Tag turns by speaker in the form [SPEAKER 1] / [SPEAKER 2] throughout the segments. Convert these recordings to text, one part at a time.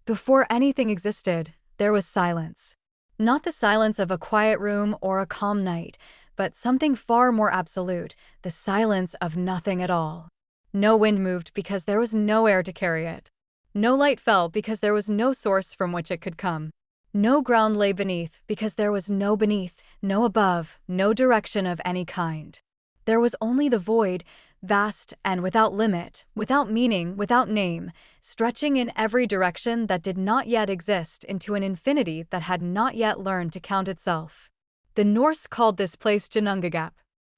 [SPEAKER 1] Before anything existed, there was silence. Not the silence of a quiet room or a calm night, but something far more absolute, the silence of nothing at all. No wind moved because there was no air to carry it. No light fell because there was no source from which it could come. No ground lay beneath because there was no beneath, no above, no direction of any kind. There was only the void, vast and without limit, without meaning, without name, stretching in every direction that did not yet exist into an infinity that had not yet learned to count itself. The Norse called this place Ginnungagap,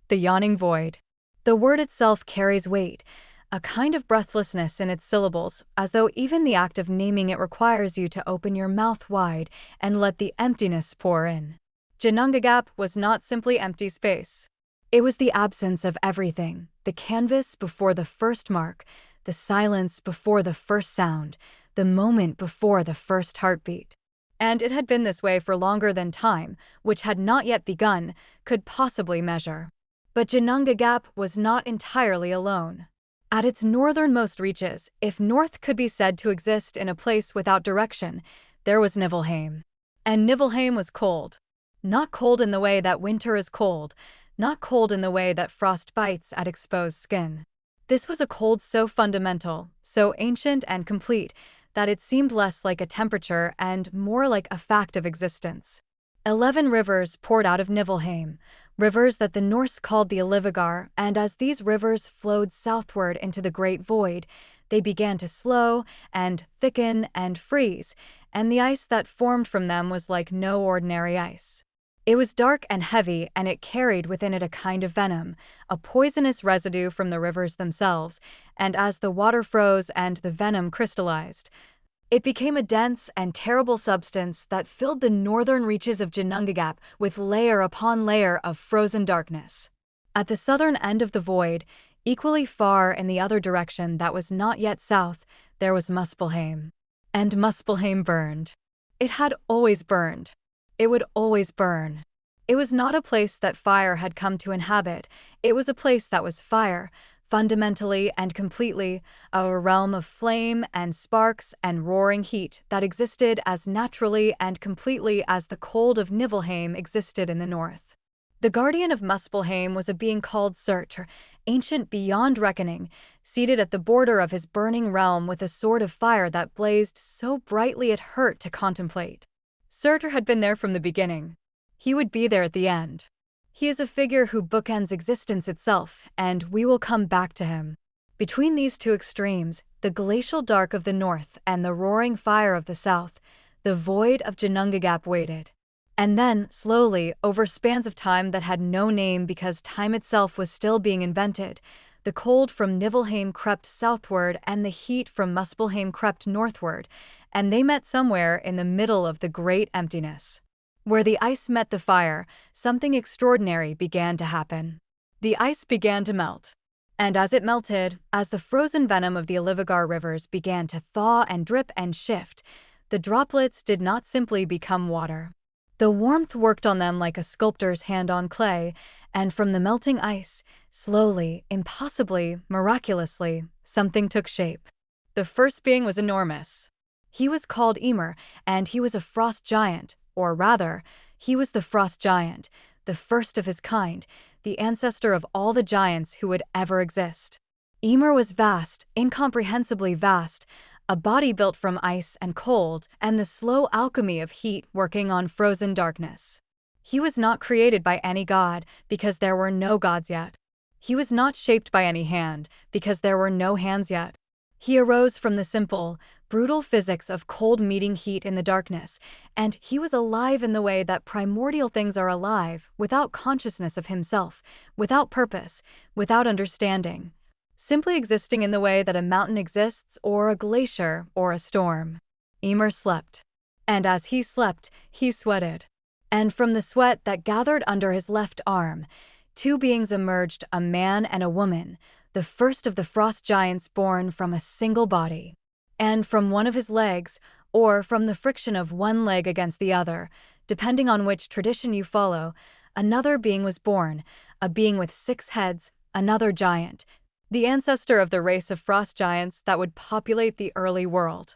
[SPEAKER 1] the yawning void. The word itself carries weight, a kind of breathlessness in its syllables, as though even the act of naming it requires you to open your mouth wide and let the emptiness pour in. Ginnungagap was not simply empty space. It was the absence of everything, the canvas before the first mark, the silence before the first sound, the moment before the first heartbeat. And it had been this way for longer than time, which had not yet begun, could possibly measure. But Ginnungagap was not entirely alone. At its northernmost reaches, if north could be said to exist in a place without direction, there was Niflheim. And Niflheim was cold. Not cold in the way that winter is cold, not cold in the way that frost bites at exposed skin. This was a cold so fundamental, so ancient and complete, that it seemed less like a temperature and more like a fact of existence. 11 rivers poured out of Niflheim, rivers that the Norse called the Ilivigar, and as these rivers flowed southward into the great void, they began to slow and thicken and freeze, and the ice that formed from them was like no ordinary ice. It was dark and heavy, and it carried within it a kind of venom, a poisonous residue from the rivers themselves, and as the water froze and the venom crystallized, it became a dense and terrible substance that filled the northern reaches of Ginnungagap with layer upon layer of frozen darkness. At the southern end of the void, equally far in the other direction that was not yet south, there was Muspelheim. And Muspelheim burned. It had always burned. It would always burn. It was not a place that fire had come to inhabit. It was a place that was fire, fundamentally and completely, a realm of flame and sparks and roaring heat that existed as naturally and completely as the cold of Niflheim existed in the north. The guardian of Muspelheim was a being called Surtur, ancient beyond reckoning, seated at the border of his burning realm with a sword of fire that blazed so brightly it hurt to contemplate. Surtur had been there from the beginning. He would be there at the end. He is a figure who bookends existence itself, and we will come back to him. Between these two extremes, the glacial dark of the north and the roaring fire of the south, the void of Ginnungagap waited. And then, slowly, over spans of time that had no name because time itself was still being invented, the cold from Niflheim crept southward and the heat from Muspelheim crept northward, and they met somewhere in the middle of the great emptiness. Where the ice met the fire, something extraordinary began to happen. The ice began to melt. And as it melted, as the frozen venom of the Ilivigar rivers began to thaw and drip and shift, the droplets did not simply become water. The warmth worked on them like a sculptor's hand on clay, and from the melting ice, slowly, impossibly, miraculously, something took shape. The first being was enormous. He was called Ymir, and he was a frost giant, or rather, he was the frost giant, the first of his kind, the ancestor of all the giants who would ever exist. Ymir was vast, incomprehensibly vast, a body built from ice and cold, and the slow alchemy of heat working on frozen darkness. He was not created by any god, because there were no gods yet. He was not shaped by any hand, because there were no hands yet. He arose from the simple, brutal physics of cold meeting heat in the darkness, and he was alive in the way that primordial things are alive, without consciousness of himself, without purpose, without understanding, simply existing in the way that a mountain exists, or a glacier, or a storm. Ymir slept. And as he slept, he sweated. And from the sweat that gathered under his left arm, two beings emerged, a man and a woman, the first of the frost giants born from a single body. And from one of his legs, or from the friction of one leg against the other, depending on which tradition you follow, another being was born, a being with 6 heads, another giant, the ancestor of the race of frost giants that would populate the early world.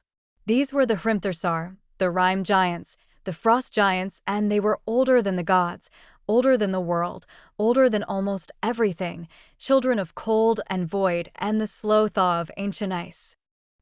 [SPEAKER 1] These were the Hrimthursar, the Rime giants, the Frost giants, and they were older than the gods, older than the world, older than almost everything, children of cold and void and the slow thaw of ancient ice.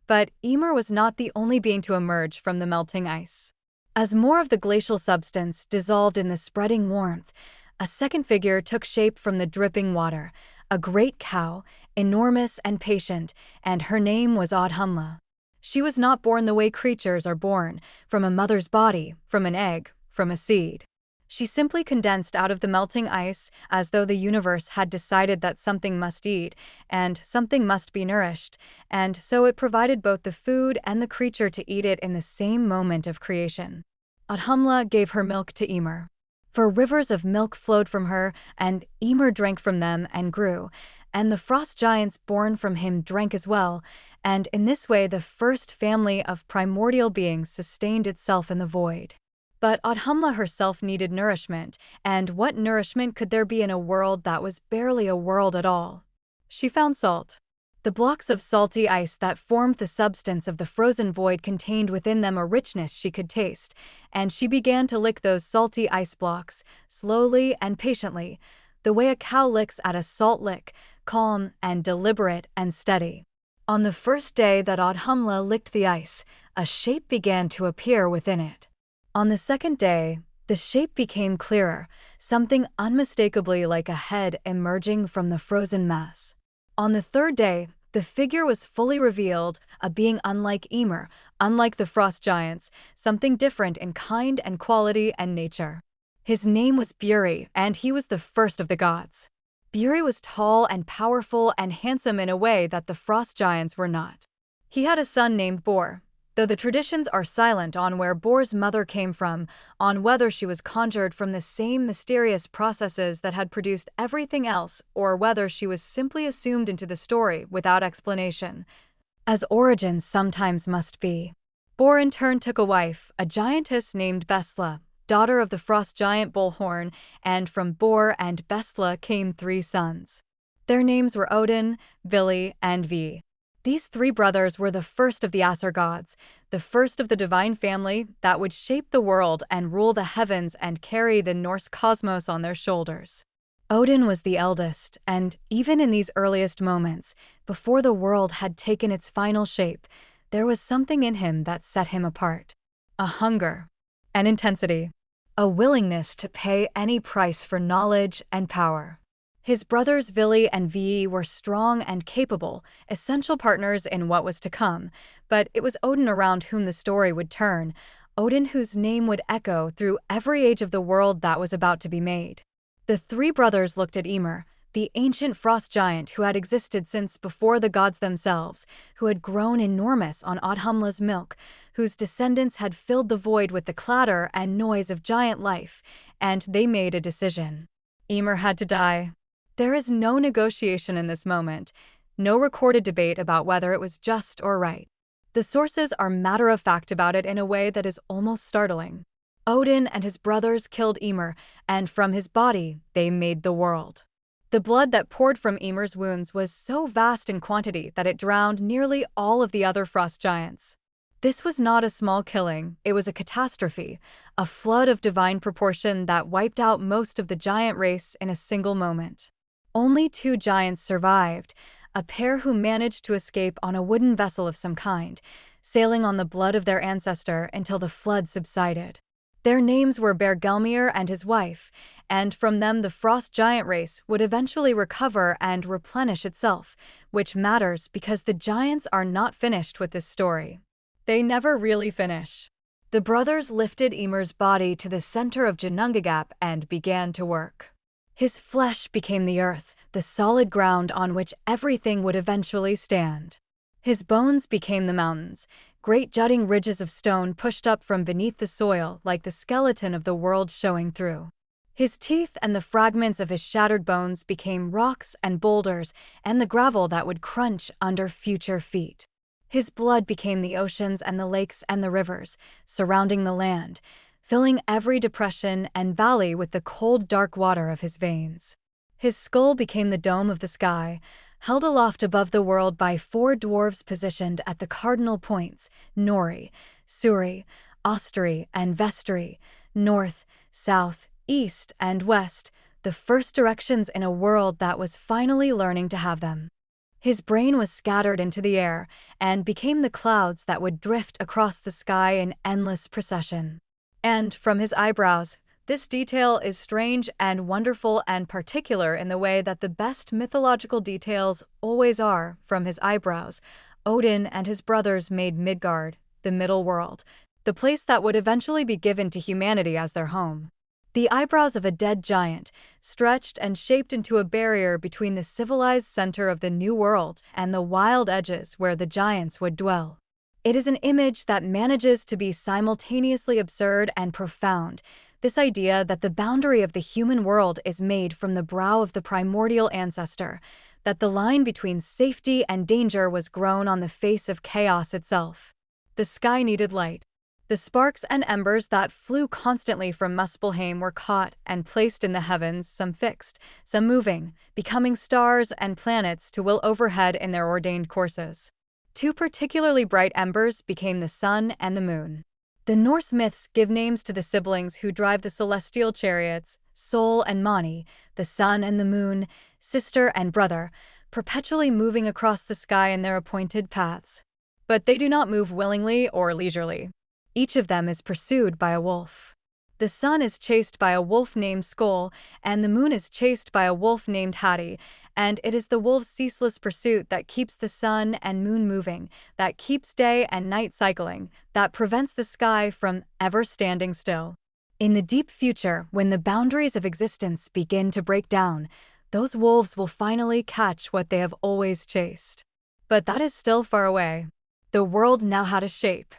[SPEAKER 1] But Ymir was not the only being to emerge from the melting ice. As more of the glacial substance dissolved in the spreading warmth, a second figure took shape from the dripping water, a great cow, enormous and patient, and her name was Audhumla. She was not born the way creatures are born, from a mother's body, from an egg, from a seed. She simply condensed out of the melting ice as though the universe had decided that something must eat and something must be nourished, and so it provided both the food and the creature to eat it in the same moment of creation. Audhumla gave her milk to Ymir. For rivers of milk flowed from her, and Ymir drank from them and grew, and the frost giants born from him drank as well, and in this way the first family of primordial beings sustained itself in the void. But Audhumla herself needed nourishment, and what nourishment could there be in a world that was barely a world at all? She found salt. The blocks of salty ice that formed the substance of the frozen void contained within them a richness she could taste, and she began to lick those salty ice blocks, slowly and patiently, the way a cow licks at a salt lick, calm and deliberate and steady. On the first day that Audhumla licked the ice, a shape began to appear within it. On the second day, the shape became clearer, something unmistakably like a head emerging from the frozen mass. On the third day, the figure was fully revealed, a being unlike Ymir, unlike the frost giants, something different in kind and quality and nature. His name was Buri, and he was the first of the gods. Buri was tall and powerful and handsome in a way that the frost giants were not. He had a son named Bor, though the traditions are silent on where Bor's mother came from, on whether she was conjured from the same mysterious processes that had produced everything else, or whether she was simply assumed into the story without explanation, as origins sometimes must be. Bor in turn took a wife, a giantess named Bestla, daughter of the frost giant Bullhorn, and from Bor and Bestla came 3 sons. Their names were Odin, Vili, and Vi. These 3 brothers were the first of the Asir gods, the first of the divine family that would shape the world and rule the heavens and carry the Norse cosmos on their shoulders. Odin was the eldest, and even in these earliest moments, before the world had taken its final shape, there was something in him that set him apart. A hunger, an intensity, a willingness to pay any price for knowledge and power. His brothers Vili and Vi were strong and capable, essential partners in what was to come, but it was Odin around whom the story would turn, Odin whose name would echo through every age of the world that was about to be made. The 3 brothers looked at Ymir, the ancient frost giant who had existed since before the gods themselves, who had grown enormous on Audhumla's milk, whose descendants had filled the void with the clatter and noise of giant life, and they made a decision. Ymir had to die. There is no negotiation in this moment, no recorded debate about whether it was just or right. The sources are matter-of-fact about it in a way that is almost startling. Odin and his brothers killed Ymir, and from his body they made the world. The blood that poured from Ymir's wounds was so vast in quantity that it drowned nearly all of the other frost giants. This was not a small killing, it was a catastrophe, a flood of divine proportion that wiped out most of the giant race in a single moment. Only 2 giants survived, a pair who managed to escape on a wooden vessel of some kind, sailing on the blood of their ancestor until the flood subsided. Their names were Bergelmir and his wife, and from them the frost giant race would eventually recover and replenish itself, which matters because the giants are not finished with this story. They never really finish. The brothers lifted Ymir's body to the center of Ginnungagap and began to work. His flesh became the earth, the solid ground on which everything would eventually stand. His bones became the mountains, great jutting ridges of stone pushed up from beneath the soil like the skeleton of the world showing through. His teeth and the fragments of his shattered bones became rocks and boulders and the gravel that would crunch under future feet. His blood became the oceans and the lakes and the rivers, surrounding the land, filling every depression and valley with the cold, dark water of his veins. His skull became the dome of the sky, held aloft above the world by four dwarves positioned at the cardinal points, Nori, Suri, Ostri, and Vestri, north, south, east, and west, the first directions in a world that was finally learning to have them. His brain was scattered into the air and became the clouds that would drift across the sky in endless procession. And from his eyebrows, this detail is strange and wonderful and particular in the way that the best mythological details always are from his eyebrows. Odin and his brothers made Midgard, the middle world, the place that would eventually be given to humanity as their home. The eyebrows of a dead giant, stretched and shaped into a barrier between the civilized center of the new world and the wild edges where the giants would dwell. It is an image that manages to be simultaneously absurd and profound, this idea that the boundary of the human world is made from the brow of the primordial ancestor, that the line between safety and danger was grown on the face of chaos itself. The sky needed light. The sparks and embers that flew constantly from Muspelheim were caught and placed in the heavens, some fixed, some moving, becoming stars and planets to will overhead in their ordained courses. Two particularly bright embers became the sun and the moon. The Norse myths give names to the siblings who drive the celestial chariots, Sol and Mani, the sun and the moon, sister and brother, perpetually moving across the sky in their appointed paths. But they do not move willingly or leisurely. Each of them is pursued by a wolf. The sun is chased by a wolf named Skoll, and the moon is chased by a wolf named Hati, and it is the wolf's ceaseless pursuit that keeps the sun and moon moving, that keeps day and night cycling, that prevents the sky from ever standing still. In the deep future, when the boundaries of existence begin to break down, those wolves will finally catch what they have always chased. But that is still far away. The world now had a shape.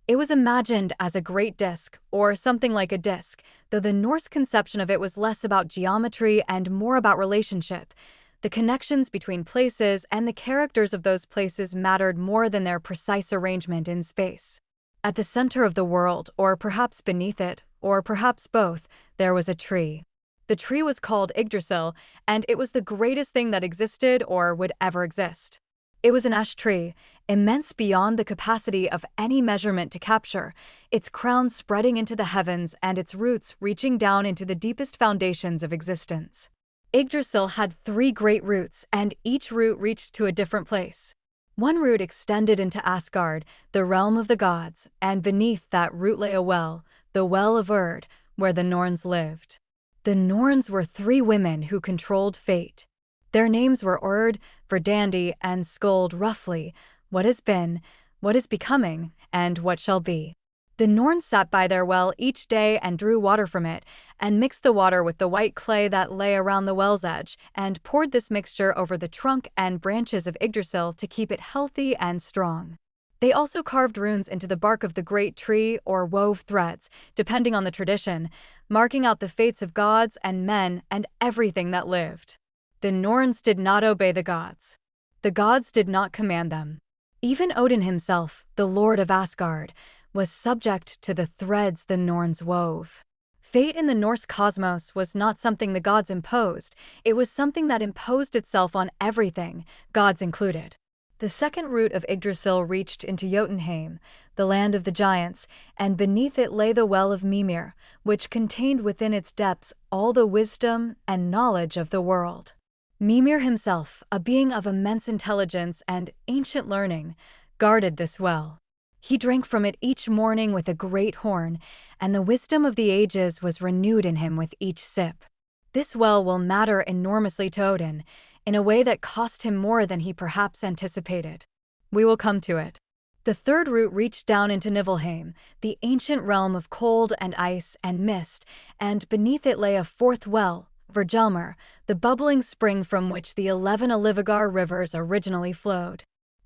[SPEAKER 1] It was imagined as a great disk, or something like a disk, though the Norse conception of it was less about geometry and more about relationship. The connections between places and the characters of those places mattered more than their precise arrangement in space. At the center of the world, or perhaps beneath it, or perhaps both, there was a tree. The tree was called Yggdrasil, and it was the greatest thing that existed or would ever exist. It was an ash tree, immense beyond the capacity of any measurement to capture, its crown spreading into the heavens and its roots reaching down into the deepest foundations of existence. Yggdrasil had 3 great roots, and each root reached to a different place. One root extended into Asgard, the realm of the gods, and beneath that root lay a well, the Well of Urd, where the Norns lived. The Norns were 3 women who controlled fate. Their names were Urd, Verdandi, and Skuld, roughly, what has been, what is becoming, and what shall be. The Norns sat by their well each day and drew water from it, and mixed the water with the white clay that lay around the well's edge, and poured this mixture over the trunk and branches of Yggdrasil to keep it healthy and strong. They also carved runes into the bark of the great tree or wove threads, depending on the tradition, marking out the fates of gods and men and everything that lived. The Norns did not obey the gods. The gods did not command them. Even Odin himself, the lord of Asgard, was subject to the threads the Norns wove. Fate in the Norse cosmos was not something the gods imposed, it was something that imposed itself on everything, gods included. The second root of Yggdrasil reached into Jotunheim, the land of the giants, and beneath it lay the Well of Mimir, which contained within its depths all the wisdom and knowledge of the world. Mimir himself, a being of immense intelligence and ancient learning, guarded this well. He drank from it each morning with a great horn, and the wisdom of the ages was renewed in him with each sip. This well will matter enormously to Odin, in a way that cost him more than he perhaps anticipated. We will come to it. The third root reached down into Niflheim, the ancient realm of cold and ice and mist, and beneath it lay a fourth well, Virgelmr, the bubbling spring from which the 11 Alivigar rivers originally flowed.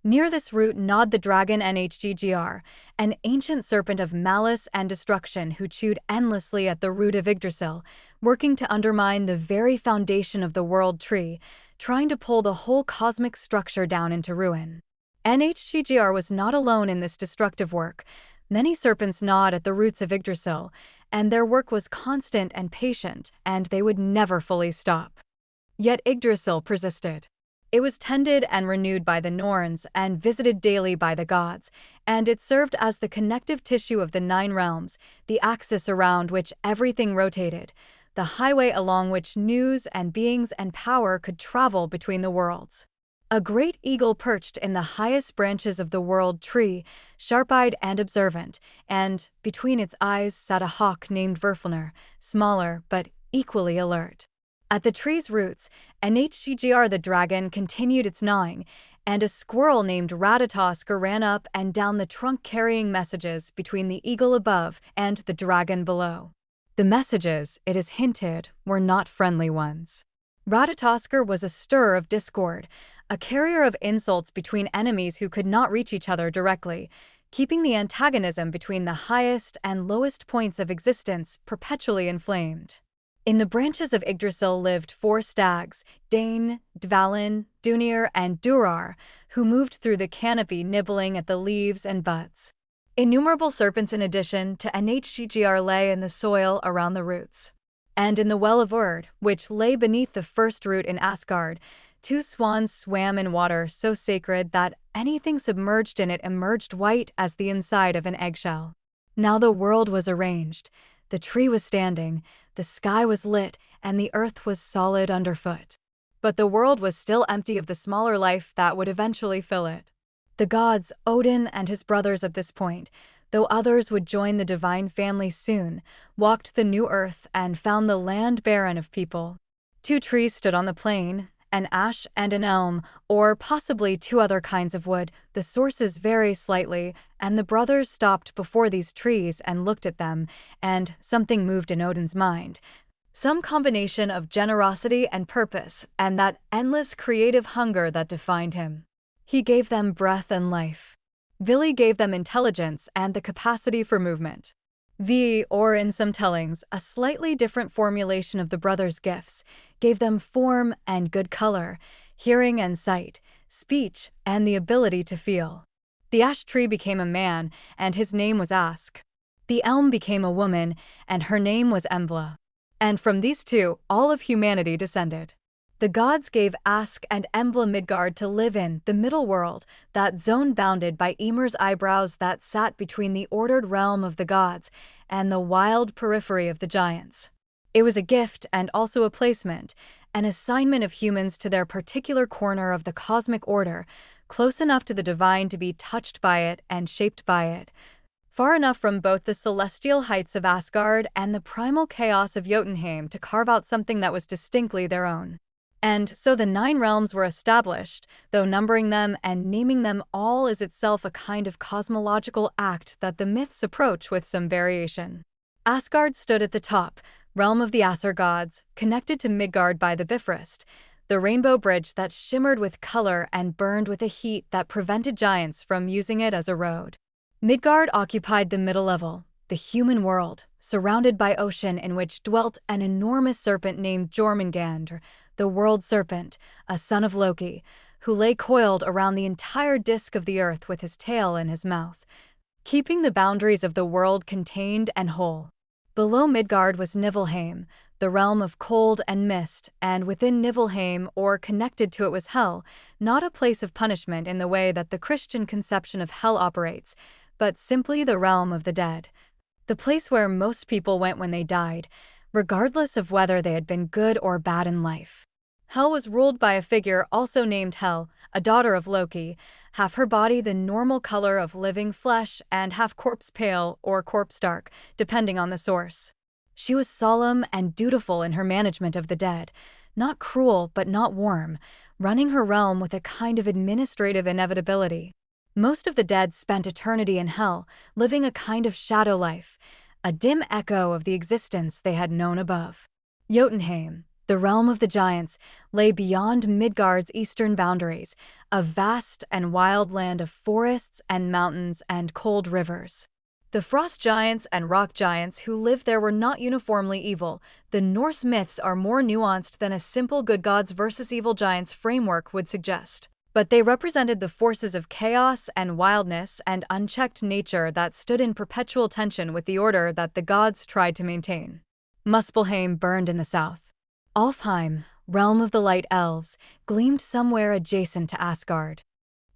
[SPEAKER 1] Near this root gnawed the dragon Nhggr, an ancient serpent of malice and destruction who chewed endlessly at the root of Yggdrasil, working to undermine the very foundation of the world tree, trying to pull the whole cosmic structure down into ruin. Nhggr was not alone in this destructive work. Many serpents gnawed at the roots of Yggdrasil, and their work was constant and patient, and they would never fully stop. Yet Yggdrasil persisted. It was tended and renewed by the Norns and visited daily by the gods, and it served as the connective tissue of the 9 realms, the axis around which everything rotated, the highway along which news and beings and power could travel between the worlds. A great eagle perched in the highest branches of the world tree, sharp-eyed and observant, and between its eyes sat a hawk named Verfilnir, smaller but equally alert. At the tree's roots, Nhgr the dragon continued its gnawing, and a squirrel named Ratatoskr ran up and down the trunk carrying messages between the eagle above and the dragon below. The messages, it is hinted, were not friendly ones. Ratatoskr was a stirrer of discord, a carrier of insults between enemies who could not reach each other directly, keeping the antagonism between the highest and lowest points of existence perpetually inflamed. In the branches of Yggdrasil lived 4 stags, Dane, Dvalin, Dunir, and Durar, who moved through the canopy nibbling at the leaves and buds. Innumerable serpents in addition to Nhgr lay in the soil around the roots. And in the well of Urd, which lay beneath the first root in Asgard, 2 swans swam in water so sacred that anything submerged in it emerged white as the inside of an eggshell. Now the world was arranged. The tree was standing, the sky was lit, and the earth was solid underfoot. But the world was still empty of the smaller life that would eventually fill it. The gods, Odin and his brothers at this point, though others would join the divine family soon, walked the new earth and found the land barren of people. 2 trees stood on the plain, an ash and an elm, or possibly 2 other kinds of wood. The sources vary slightly, and the brothers stopped before these trees and looked at them, and something moved in Odin's mind. Some combination of generosity and purpose, and that endless creative hunger that defined him. He gave them breath and life. Vili gave them intelligence and the capacity for movement. Vi, or in some tellings, a slightly different formulation of the brothers' gifts, gave them form and good color, hearing and sight, speech, and the ability to feel. The ash tree became a man, and his name was Ask. The elm became a woman, and her name was Embla. And from these 2, all of humanity descended. The gods gave Ask and Embla Midgard to live in, the middle world, that zone bounded by Ymir's eyebrows that sat between the ordered realm of the gods and the wild periphery of the giants. It was a gift and also a placement, an assignment of humans to their particular corner of the cosmic order, close enough to the divine to be touched by it and shaped by it, far enough from both the celestial heights of Asgard and the primal chaos of Jotunheim to carve out something that was distinctly their own. And so the 9 realms were established, though numbering them and naming them all is itself a kind of cosmological act that the myths approach with some variation. Asgard stood at the top, realm of the Aesir gods, connected to Midgard by the Bifrost, the rainbow bridge that shimmered with color and burned with a heat that prevented giants from using it as a road. Midgard occupied the middle level, the human world, surrounded by ocean in which dwelt an enormous serpent named Jormungandr, the world serpent, a son of Loki, who lay coiled around the entire disk of the earth with his tail in his mouth, keeping the boundaries of the world contained and whole. Below Midgard was Niflheim, the realm of cold and mist, and within Niflheim, or connected to it, was Hell, not a place of punishment in the way that the Christian conception of hell operates, but simply the realm of the dead, the place where most people went when they died, regardless of whether they had been good or bad in life. Hel was ruled by a figure also named Hel, a daughter of Loki, half her body the normal color of living flesh and half corpse pale or corpse dark, depending on the source. She was solemn and dutiful in her management of the dead, not cruel but not warm, running her realm with a kind of administrative inevitability. Most of the dead spent eternity in Hell, living a kind of shadow life, a dim echo of the existence they had known above. Jotunheim, the realm of the giants, lay beyond Midgard's eastern boundaries, a vast and wild land of forests and mountains and cold rivers. The frost giants and rock giants who lived there were not uniformly evil. The Norse myths are more nuanced than a simple good gods versus evil giants framework would suggest. But they represented the forces of chaos and wildness and unchecked nature that stood in perpetual tension with the order that the gods tried to maintain. Muspelheim burned in the south. Alfheim, realm of the light elves, gleamed somewhere adjacent to Asgard.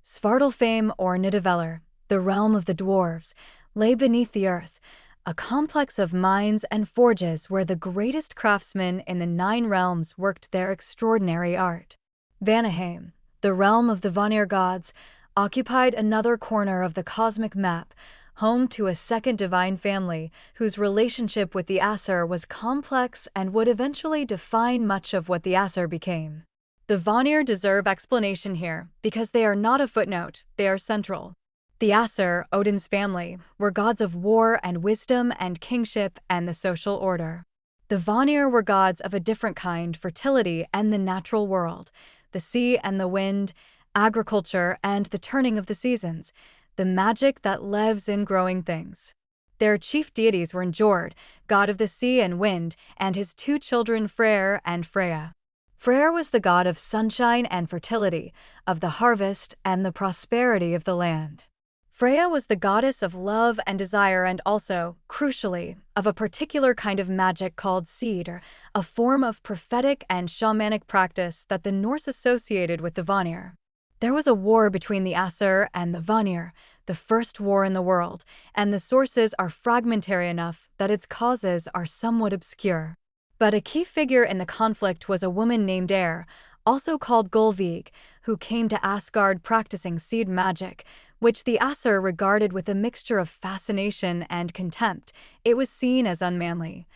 [SPEAKER 1] Svartalfheim or Nidavellir, the realm of the dwarves, lay beneath the earth, a complex of mines and forges where the greatest craftsmen in the 9 realms worked their extraordinary art. Vanaheim, the realm of the Vanir gods, occupied another corner of the cosmic map, home to a second divine family whose relationship with the Aesir was complex and would eventually define much of what the Aesir became. The Vanir deserve explanation here, because they are not a footnote, they are central. The Aesir, Odin's family, were gods of war and wisdom and kingship and the social order. The Vanir were gods of a different kind, fertility and the natural world, the sea and the wind, agriculture and the turning of the seasons, the magic that lives in growing things. Their chief deities were Njord, god of the sea and wind, and his 2 children Freyr and Freyja. Freyr was the god of sunshine and fertility, of the harvest and the prosperity of the land. Freyja was the goddess of love and desire and also, crucially, of a particular kind of magic called seed, a form of prophetic and shamanic practice that the Norse associated with the Vanir. There was a war between the Aesir and the Vanir, the first war in the world, and the sources are fragmentary enough that its causes are somewhat obscure. But a key figure in the conflict was a woman named Eir, also called Gullveig, who came to Asgard practicing seed magic, which the Aesir regarded with a mixture of fascination and contempt. It was seen as unmanly,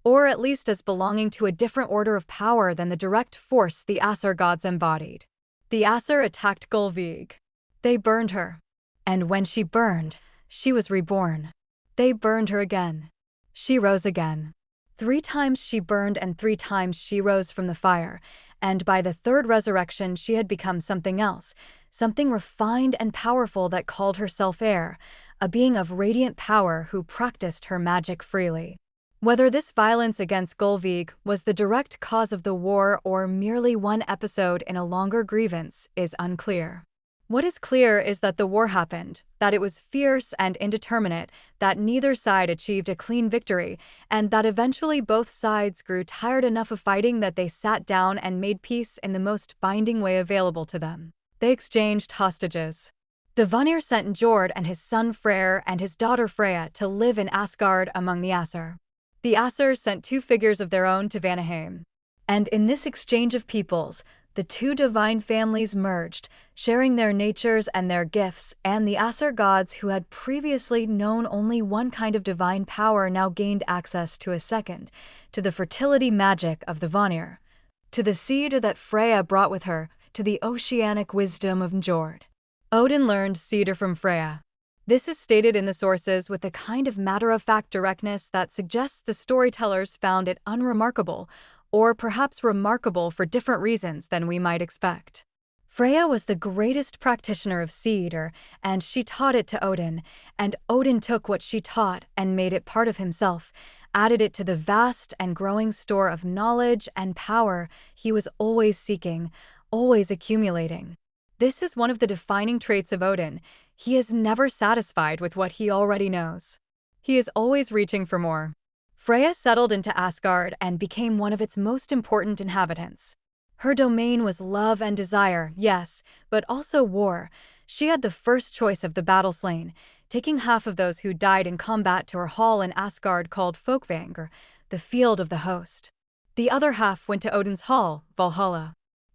[SPEAKER 1] or at least as belonging to a different order of power than the direct force the Aesir gods embodied. The Aesir attacked Gullveig. They burned her. And when she burned, she was reborn. They burned her again. She rose again. 3 times she burned and 3 times she rose from the fire, and by the 3rd resurrection she had become something else, something refined and powerful that called herself Eir, a being of radiant power who practiced her magic freely. Whether this violence against Gullveig was the direct cause of the war or merely one episode in a longer grievance is unclear. What is clear is that the war happened, that it was fierce and indeterminate, that neither side achieved a clean victory, and that eventually both sides grew tired enough of fighting that they sat down and made peace in the most binding way available to them. They exchanged hostages. The Vanir sent Njord and his son Freyr and his daughter Freyja to live in Asgard among the Aesir. The Aesir sent 2 figures of their own to Vanaheim. And in this exchange of peoples, the 2 divine families merged, sharing their natures and their gifts, and the Aesir gods who had previously known only one kind of divine power now gained access to a second, to the fertility magic of the Vanir, to the seed that Freyja brought with her, to the oceanic wisdom of Njord. Odin learned cedar from Freyja. This is stated in the sources with a kind of matter-of-fact directness that suggests the storytellers found it unremarkable, or perhaps remarkable for different reasons than we might expect. Freyja was the greatest practitioner of cedar, and she taught it to Odin, and Odin took what she taught and made it part of himself, added it to the vast and growing store of knowledge and power he was always seeking, always accumulating. This is one of the defining traits of Odin. He is never satisfied with what he already knows. He is always reaching for more. Freyja settled into Asgard and became one of its most important inhabitants. Her domain was love and desire, yes, but also war. She had the first choice of the battle slain, taking half of those who died in combat to her hall in Asgard called Folkvangr, the field of the host. The other half went to Odin's hall, Valhalla.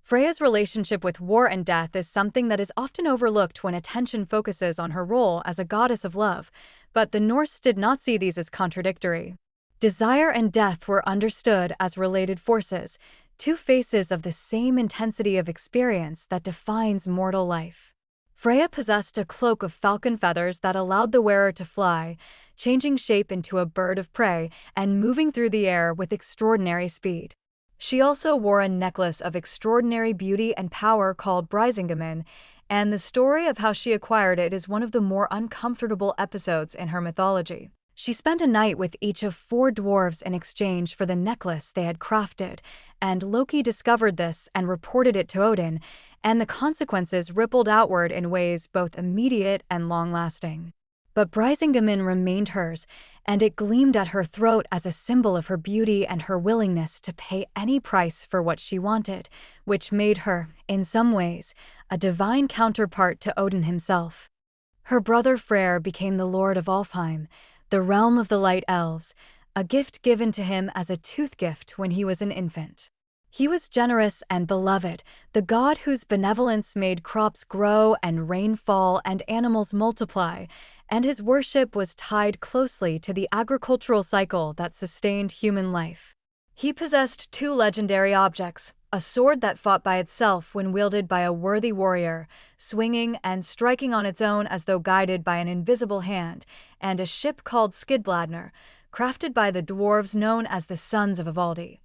[SPEAKER 1] Freyja's relationship with war and death is something that is often overlooked when attention focuses on her role as a goddess of love, but the Norse did not see these as contradictory. Desire and death were understood as related forces, 2 faces of the same intensity of experience that defines mortal life. Freyja possessed a cloak of falcon feathers that allowed the wearer to fly, changing shape into a bird of prey and moving through the air with extraordinary speed. She also wore a necklace of extraordinary beauty and power called Brisingamen, and the story of how she acquired it is one of the more uncomfortable episodes in her mythology. She spent a night with each of 4 dwarves in exchange for the necklace they had crafted, and Loki discovered this and reported it to Odin, and the consequences rippled outward in ways both immediate and long-lasting. But Brisingamen remained hers, and it gleamed at her throat as a symbol of her beauty and her willingness to pay any price for what she wanted, which made her, in some ways, a divine counterpart to Odin himself. Her brother Freyr became the Lord of Alfheim, the realm of the Light Elves, a gift given to him as a tooth gift when he was an infant. He was generous and beloved, the god whose benevolence made crops grow and rain fall and animals multiply, and his worship was tied closely to the agricultural cycle that sustained human life. He possessed two legendary objects, a sword that fought by itself when wielded by a worthy warrior, swinging and striking on its own as though guided by an invisible hand, and a ship called Skidbladnir, crafted by the dwarves known as the Sons of Ivaldi.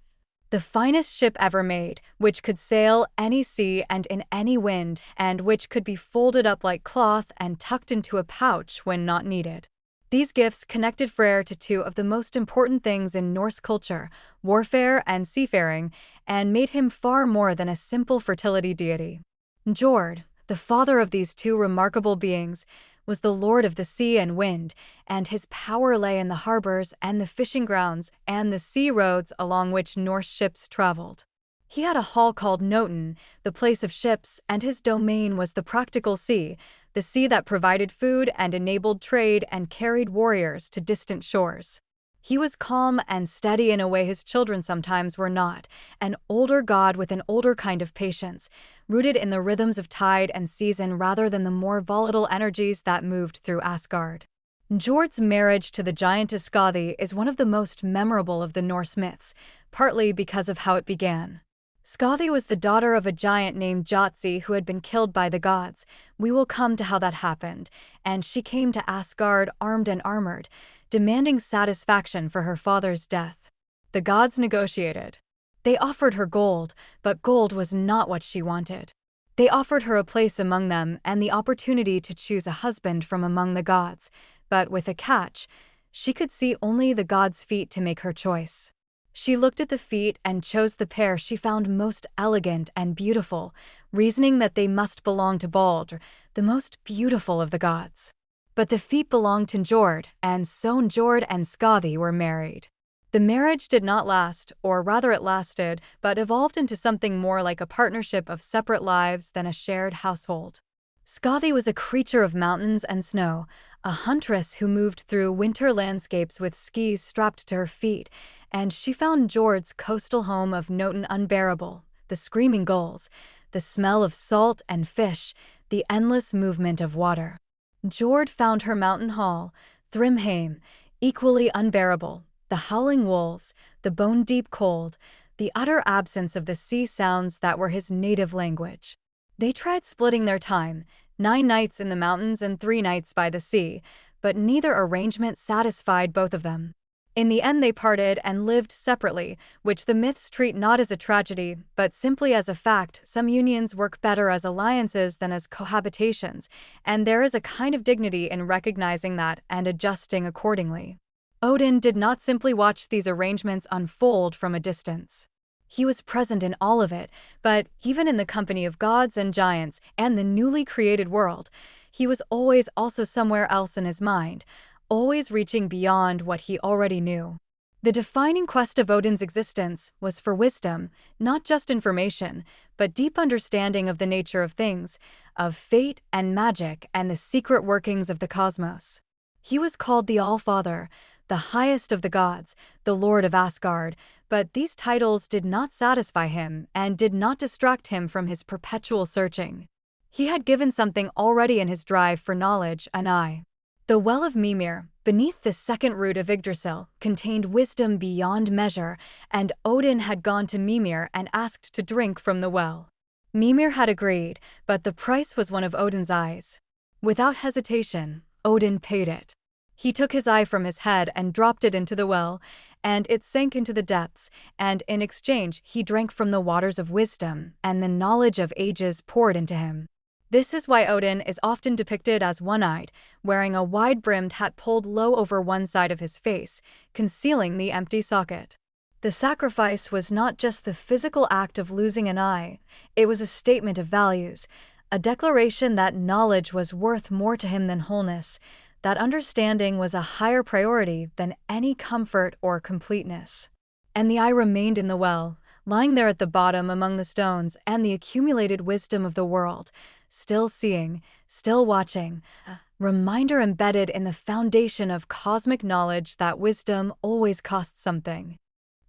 [SPEAKER 1] The finest ship ever made, which could sail any sea and in any wind, and which could be folded up like cloth and tucked into a pouch when not needed. These gifts connected Freyr to two of the most important things in Norse culture, warfare and seafaring, and made him far more than a simple fertility deity. Njord, the father of these two remarkable beings, was the lord of the sea and wind, and his power lay in the harbors and the fishing grounds and the sea roads along which Norse ships traveled. He had a hall called Noten, the place of ships, and his domain was the practical sea, the sea that provided food and enabled trade and carried warriors to distant shores. He was calm and steady in a way his children sometimes were not, an older god with an older kind of patience, rooted in the rhythms of tide and season rather than the more volatile energies that moved through Asgard. Njord's marriage to the giantess Skadi is one of the most memorable of the Norse myths, partly because of how it began. Skadi was the daughter of a giant named Jotzi who had been killed by the gods. We will come to how that happened, and she came to Asgard armed and armored, demanding satisfaction for her father's death. The gods negotiated. They offered her gold, but gold was not what she wanted. They offered her a place among them and the opportunity to choose a husband from among the gods, but with a catch: she could see only the gods' feet to make her choice. She looked at the feet and chose the pair she found most elegant and beautiful, reasoning that they must belong to Baldur, the most beautiful of the gods. But the feet belonged to Njord, and so Njord and Skadi were married. The marriage did not last, or rather it lasted, but evolved into something more like a partnership of separate lives than a shared household. Skadi was a creature of mountains and snow, a huntress who moved through winter landscapes with skis strapped to her feet, and she found Njord's coastal home of Noten unbearable: the screaming gulls, the smell of salt and fish, the endless movement of water. Njord found her mountain hall, Thrymheim, equally unbearable: the howling wolves, the bone-deep cold, the utter absence of the sea sounds that were his native language. They tried splitting their time, 9 nights in the mountains and 3 nights by the sea, but neither arrangement satisfied both of them. In the end they parted and lived separately, which the myths treat not as a tragedy, but simply as a fact. Some unions work better as alliances than as cohabitations, and there is a kind of dignity in recognizing that and adjusting accordingly. Odin did not simply watch these arrangements unfold from a distance. He was present in all of it, but even in the company of gods and giants and the newly created world, he was always also somewhere else in his mind, always reaching beyond what he already knew. The defining quest of Odin's existence was for wisdom, not just information, but deep understanding of the nature of things, of fate and magic and the secret workings of the cosmos. He was called the All-Father, the highest of the gods, the Lord of Asgard, but these titles did not satisfy him and did not distract him from his perpetual searching. He had given something already in his drive for knowledge: an eye. The well of Mimir, beneath the second root of Yggdrasil, contained wisdom beyond measure, and Odin had gone to Mimir and asked to drink from the well. Mimir had agreed, but the price was one of Odin's eyes. Without hesitation, Odin paid it. He took his eye from his head and dropped it into the well, and it sank into the depths, and in exchange he drank from the waters of wisdom, and the knowledge of ages poured into him. This is why Odin is often depicted as one-eyed, wearing a wide-brimmed hat pulled low over one side of his face, concealing the empty socket. The sacrifice was not just the physical act of losing an eye, it was a statement of values, a declaration that knowledge was worth more to him than wholeness, that understanding was a higher priority than any comfort or completeness. And the eye remained in the well, lying there at the bottom among the stones and the accumulated wisdom of the world, still seeing, still watching, a reminder embedded in the foundation of cosmic knowledge that wisdom always costs something.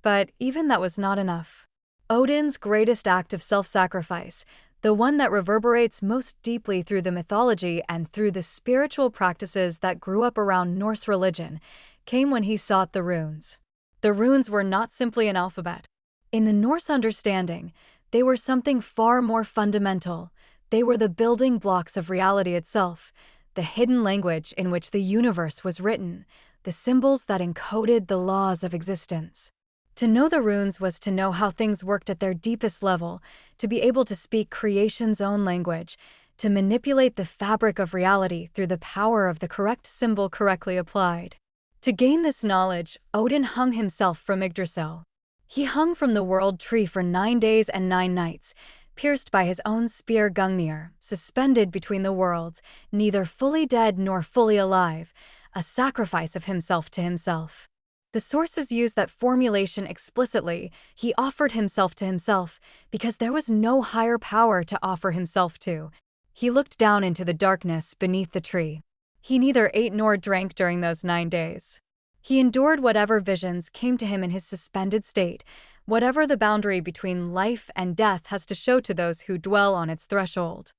[SPEAKER 1] But even that was not enough. Odin's greatest act of self-sacrifice, the one that reverberates most deeply through the mythology and through the spiritual practices that grew up around Norse religion, came when he sought the runes. The runes were not simply an alphabet. In the Norse understanding, they were something far more fundamental. They were the building blocks of reality itself, the hidden language in which the universe was written, the symbols that encoded the laws of existence. To know the runes was to know how things worked at their deepest level, to be able to speak creation's own language, to manipulate the fabric of reality through the power of the correct symbol correctly applied. To gain this knowledge, Odin hung himself from Yggdrasil. He hung from the world tree for 9 days and 9 nights, pierced by his own spear Gungnir, suspended between the worlds, neither fully dead nor fully alive, a sacrifice of himself to himself. The sources use that formulation explicitly. He offered himself to himself because there was no higher power to offer himself to. He looked down into the darkness beneath the tree. He neither ate nor drank during those 9 days. He endured whatever visions came to him in his suspended state, whatever the boundary between life and death has to show to those who dwell on its threshold.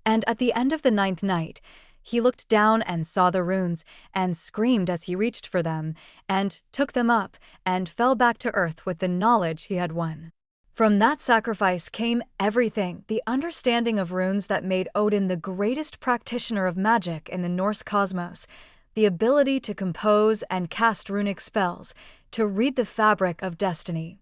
[SPEAKER 1] And at the end of the 9th night, he looked down and saw the runes, and screamed as he reached for them, and took them up, and fell back to earth with the knowledge he had won. From that sacrifice came everything, the understanding of runes that made Odin the greatest practitioner of magic in the Norse cosmos, the ability to compose and cast runic spells, to read the fabric of destiny,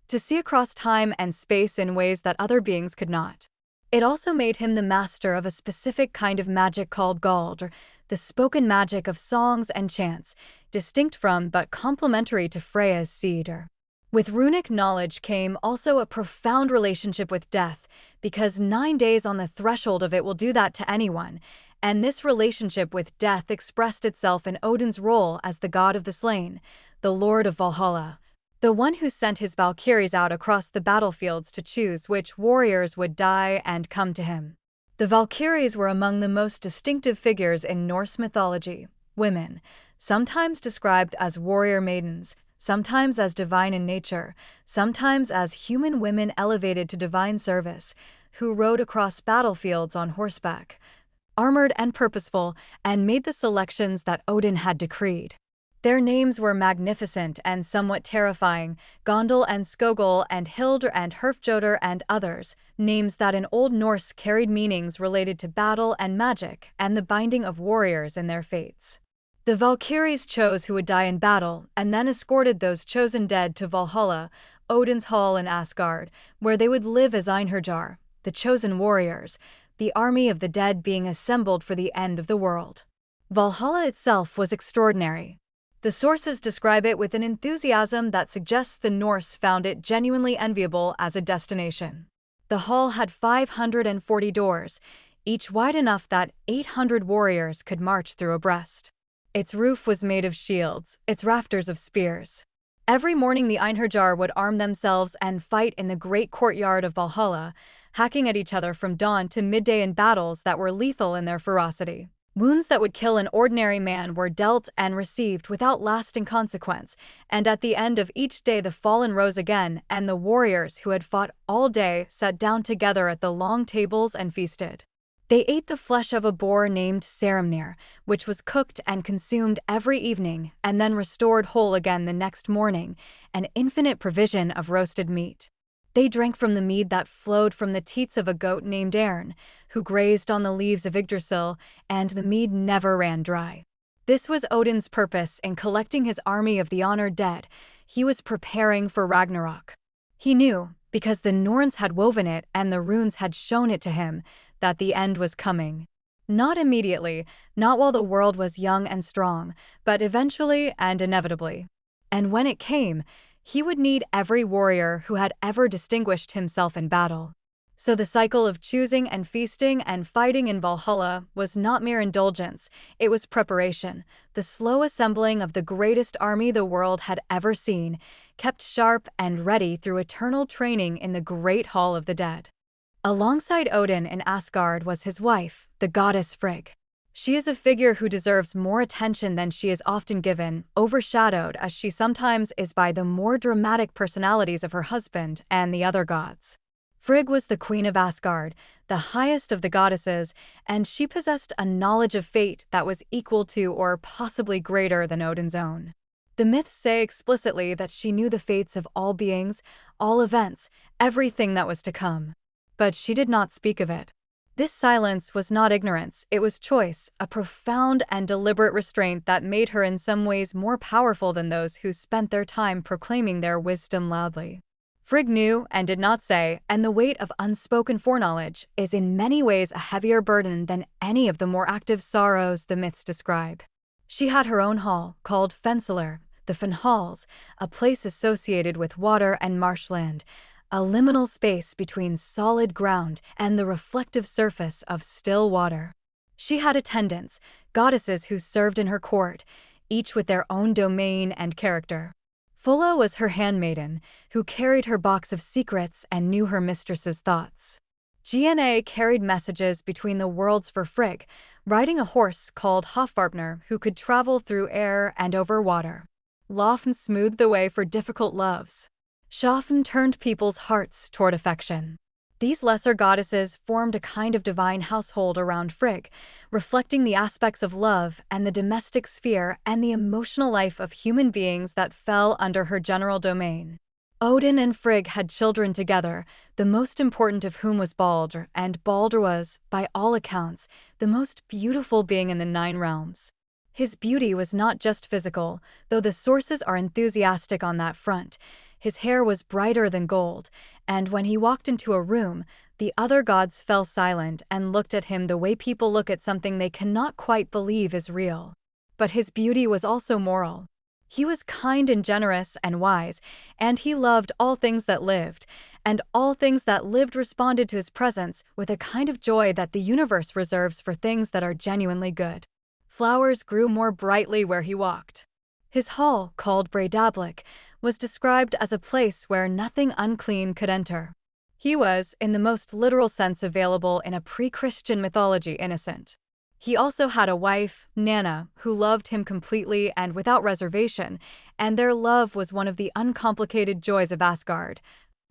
[SPEAKER 1] to see across time and space in ways that other beings could not. It also made him the master of a specific kind of magic called Baldur, the spoken magic of songs and chants, distinct from but complementary to Freyja's cedar. With runic knowledge came also a profound relationship with death, because 9 days on the threshold of it will do that to anyone, and this relationship with death expressed itself in Odin's role as the god of the slain, the lord of Valhalla, the one who sent his Valkyries out across the battlefields to choose which warriors would die and come to him. The Valkyries were among the most distinctive figures in Norse mythology, women, sometimes described as warrior maidens, sometimes as divine in nature, sometimes as human women elevated to divine service, who rode across battlefields on horseback, armored and purposeful, and made the selections that Odin had decreed. Their names were magnificent and somewhat terrifying, Gondal and Skogul and Hildr and Herfjotr and others, names that in Old Norse carried meanings related to battle and magic and the binding of warriors in their fates. The Valkyries chose who would die in battle and then escorted those chosen dead to Valhalla, Odin's hall in Asgard, where they would live as Einherjar, the chosen warriors, the army of the dead being assembled for the end of the world. Valhalla itself was extraordinary. The sources describe it with an enthusiasm that suggests the Norse found it genuinely enviable as a destination. The hall had 540 doors, each wide enough that 800 warriors could march through abreast. Its roof was made of shields, its rafters of spears. Every morning the Einherjar would arm themselves and fight in the great courtyard of Valhalla, hacking at each other from dawn to midday in battles that were lethal in their ferocity. Wounds that would kill an ordinary man were dealt and received without lasting consequence, and at the end of each day the fallen rose again, and the warriors who had fought all day sat down together at the long tables and feasted. They ate the flesh of a boar named Saramnir, which was cooked and consumed every evening, and then restored whole again the next morning, an infinite provision of roasted meat. They drank from the mead that flowed from the teats of a goat named Ern, who grazed on the leaves of Yggdrasil, and the mead never ran dry. This was Odin's purpose in collecting his army of the honored dead. He was preparing for Ragnarök. He knew, because the Norns had woven it and the runes had shown it to him, that the end was coming. Not immediately, not while the world was young and strong, but eventually and inevitably. And when it came, he would need every warrior who had ever distinguished himself in battle. So the cycle of choosing and feasting and fighting in Valhalla was not mere indulgence, it was preparation, the slow assembling of the greatest army the world had ever seen, kept sharp and ready through eternal training in the Great Hall of the Dead. Alongside Odin in Asgard was his wife, the goddess Frigg. She is a figure who deserves more attention than she is often given, overshadowed as she sometimes is by the more dramatic personalities of her husband and the other gods. Frigg was the queen of Asgard, the highest of the goddesses, and she possessed a knowledge of fate that was equal to or possibly greater than Odin's own. The myths say explicitly that she knew the fates of all beings, all events, everything that was to come. But she did not speak of it. This silence was not ignorance, it was choice, a profound and deliberate restraint that made her in some ways more powerful than those who spent their time proclaiming their wisdom loudly. Frigg knew and did not say, and the weight of unspoken foreknowledge is in many ways a heavier burden than any of the more active sorrows the myths describe. She had her own hall, called Fensalar, the Fen Halls, a place associated with water and marshland, a liminal space between solid ground and the reflective surface of still water. She had attendants, goddesses who served in her court, each with their own domain and character. Fulla was her handmaiden, who carried her box of secrets and knew her mistress's thoughts. Gna carried messages between the worlds for Frigg, riding a horse called Hofvarpnir who could travel through air and over water. Lofn smoothed the way for difficult loves. Shafn turned people's hearts toward affection. These lesser goddesses formed a kind of divine household around Frigg, reflecting the aspects of love and the domestic sphere and the emotional life of human beings that fell under her general domain. Odin and Frigg had children together, the most important of whom was Baldur, and Baldur was, by all accounts, the most beautiful being in the 9 realms. His beauty was not just physical, though the sources are enthusiastic on that front. His hair was brighter than gold, and when he walked into a room, the other gods fell silent and looked at him the way people look at something they cannot quite believe is real. But his beauty was also moral. He was kind and generous and wise, and he loved all things that lived, and all things that lived responded to his presence with a kind of joy that the universe reserves for things that are genuinely good. Flowers grew more brightly where he walked. His hall, called Breidablik, was described as a place where nothing unclean could enter. He was, in the most literal sense available in a pre-Christian mythology, innocent. He also had a wife, Nanna, who loved him completely and without reservation, and their love was one of the uncomplicated joys of Asgard,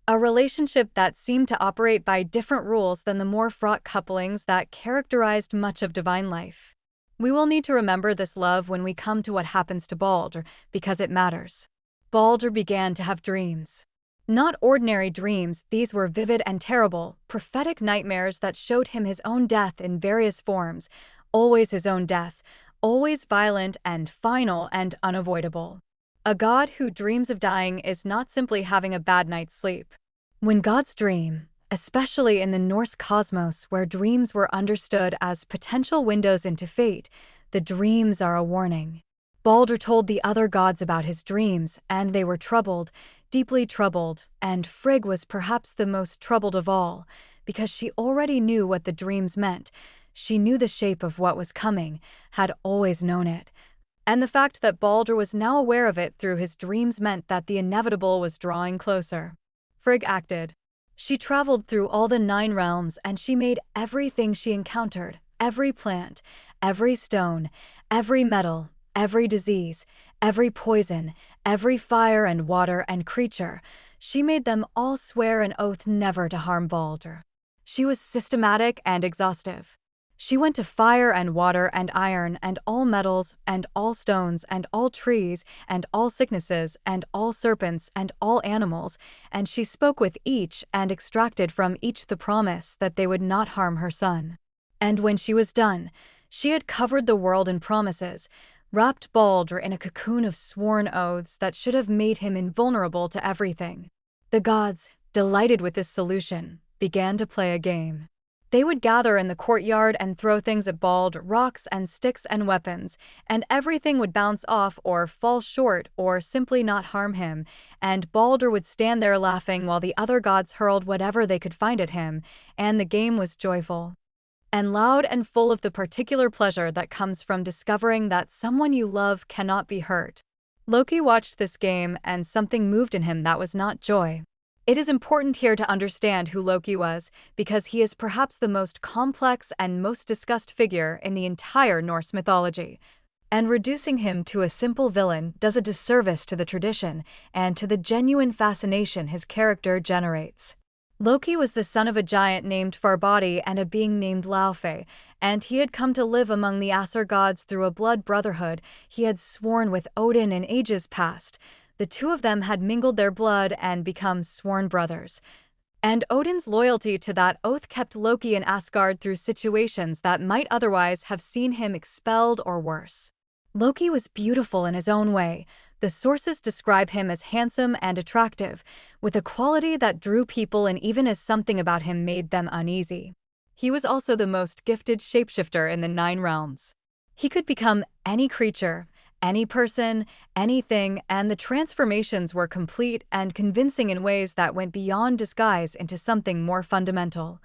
[SPEAKER 1] a relationship that seemed to operate by different rules than the more fraught couplings that characterized much of divine life. We will need to remember this love when we come to what happens to Baldur, because it matters. Baldur began to have dreams. Not ordinary dreams, these were vivid and terrible, prophetic nightmares that showed him his own death in various forms, always his own death, always violent and final and unavoidable. A god who dreams of dying is not simply having a bad night's sleep. When gods dream, especially in the Norse cosmos where dreams were understood as potential windows into fate, the dreams are a warning. Baldur told the other gods about his dreams, and they were troubled, deeply troubled, and Frigg was perhaps the most troubled of all, because she already knew what the dreams meant. She knew the shape of what was coming, had always known it. And the fact that Baldur was now aware of it through his dreams meant that the inevitable was drawing closer. Frigg acted. She traveled through all the 9 realms, and she made everything she encountered, every plant, every stone, every metal, every disease, every poison, every fire and water and creature, she made them all swear an oath never to harm Baldur. She was systematic and exhaustive. She went to fire and water and iron and all metals and all stones and all trees and all sicknesses and all serpents and all animals, and she spoke with each and extracted from each the promise that they would not harm her son. And when she was done, she had covered the world in promises, wrapped Baldur in a cocoon of sworn oaths that should have made him invulnerable to everything. The gods, delighted with this solution, began to play a game. They would gather in the courtyard and throw things at Baldur, rocks and sticks and weapons, and everything would bounce off or fall short or simply not harm him, and Baldur would stand there laughing while the other gods hurled whatever they could find at him, and the game was joyful and loud and full of the particular pleasure that comes from discovering that someone you love cannot be hurt. Loki watched this game, and something moved in him that was not joy. It is important here to understand who Loki was, because he is perhaps the most complex and most discussed figure in the entire Norse mythology. And reducing him to a simple villain does a disservice to the tradition and to the genuine fascination his character generates. Loki was the son of a giant named Farbodi and a being named Laufey, and he had come to live among the Aesir gods through a blood brotherhood he had sworn with Odin in ages past. The two of them had mingled their blood and become sworn brothers. And Odin's loyalty to that oath kept Loki in Asgard through situations that might otherwise have seen him expelled or worse. Loki was beautiful in his own way. The sources describe him as handsome and attractive, with a quality that drew people in even as something about him made them uneasy. He was also the most gifted shapeshifter in the 9 realms. He could become any creature, any person, anything, and the transformations were complete and convincing in ways that went beyond disguise into something more fundamental,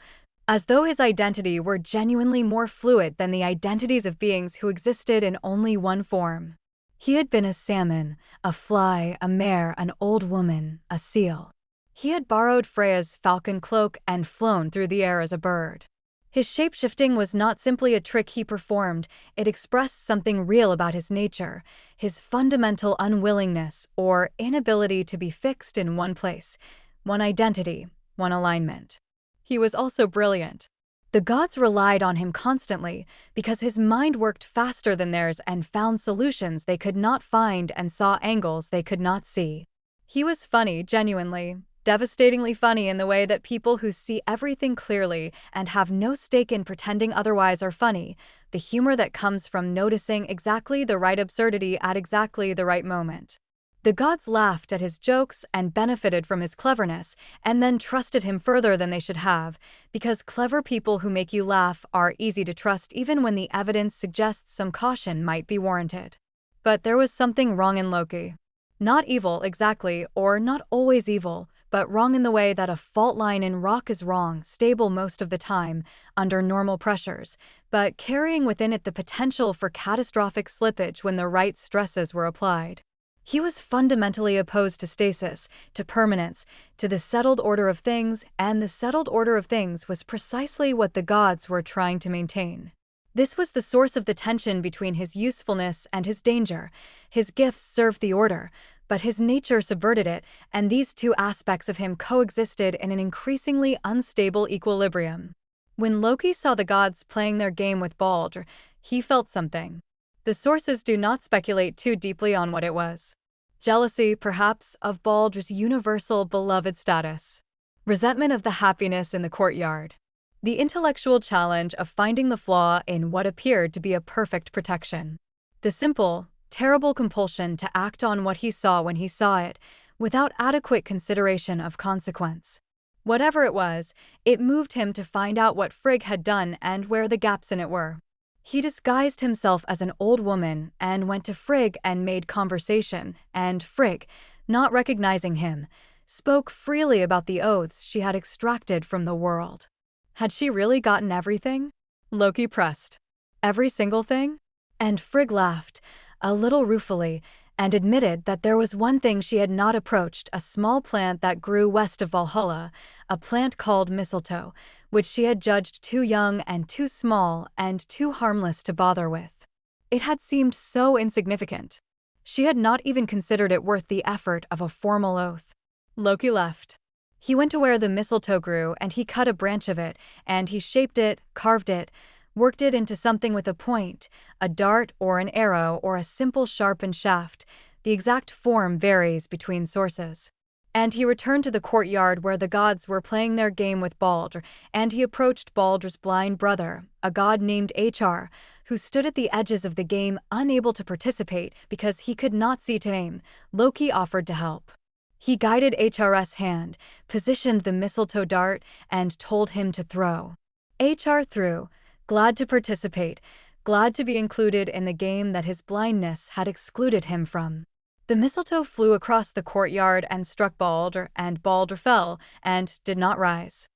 [SPEAKER 1] as though his identity were genuinely more fluid than the identities of beings who existed in only one form. He had been a salmon, a fly, a mare, an old woman, a seal. He had borrowed Freyja's falcon cloak and flown through the air as a bird. His shapeshifting was not simply a trick he performed, it expressed something real about his nature, his fundamental unwillingness or inability to be fixed in one place, one identity, one alignment. He was also brilliant. The gods relied on him constantly because his mind worked faster than theirs and found solutions they could not find and saw angles they could not see. He was funny, genuinely, devastatingly funny in the way that people who see everything clearly and have no stake in pretending otherwise are funny, the humor that comes from noticing exactly the right absurdity at exactly the right moment. The gods laughed at his jokes and benefited from his cleverness, and then trusted him further than they should have, because clever people who make you laugh are easy to trust even when the evidence suggests some caution might be warranted. But there was something wrong in Loki. Not evil exactly, or not always evil, but wrong in the way that a fault line in rock is wrong, stable most of the time, under normal pressures, but carrying within it the potential for catastrophic slippage when the right stresses were applied. He was fundamentally opposed to stasis, to permanence, to the settled order of things, and the settled order of things was precisely what the gods were trying to maintain. This was the source of the tension between his usefulness and his danger. His gifts served the order, but his nature subverted it, and these two aspects of him coexisted in an increasingly unstable equilibrium. When Loki saw the gods playing their game with Baldur, he felt something. The sources do not speculate too deeply on what it was. Jealousy, perhaps, of Baldur's universal beloved status. Resentment of the happiness in the courtyard. The intellectual challenge of finding the flaw in what appeared to be a perfect protection. The simple, terrible compulsion to act on what he saw when he saw it, without adequate consideration of consequence. Whatever it was, it moved him to find out what Frigg had done and where the gaps in it were. He disguised himself as an old woman and went to Frigg and made conversation, and Frigg, not recognizing him, spoke freely about the oaths she had extracted from the world. Had she really gotten everything? Loki pressed. Every single thing? And Frigg laughed, a little ruefully, and admitted that there was one thing she had not approached, a small plant that grew west of Valhalla, a plant called mistletoe, which she had judged too young and too small and too harmless to bother with. It had seemed so insignificant. She had not even considered it worth the effort of a formal oath. Loki left. He went to where the mistletoe grew and he cut a branch of it, and he shaped it, carved it, worked it into something with a point, a dart or an arrow or a simple sharpened shaft. The exact form varies between sources. And he returned to the courtyard where the gods were playing their game with Baldur, and he approached Baldur's blind brother, a god named Hr, who stood at the edges of the game unable to participate because he could not see to aim. Loki offered to help. He guided Hr's hand, positioned the mistletoe dart, and told him to throw. HR through, glad to participate, glad to be included in the game that his blindness had excluded him from. The mistletoe flew across the courtyard and struck Baldur, and Baldur fell and did not rise.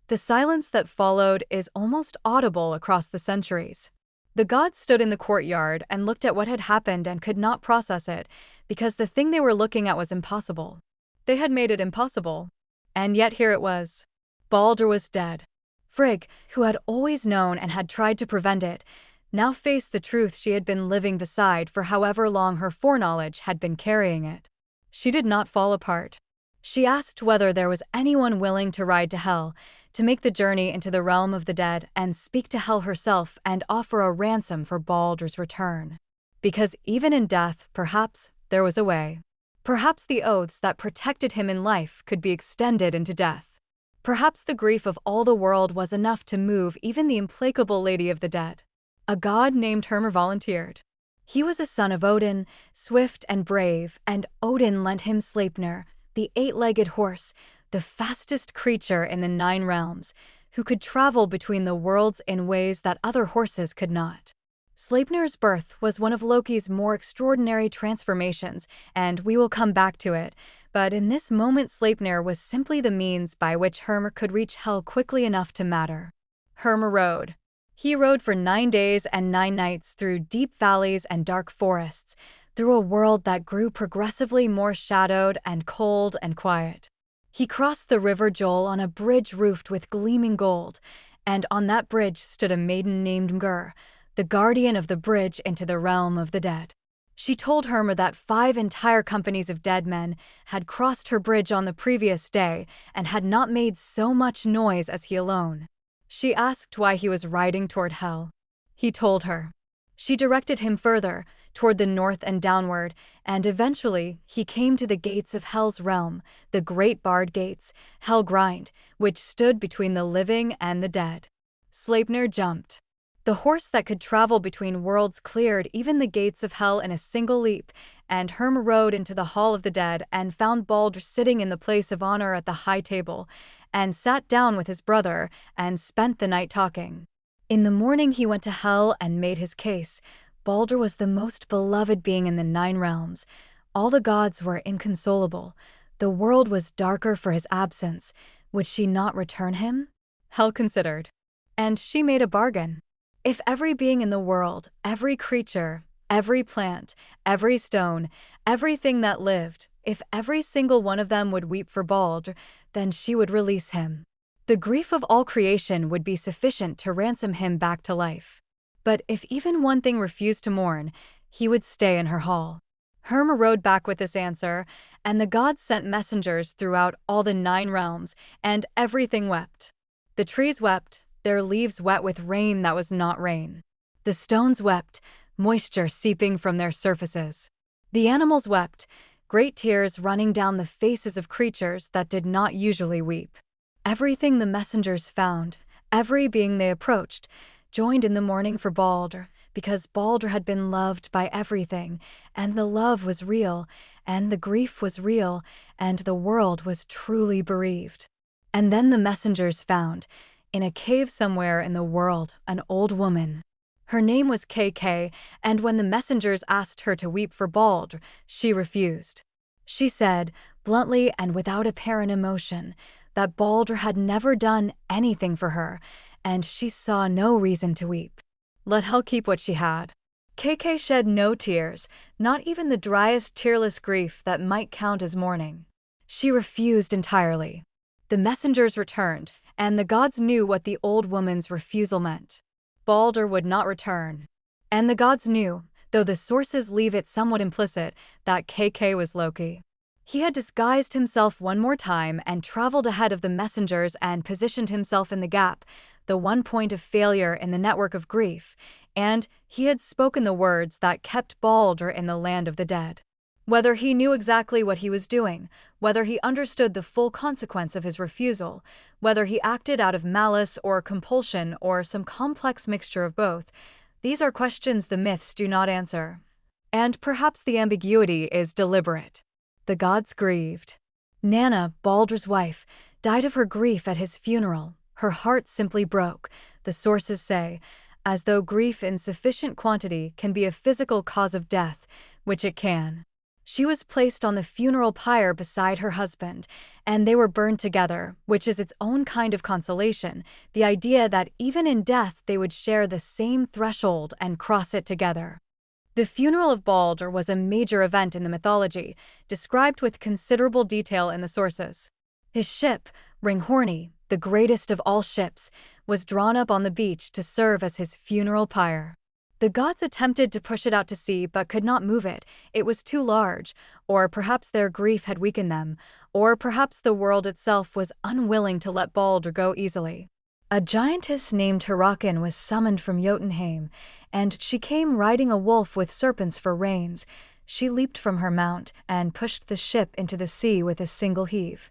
[SPEAKER 1] The silence that followed is almost audible across the centuries. The gods stood in the courtyard and looked at what had happened and could not process it, because the thing they were looking at was impossible. They had made it impossible. And yet here it was. Baldur was dead. Frigg, who had always known and had tried to prevent it, now faced the truth she had been living beside for however long her foreknowledge had been carrying it. She did not fall apart. She asked whether there was anyone willing to ride to Hel, to make the journey into the realm of the dead and speak to Hel herself and offer a ransom for Baldur's return. Because even in death, perhaps, there was a way. Perhaps the oaths that protected him in life could be extended into death. Perhaps the grief of all the world was enough to move even the implacable Lady of the Dead. A god named Hermr volunteered. He was a son of Odin, swift and brave, and Odin lent him Sleipnir, the 8-legged horse, the fastest creature in the 9 realms, who could travel between the worlds in ways that other horses could not. Sleipnir's birth was one of Loki's more extraordinary transformations, and we will come back to it, but in this moment Sleipnir was simply the means by which Hermr could reach Hel quickly enough to matter. Hermr rode. He rode for 9 days and 9 nights through deep valleys and dark forests, through a world that grew progressively more shadowed and cold and quiet. He crossed the river Joel on a bridge roofed with gleaming gold, and on that bridge stood a maiden named Mgr, the guardian of the bridge into the realm of the dead. She told Hermr that 5 entire companies of dead men had crossed her bridge on the previous day and had not made so much noise as he alone. She asked why he was riding toward Hel. He told her. She directed him further, toward the north and downward, and eventually he came to the gates of Hel's realm, the great barred gates, Helgrind, which stood between the living and the dead. Sleipnir jumped. The horse that could travel between worlds cleared even the gates of Hel in a single leap, and Hermr rode into the hall of the dead and found Baldur sitting in the place of honor at the high table, and sat down with his brother and spent the night talking. In the morning he went to Hel and made his case. Baldur was the most beloved being in the 9 realms. All the gods were inconsolable. The world was darker for his absence. Would she not return him? Hel considered. And she made a bargain. If every being in the world, every creature, every plant, every stone, everything that lived, if every single one of them would weep for Baldur, then she would release him. The grief of all creation would be sufficient to ransom him back to life. But if even one thing refused to mourn, he would stay in her hall. Hermr rode back with this answer, and the gods sent messengers throughout all the 9 realms, and everything wept. The trees wept, their leaves wet with rain that was not rain. The stones wept, moisture seeping from their surfaces. The animals wept, great tears running down the faces of creatures that did not usually weep. Everything the messengers found, every being they approached, joined in the mourning for Baldur, because Baldur had been loved by everything, and the love was real, and the grief was real, and the world was truly bereaved. And then the messengers found, in a cave somewhere in the world, an old woman. Her name was KK, and when the messengers asked her to weep for Baldur, she refused. She said, bluntly and without apparent emotion, that Baldur had never done anything for her, and she saw no reason to weep. Let Hel keep what she had. KK shed no tears, not even the driest tearless grief that might count as mourning. She refused entirely. The messengers returned, and the gods knew what the old woman's refusal meant. Baldur would not return. And the gods knew, though the sources leave it somewhat implicit, that KK was Loki. He had disguised himself one more time and traveled ahead of the messengers and positioned himself in the gap, the one point of failure in the network of grief, and he had spoken the words that kept Baldur in the land of the dead. Whether he knew exactly what he was doing, whether he understood the full consequence of his refusal, whether he acted out of malice or compulsion or some complex mixture of both, these are questions the myths do not answer. And perhaps the ambiguity is deliberate. The gods grieved. Nanna, Baldur's wife, died of her grief at his funeral. Her heart simply broke. the sources say, as though grief in sufficient quantity can be a physical cause of death, which it can. She was placed on the funeral pyre beside her husband, and they were burned together, which is its own kind of consolation, the idea that even in death they would share the same threshold and cross it together. The funeral of Baldur was a major event in the mythology, described with considerable detail in the sources. His ship, Ringhorni, the greatest of all ships, was drawn up on the beach to serve as his funeral pyre. The gods attempted to push it out to sea but could not move it. It was too large, or perhaps their grief had weakened them, or perhaps the world itself was unwilling to let Baldur go easily. A giantess named Hyrrokin was summoned from Jotunheim, and she came riding a wolf with serpents for reins. She leaped from her mount and pushed the ship into the sea with a single heave.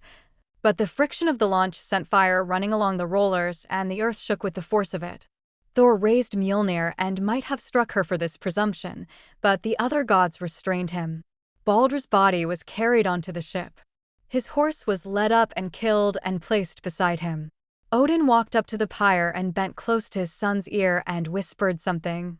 [SPEAKER 1] But the friction of the launch sent fire running along the rollers, and the earth shook with the force of it. Thor raised Mjolnir and might have struck her for this presumption, but the other gods restrained him. Baldur's body was carried onto the ship. His horse was led up and killed and placed beside him. Odin walked up to the pyre and bent close to his son's ear and whispered something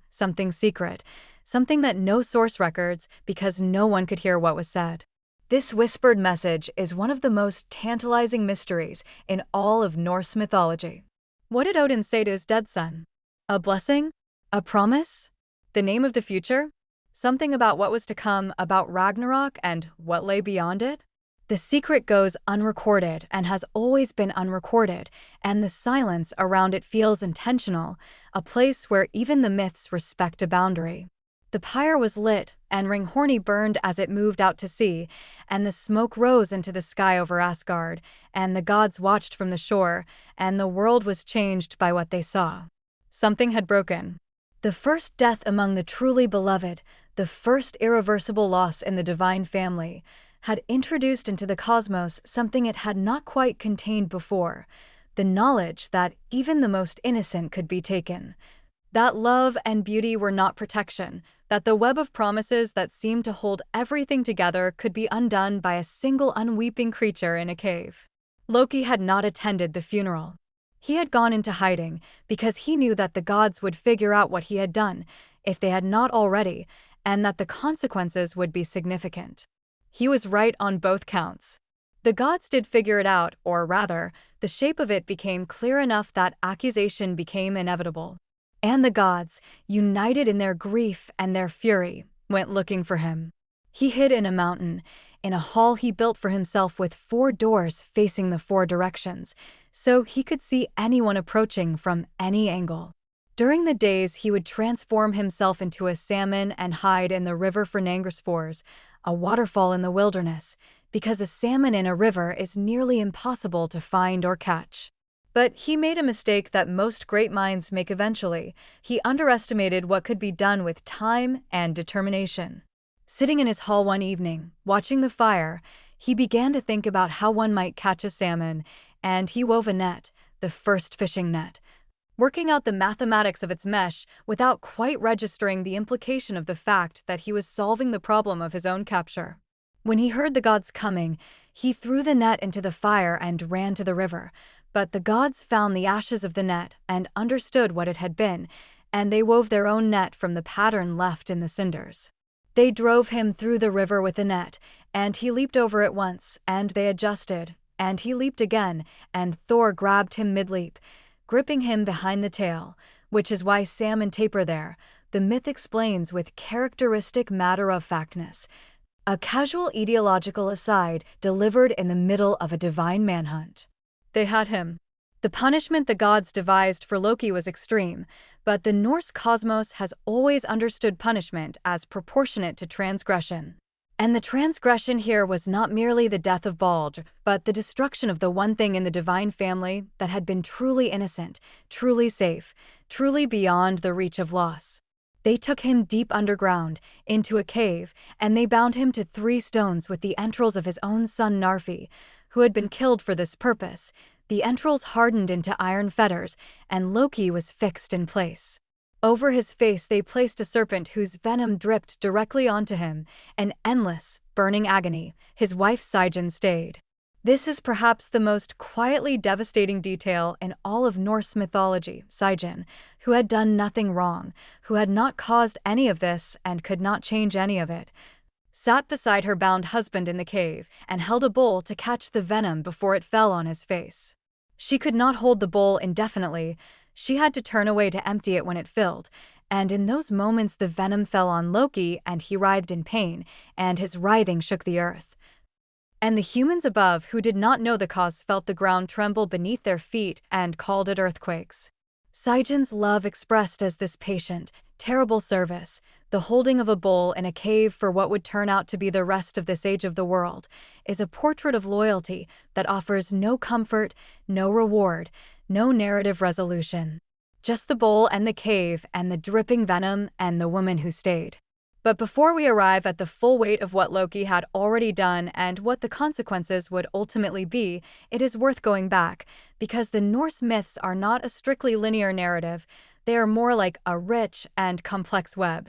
[SPEAKER 1] secret, something that no source records because no one could hear what was said. This whispered message is one of the most tantalizing mysteries in all of Norse mythology. What did Odin say to his dead son? A blessing? A promise? The name of the future? Something about what was to come, about Ragnarök and what lay beyond it? The secret goes unrecorded and has always been unrecorded, and the silence around it feels intentional, a place where even the myths respect a boundary. The pyre was lit, and Ringhorni burned as it moved out to sea, and the smoke rose into the sky over Asgard, and the gods watched from the shore, and the world was changed by what they saw. Something had broken. The first death among the truly beloved, the first irreversible loss in the divine family, had introduced into the cosmos something it had not quite contained before, the knowledge that even the most innocent could be taken, that love and beauty were not protection, that the web of promises that seemed to hold everything together could be undone by a single unweeping creature in a cave. Loki had not attended the funeral. He had gone into hiding because he knew that the gods would figure out what he had done, if they had not already, and that the consequences would be significant. He was right on both counts. The gods did figure it out, or rather, the shape of it became clear enough that accusation became inevitable. And the gods, united in their grief and their fury, went looking for him. He hid in a mountain, in a hall he built for himself with 4 doors facing the 4 directions, so he could see anyone approaching from any angle. During the days he would transform himself into a salmon and hide in the river Freyja, a waterfall in the wilderness, because a salmon in a river is nearly impossible to find or catch. But he made a mistake that most great minds make eventually. He underestimated what could be done with time and determination. Sitting in his hall one evening, watching the fire, he began to think about how one might catch a salmon, and he wove a net, the first fishing net, working out the mathematics of its mesh without quite registering the implication of the fact that he was solving the problem of his own capture. When he heard the gods coming, he threw the net into the fire and ran to the river, but the gods found the ashes of the net and understood what it had been, and they wove their own net from the pattern left in the cinders. They drove him through the river with the net, and he leaped over it once, and they adjusted, and he leaped again, and Thor grabbed him mid-leap, gripping him behind the tail, which is why salmon taper there, the myth explains with characteristic matter-of-factness. A casual ideological aside delivered in the middle of a divine manhunt. They had him. The punishment the gods devised for Loki was extreme, but the Norse cosmos has always understood punishment as proportionate to transgression. And the transgression here was not merely the death of Baldur, but the destruction of the one thing in the divine family that had been truly innocent, truly safe, truly beyond the reach of loss. They took him deep underground, into a cave, and they bound him to 3 stones with the entrails of his own son Narfi, who had been killed for this purpose. The entrails hardened into iron fetters, and Loki was fixed in place. Over his face they placed a serpent whose venom dripped directly onto him, an endless, burning agony. His wife Sigyn stayed. This is perhaps the most quietly devastating detail in all of Norse mythology. Sigyn, who had done nothing wrong, who had not caused any of this and could not change any of it, sat beside her bound husband in the cave and held a bowl to catch the venom before it fell on his face. She could not hold the bowl indefinitely. She had to turn away to empty it when it filled, and in those moments the venom fell on Loki and he writhed in pain, and his writhing shook the earth. And the humans above, who did not know the cause, felt the ground tremble beneath their feet and called it earthquakes. Sigyn's love expressed as this patient, terrible service, the holding of a bowl in a cave for what would turn out to be the rest of this age of the world, is a portrait of loyalty that offers no comfort, no reward, no narrative resolution. Just the bowl and the cave and the dripping venom and the woman who stayed. But before we arrive at the full weight of what Loki had already done and what the consequences would ultimately be, it is worth going back, because the Norse myths are not a strictly linear narrative. They are more like a rich and complex web.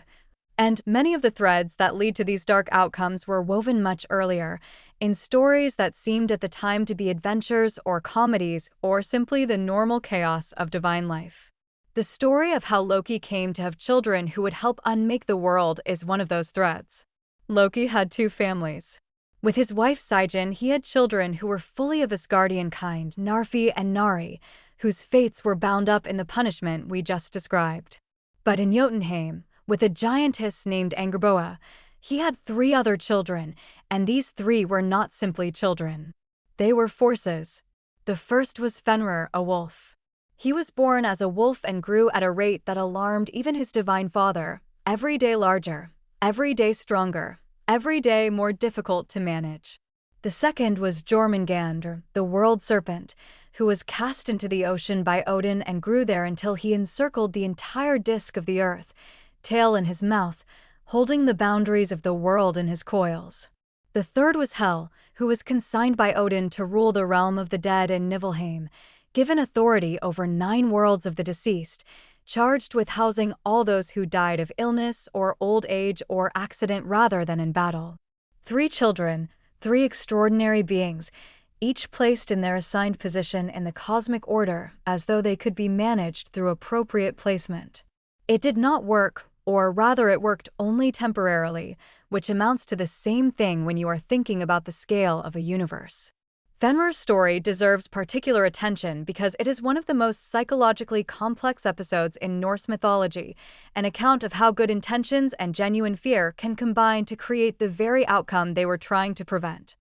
[SPEAKER 1] And many of the threads that lead to these dark outcomes were woven much earlier, in stories that seemed at the time to be adventures or comedies or simply the normal chaos of divine life. The story of how Loki came to have children who would help unmake the world is one of those threads. Loki had two families. With his wife Sigyn, he had children who were fully of Asgardian kind, Narfi and Nari, whose fates were bound up in the punishment we just described. But in Jotunheim, with a giantess named Angerboa, he had three other children, and these three were not simply children. They were forces. The first was Fenrir, a wolf. He was born as a wolf and grew at a rate that alarmed even his divine father, every day larger, every day stronger, every day more difficult to manage. The second was Jormungandr, the world serpent, who was cast into the ocean by Odin and grew there until he encircled the entire disk of the earth, tail in his mouth, holding the boundaries of the world in his coils. The third was Hel, who was consigned by Odin to rule the realm of the dead in Niflheim, given authority over 9 worlds of the deceased, charged with housing all those who died of illness or old age or accident rather than in battle. 3 children, 3 extraordinary beings, each placed in their assigned position in the cosmic order as though they could be managed through appropriate placement. It did not work, or rather it worked only temporarily, which amounts to the same thing when you are thinking about the scale of a universe. Fenrir's story deserves particular attention because it is one of the most psychologically complex episodes in Norse mythology, an account of how good intentions and genuine fear can combine to create the very outcome they were trying to prevent.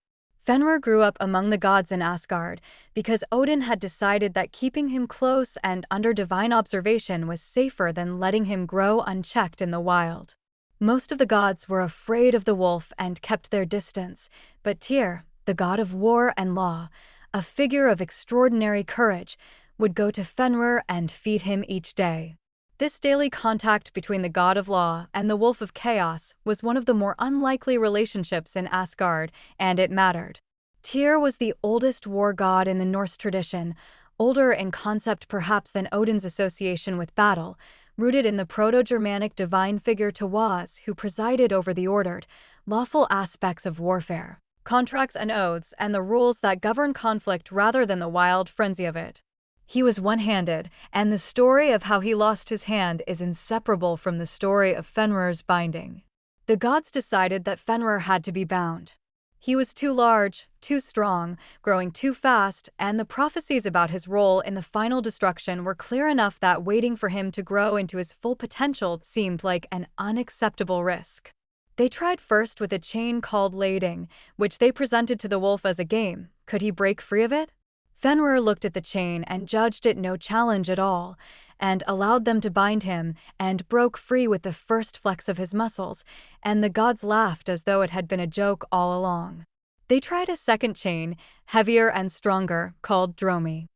[SPEAKER 1] Fenrir grew up among the gods in Asgard because Odin had decided that keeping him close and under divine observation was safer than letting him grow unchecked in the wild. Most of the gods were afraid of the wolf and kept their distance, but Tyr, the god of war and law, a figure of extraordinary courage, would go to Fenrir and feed him each day. This daily contact between the god of law and the wolf of chaos was one of the more unlikely relationships in Asgard, and it mattered. Tyr was the oldest war god in the Norse tradition, older in concept perhaps than Odin's association with battle, rooted in the Proto-Germanic divine figure Tawaz, who presided over the ordered, lawful aspects of warfare, contracts and oaths, and the rules that govern conflict rather than the wild frenzy of it. He was one-handed, and the story of how he lost his hand is inseparable from the story of Fenrir's binding. The gods decided that Fenrir had to be bound. He was too large, too strong, growing too fast, and the prophecies about his role in the final destruction were clear enough that waiting for him to grow into his full potential seemed like an unacceptable risk. They tried first with a chain called lading, which they presented to the wolf as a game. Could he break free of it? Fenrir looked at the chain and judged it no challenge at all, and allowed them to bind him, and broke free with the first flex of his muscles, and the gods laughed as though it had been a joke all along. They tried a second chain, heavier and stronger, called Dromi.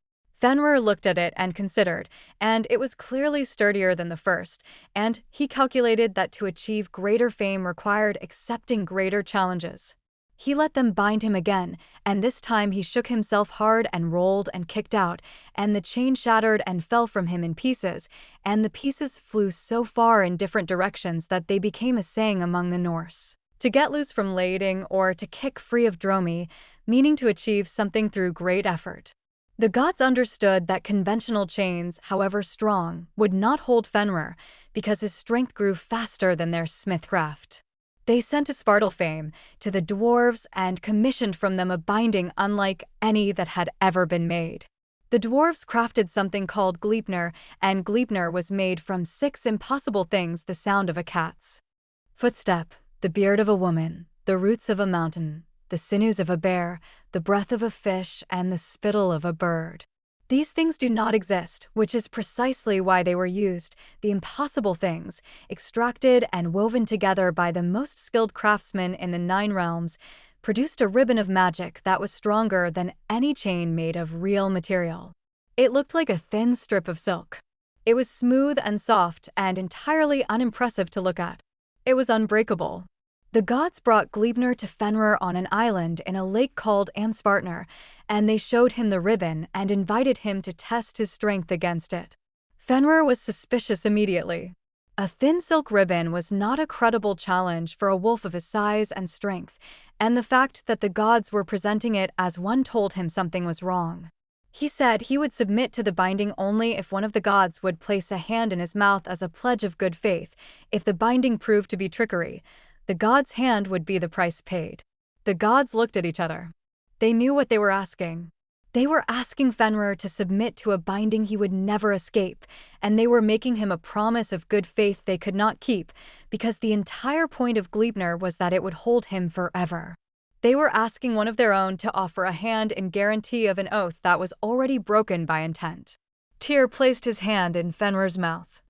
[SPEAKER 1] Fenrir looked at it and considered, and it was clearly sturdier than the first, and he calculated that to achieve greater fame required accepting greater challenges. He let them bind him again, and this time he shook himself hard and rolled and kicked out, and the chain shattered and fell from him in pieces, and the pieces flew so far in different directions that they became a saying among the Norse. To get loose from lading or to kick free of Dromi meaning to achieve something through great effort. The gods understood that conventional chains, however strong, would not hold Fenrir because his strength grew faster than their smithcraft. They sent a Svartalfheim to the dwarves and commissioned from them a binding unlike any that had ever been made. The dwarves crafted something called Gleipnir, and Gleipnir was made from 6 impossible things: the sound of a cat's footstep, the beard of a woman, the roots of a mountain, the sinews of a bear, the breath of a fish, and the spittle of a bird. These things do not exist, which is precisely why they were used, the impossible things, extracted and woven together by the most skilled craftsmen in the 9 realms, produced a ribbon of magic that was stronger than any chain made of real material. It looked like a thin strip of silk. It was smooth and soft and entirely unimpressive to look at. It was unbreakable. The gods brought Gleipnir to Fenrir on an island in a lake called Amsvartnir, and they showed him the ribbon and invited him to test his strength against it. Fenrir was suspicious immediately. A thin silk ribbon was not a credible challenge for a wolf of his size and strength, and the fact that the gods were presenting it as one told him something was wrong. He said he would submit to the binding only if one of the gods would place a hand in his mouth as a pledge of good faith. If the binding proved to be trickery, the god's hand would be the price paid. The gods looked at each other. They knew what they were asking. They were asking Fenrir to submit to a binding he would never escape, and they were making him a promise of good faith they could not keep, because the entire point of Gleipnir was that it would hold him forever. They were asking one of their own to offer a hand in guarantee of an oath that was already broken by intent. Tyr placed his hand in Fenrir's mouth.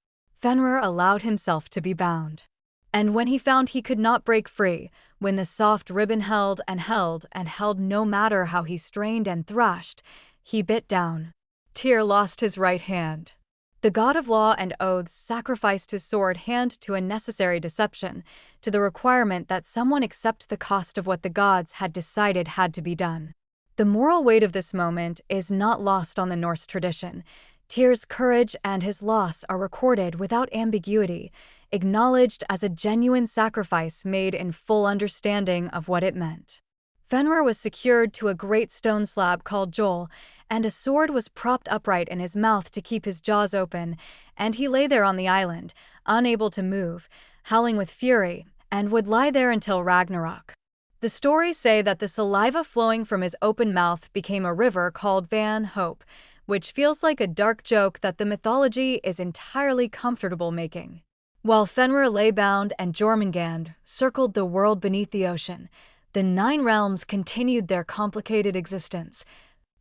[SPEAKER 1] Fenrir allowed himself to be bound. And when he found he could not break free, when the soft ribbon held and held and held no matter how he strained and thrashed, he bit down. Tyr lost his right hand. The god of law and oaths sacrificed his sword hand to a necessary deception, to the requirement that someone accept the cost of what the gods had decided had to be done. The moral weight of this moment is not lost on the Norse tradition. Tyr's courage and his loss are recorded without ambiguity, acknowledged as a genuine sacrifice made in full understanding of what it meant. Fenrir was secured to a great stone slab called Joel, and a sword was propped upright in his mouth to keep his jaws open, and he lay there on the island, unable to move, howling with fury, and would lie there until Ragnarök. The stories say that the saliva flowing from his open mouth became a river called Van Hope, which feels like a dark joke that the mythology is entirely comfortable making. While Fenrir lay bound and Jormungand circled the world beneath the ocean, the 9 realms continued their complicated existence,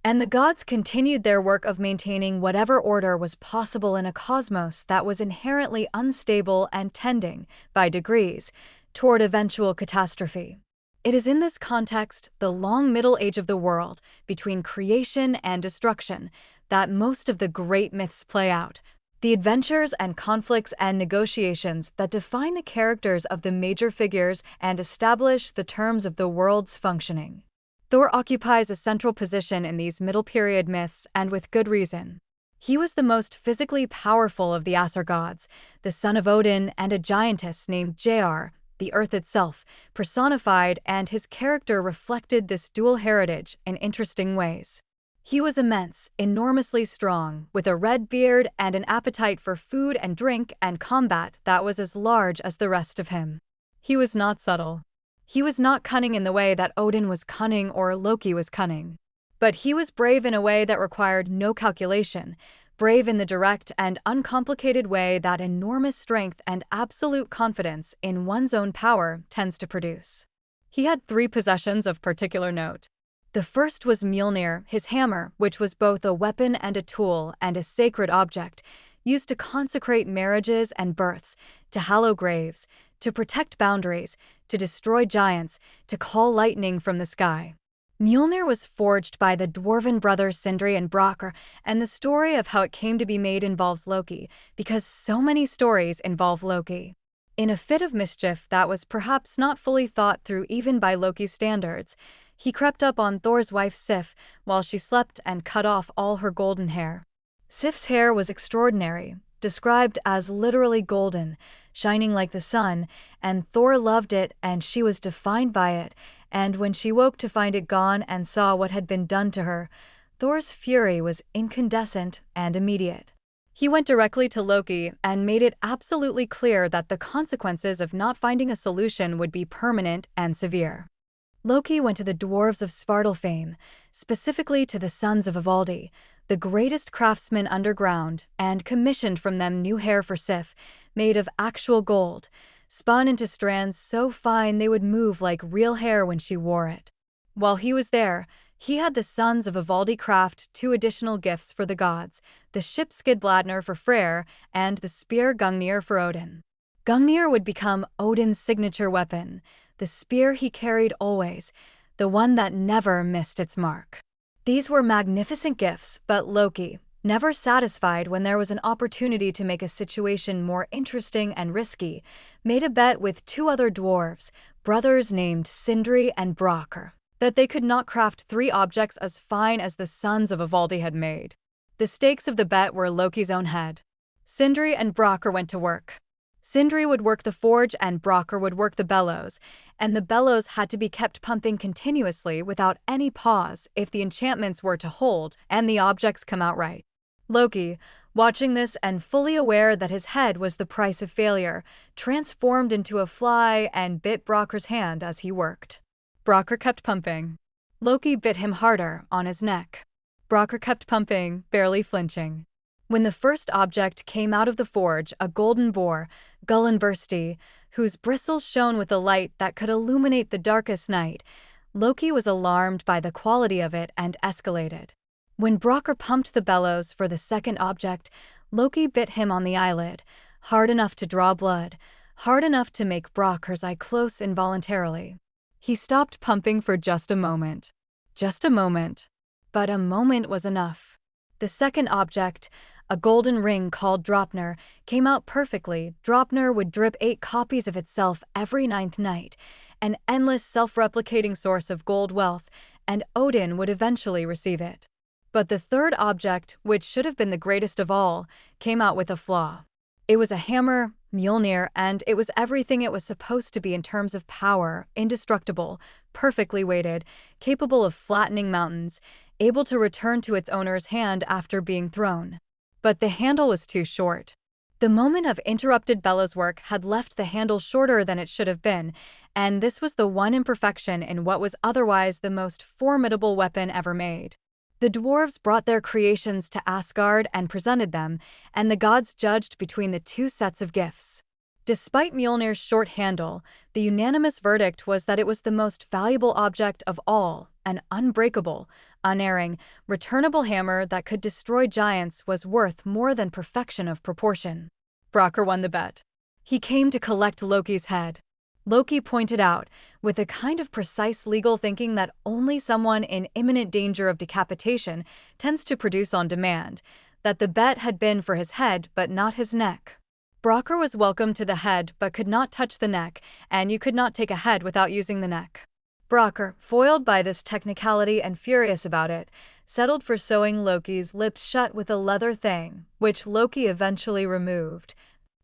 [SPEAKER 1] and the gods continued their work of maintaining whatever order was possible in a cosmos that was inherently unstable and tending, by degrees, toward eventual catastrophe. It is in this context, the long Middle Age of the world, between creation and destruction, that most of the great myths play out. The adventures and conflicts and negotiations that define the characters of the major figures and establish the terms of the world's functioning. Thor occupies a central position in these middle period myths, and with good reason. He was the most physically powerful of the Asar gods, the son of Odin and a giantess named Jr, the earth itself, personified, and his character reflected this dual heritage in interesting ways. He was immense, enormously strong, with a red beard and an appetite for food and drink and combat that was as large as the rest of him. He was not subtle. He was not cunning in the way that Odin was cunning or Loki was cunning. But he was brave in a way that required no calculation, brave in the direct and uncomplicated way that enormous strength and absolute confidence in one's own power tends to produce. He had 3 possessions of particular note. The first was Mjolnir, his hammer, which was both a weapon and a tool and a sacred object, used to consecrate marriages and births, to hallow graves, to protect boundaries, to destroy giants, to call lightning from the sky. Mjolnir was forged by the dwarven brothers Sindri and Brakr, and the story of how it came to be made involves Loki, because so many stories involve Loki. In a fit of mischief that was perhaps not fully thought through even by Loki's standards, he crept up on Thor's wife Sif while she slept and cut off all her golden hair. Sif's hair was extraordinary, described as literally golden, shining like the sun, and Thor loved it and she was defined by it, And when she woke to find it gone and saw what had been done to her, Thor's fury was incandescent and immediate. He went directly to Loki and made it absolutely clear that the consequences of not finding a solution would be permanent and severe. Loki went to the dwarves of Svartalfheim, specifically to the sons of Ivaldi, the greatest craftsmen underground, and commissioned from them new hair for Sif, made of actual gold, spun into strands so fine they would move like real hair when she wore it. While he was there, he had the sons of Ivaldi craft 2 additional gifts for the gods, the ship Skidbladnir for Freyr and the spear Gungnir for Odin. Gungnir would become Odin's signature weapon, the spear he carried always, the one that never missed its mark. These were magnificent gifts, but Loki, never satisfied when there was an opportunity to make a situation more interesting and risky, made a bet with 2 other dwarves, brothers named Sindri and Brakr, that they could not craft 3 objects as fine as the sons of Ivaldi had made. The stakes of the bet were Loki's own head. Sindri and Brakr went to work. Sindri would work the forge and Brakr would work the bellows, and the bellows had to be kept pumping continuously without any pause if the enchantments were to hold and the objects come out right. Loki, watching this and fully aware that his head was the price of failure, transformed into a fly and bit Brakr's hand as he worked. Brakr kept pumping. Loki bit him harder, on his neck. Brakr kept pumping, barely flinching. When the first object came out of the forge, a golden boar, Gullinbursti, whose bristles shone with a light that could illuminate the darkest night, Loki was alarmed by the quality of it and escalated. When Brakr pumped the bellows for the second object, Loki bit him on the eyelid, hard enough to draw blood, hard enough to make Brakr's eye close involuntarily. He stopped pumping for just a moment. Just a moment. But a moment was enough. The second object, a golden ring called Draupnir, came out perfectly. Draupnir would drip 8 copies of itself every 9th night, an endless self-replicating source of gold wealth, and Odin would eventually receive it. But the third object, which should have been the greatest of all, came out with a flaw. It was a hammer, Mjolnir, and it was everything it was supposed to be in terms of power, indestructible, perfectly weighted, capable of flattening mountains, able to return to its owner's hand after being thrown. But the handle was too short. The moment of interrupted bellows work had left the handle shorter than it should have been, and this was the one imperfection in what was otherwise the most formidable weapon ever made. The dwarves brought their creations to Asgard and presented them, and the gods judged between the 2 sets of gifts. Despite Mjolnir's short handle, the unanimous verdict was that it was the most valuable object of all, an unbreakable, unerring, returnable hammer that could destroy giants was worth more than perfection of proportion. Brakr won the bet. He came to collect Loki's head. Loki pointed out, with a kind of precise legal thinking that only someone in imminent danger of decapitation tends to produce on demand, that the bet had been for his head but not his neck. Brakr was welcome to the head but could not touch the neck, and you could not take a head without using the neck. Brakr, foiled by this technicality and furious about it, settled for sewing Loki's lips shut with a leather thing, which Loki eventually removed.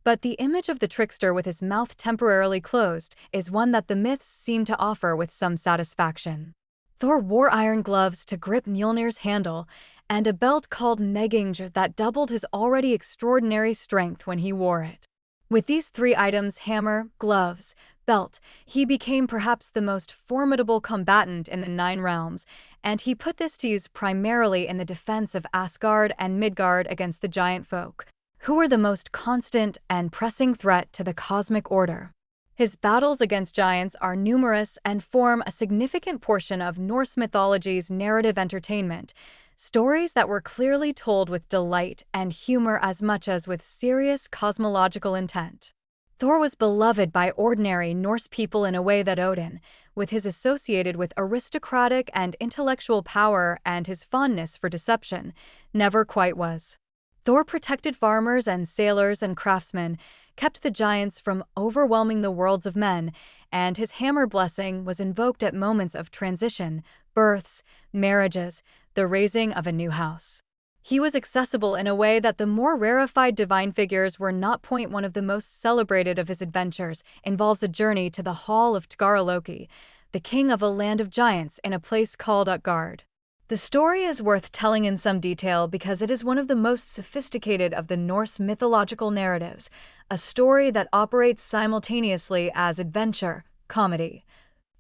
[SPEAKER 1] But the image of the trickster with his mouth temporarily closed is one that the myths seem to offer with some satisfaction. Thor wore iron gloves to grip Mjolnir's handle, and a belt called Megingr that doubled his already extraordinary strength when he wore it. With these 3 items, hammer, gloves, belt, he became perhaps the most formidable combatant in the 9 realms, and he put this to use primarily in the defense of Asgard and Midgard against the giant folk, who were the most constant and pressing threat to the cosmic order. His battles against giants are numerous and form a significant portion of Norse mythology's narrative entertainment, stories that were clearly told with delight and humor as much as with serious cosmological intent. Thor was beloved by ordinary Norse people in a way that Odin, with his associated with aristocratic and intellectual power and his fondness for deception, never quite was. Thor protected farmers and sailors and craftsmen, kept the giants from overwhelming the worlds of men, and his hammer blessing was invoked at moments of transition, births, marriages, the raising of a new house. He was accessible in a way that the more rarefied divine figures were not. One of the most celebrated of his adventures involves a journey to the Hall of Tgara Loki, the king of a land of giants in a place called Utgard. The story is worth telling in some detail because it is one of the most sophisticated of the Norse mythological narratives, a story that operates simultaneously as adventure, comedy,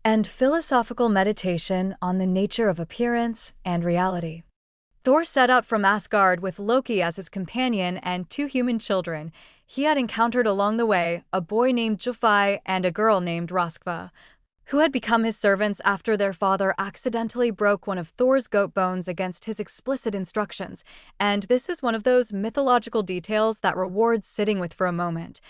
[SPEAKER 1] and philosophical meditation on the nature of appearance and reality. Thor set out from Asgard with Loki as his companion and 2 human children. He had encountered along the way a boy named Jofai and a girl named Roskva, who had become his servants after their father accidentally broke one of Thor's goat bones against his explicit instructions, and this is one of those mythological details that rewards sitting with for a moment,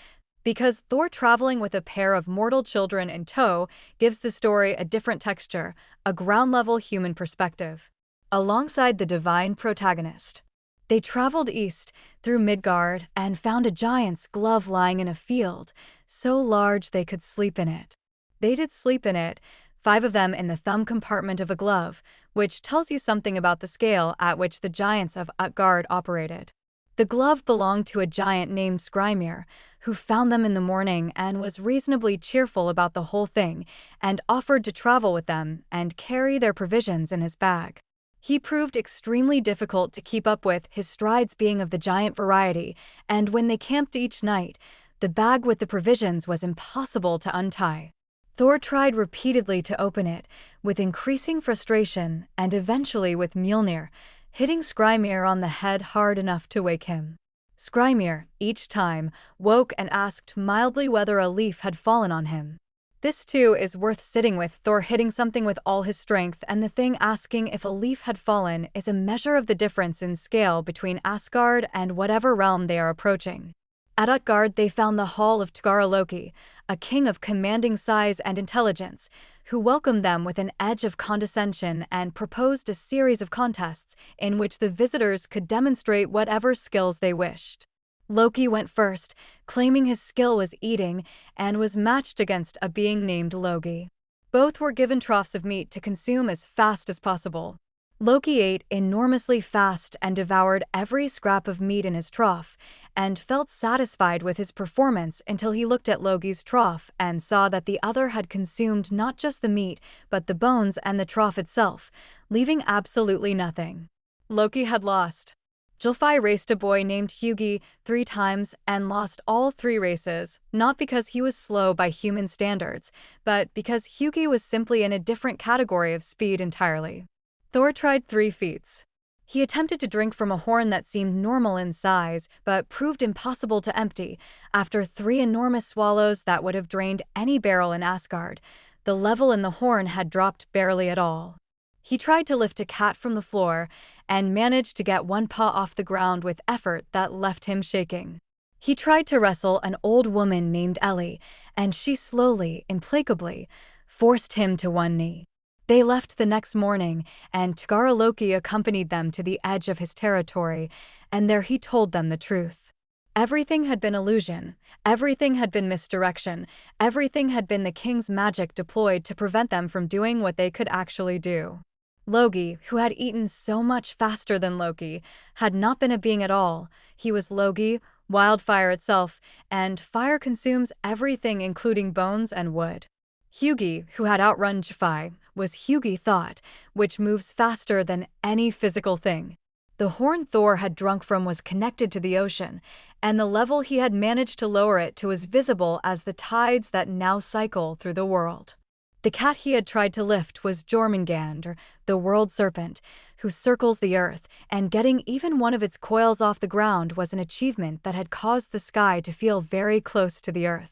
[SPEAKER 1] because Thor traveling with a pair of mortal children in tow gives the story a different texture, a ground-level human perspective. Alongside the divine protagonist, they traveled east through Midgard and found a giant's glove lying in a field, so large they could sleep in it. They did sleep in it, 5 of them in the thumb compartment of a glove, which tells you something about the scale at which the giants of Utgard operated. The glove belonged to a giant named Skrymir, who found them in the morning and was reasonably cheerful about the whole thing, and offered to travel with them and carry their provisions in his bag. He proved extremely difficult to keep up with, his strides being of the giant variety, and when they camped each night, the bag with the provisions was impossible to untie. Thor tried repeatedly to open it, with increasing frustration and eventually with Mjolnir, hitting Skrymir on the head hard enough to wake him. Skrymir, each time, woke and asked mildly whether a leaf had fallen on him. This too is worth sitting with, Thor hitting something with all his strength and the thing asking if a leaf had fallen is a measure of the difference in scale between Asgard and whatever realm they are approaching. At Utgard they found the hall of Loki, a king of commanding size and intelligence, who welcomed them with an edge of condescension and proposed a series of contests in which the visitors could demonstrate whatever skills they wished. Loki went first, claiming his skill was eating, and was matched against a being named Logi. Both were given troughs of meat to consume as fast as possible. Loki ate enormously fast and devoured every scrap of meat in his trough, and felt satisfied with his performance until he looked at Loki's trough and saw that the other had consumed not just the meat, but the bones and the trough itself, leaving absolutely nothing. Loki had lost. Jofai raced a boy named Hugi 3 times and lost all 3 races, not because he was slow by human standards, but because Hugi was simply in a different category of speed entirely. Thor tried 3 feats. He attempted to drink from a horn that seemed normal in size, but proved impossible to empty. After 3 enormous swallows that would have drained any barrel in Asgard, the level in the horn had dropped barely at all. He tried to lift a cat from the floor, and managed to get one paw off the ground with effort that left him shaking. He tried to wrestle an old woman named Ellie, and she slowly, implacably, forced him to one knee. They left the next morning, and Loki accompanied them to the edge of his territory, and there he told them the truth. Everything had been illusion, everything had been misdirection, everything had been the king's magic deployed to prevent them from doing what they could actually do. Loki, who had eaten so much faster than Loki, had not been a being at all. He was Loki, wildfire itself, and fire consumes everything including bones and wood. Hugi, who had outrun Jofai, was Hugi thought, which moves faster than any physical thing. The horn Thor had drunk from was connected to the ocean, and the level he had managed to lower it to was visible as the tides that now cycle through the world. The cat he had tried to lift was Jormungandr, the world serpent, who circles the earth, and getting even one of its coils off the ground was an achievement that had caused the sky to feel very close to the earth.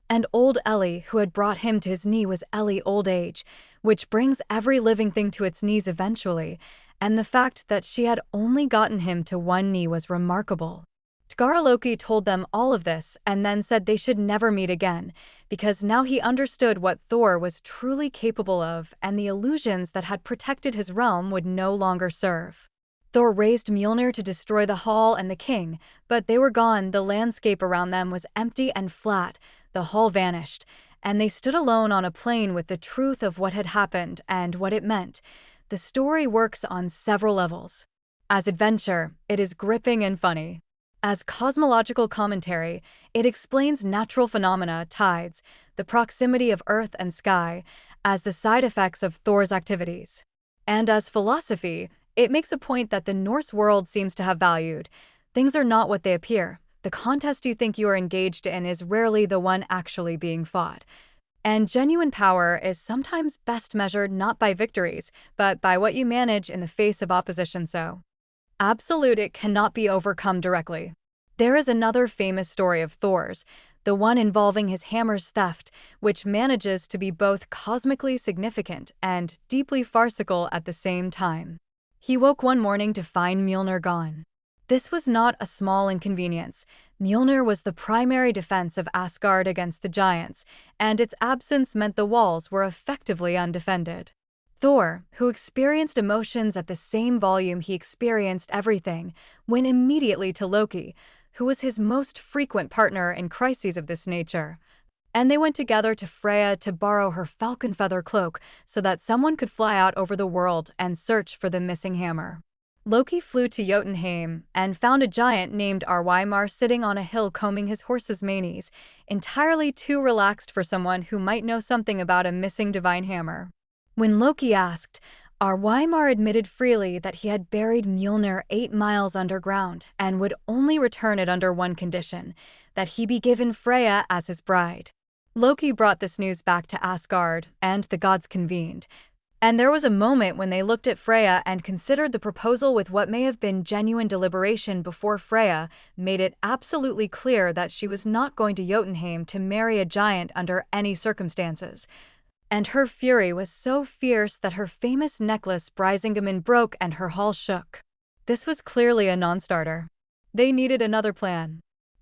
[SPEAKER 1] And old Ellie, who had brought him to his knee, was Ellie old age, which brings every living thing to its knees eventually, and the fact that she had only gotten him to one knee was remarkable. Loki told them all of this and then said they should never meet again, because now he understood what Thor was truly capable of, and the illusions that had protected his realm would no longer serve. Thor raised Mjolnir to destroy the hall and the king, but they were gone. The landscape around them was empty and flat, the hall vanished, and they stood alone on a plain with the truth of what had happened and what it meant. The story works on several levels. As adventure, it is gripping and funny. As cosmological commentary, it explains natural phenomena, tides, the proximity of earth and sky. as the side effects of Thor's activities. And as philosophy, it makes a point that the Norse world seems to have valued. Things are not what they appear. The contest you think you are engaged in is rarely the one actually being fought. And genuine power is sometimes best measured not by victories, but by what you manage in the face of opposition. So, absolute, it cannot be overcome directly. There is another famous story of Thor's, the one involving his hammer's theft, which manages to be both cosmically significant and deeply farcical at the same time. He woke one morning to find Mjolnir gone. This was not a small inconvenience. Mjolnir was the primary defense of Asgard against the giants, and its absence meant the walls were effectively undefended. Thor, who experienced emotions at the same volume he experienced everything, went immediately to Loki, who was his most frequent partner in crises of this nature. And they went together to Freyja to borrow her falcon feather cloak so that someone could fly out over the world and search for the missing hammer. Loki flew to Jotunheim and found a giant named Arweimar sitting on a hill combing his horse's manes, entirely too relaxed for someone who might know something about a missing divine hammer. When Loki asked, Arweimar admitted freely that he had buried Mjolnir 8 miles underground and would only return it under one condition, that he be given Freyja as his bride. Loki brought this news back to Asgard, and the gods convened. And there was a moment when they looked at Freyja and considered the proposal with what may have been genuine deliberation before Freyja made it absolutely clear that she was not going to Jotunheim to marry a giant under any circumstances. And her fury was so fierce that her famous necklace Brisingamen broke and her hall shook. This was clearly a non-starter. They needed another plan.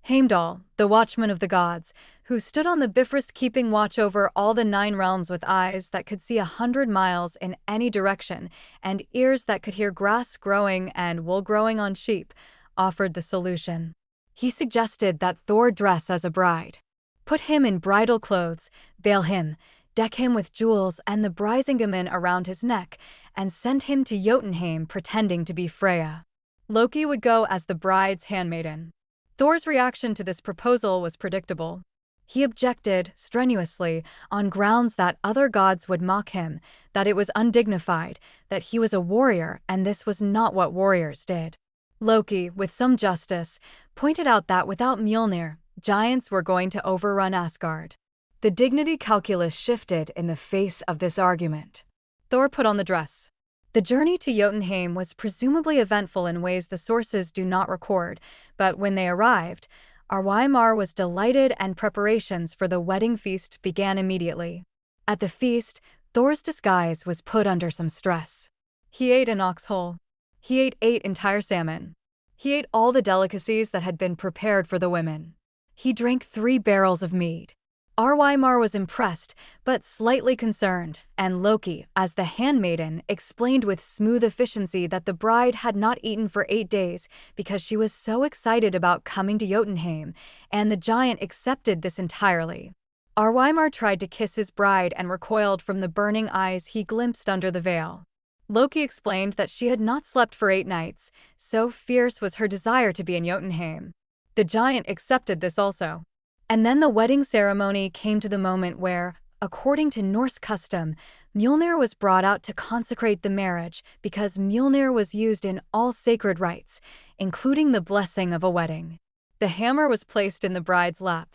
[SPEAKER 1] Heimdall, the watchman of the gods, who stood on the Bifrost keeping watch over all the 9 realms with eyes that could see 100 miles in any direction and ears that could hear grass growing and wool growing on sheep, offered the solution. He suggested that Thor dress as a bride. Put him in bridal clothes, veil him, deck him with jewels and the Brisingamen around his neck, and send him to Jotunheim pretending to be Freyja. Loki would go as the bride's handmaiden. Thor's reaction to this proposal was predictable. He objected, strenuously, on grounds that other gods would mock him, that it was undignified, that he was a warrior and this was not what warriors did. Loki, with some justice, pointed out that without Mjolnir, giants were going to overrun Asgard. The dignity calculus shifted in the face of this argument. Thor put on the dress. The journey to Jotunheim was presumably eventful in ways the sources do not record, but when they arrived, Arweimar was delighted and preparations for the wedding feast began immediately. At the feast, Thor's disguise was put under some stress. He ate an ox whole. He ate 8 entire salmon. He ate all the delicacies that had been prepared for the women. He drank 3 barrels of mead. Arweimar was impressed, but slightly concerned, and Loki, as the handmaiden, explained with smooth efficiency that the bride had not eaten for 8 days because she was so excited about coming to Jotunheim, and the giant accepted this entirely. Arweimar tried to kiss his bride and recoiled from the burning eyes he glimpsed under the veil. Loki explained that she had not slept for 8 nights, so fierce was her desire to be in Jotunheim. The giant accepted this also. And then the wedding ceremony came to the moment where, according to Norse custom, Mjolnir was brought out to consecrate the marriage because Mjolnir was used in all sacred rites, including the blessing of a wedding. The hammer was placed in the bride's lap.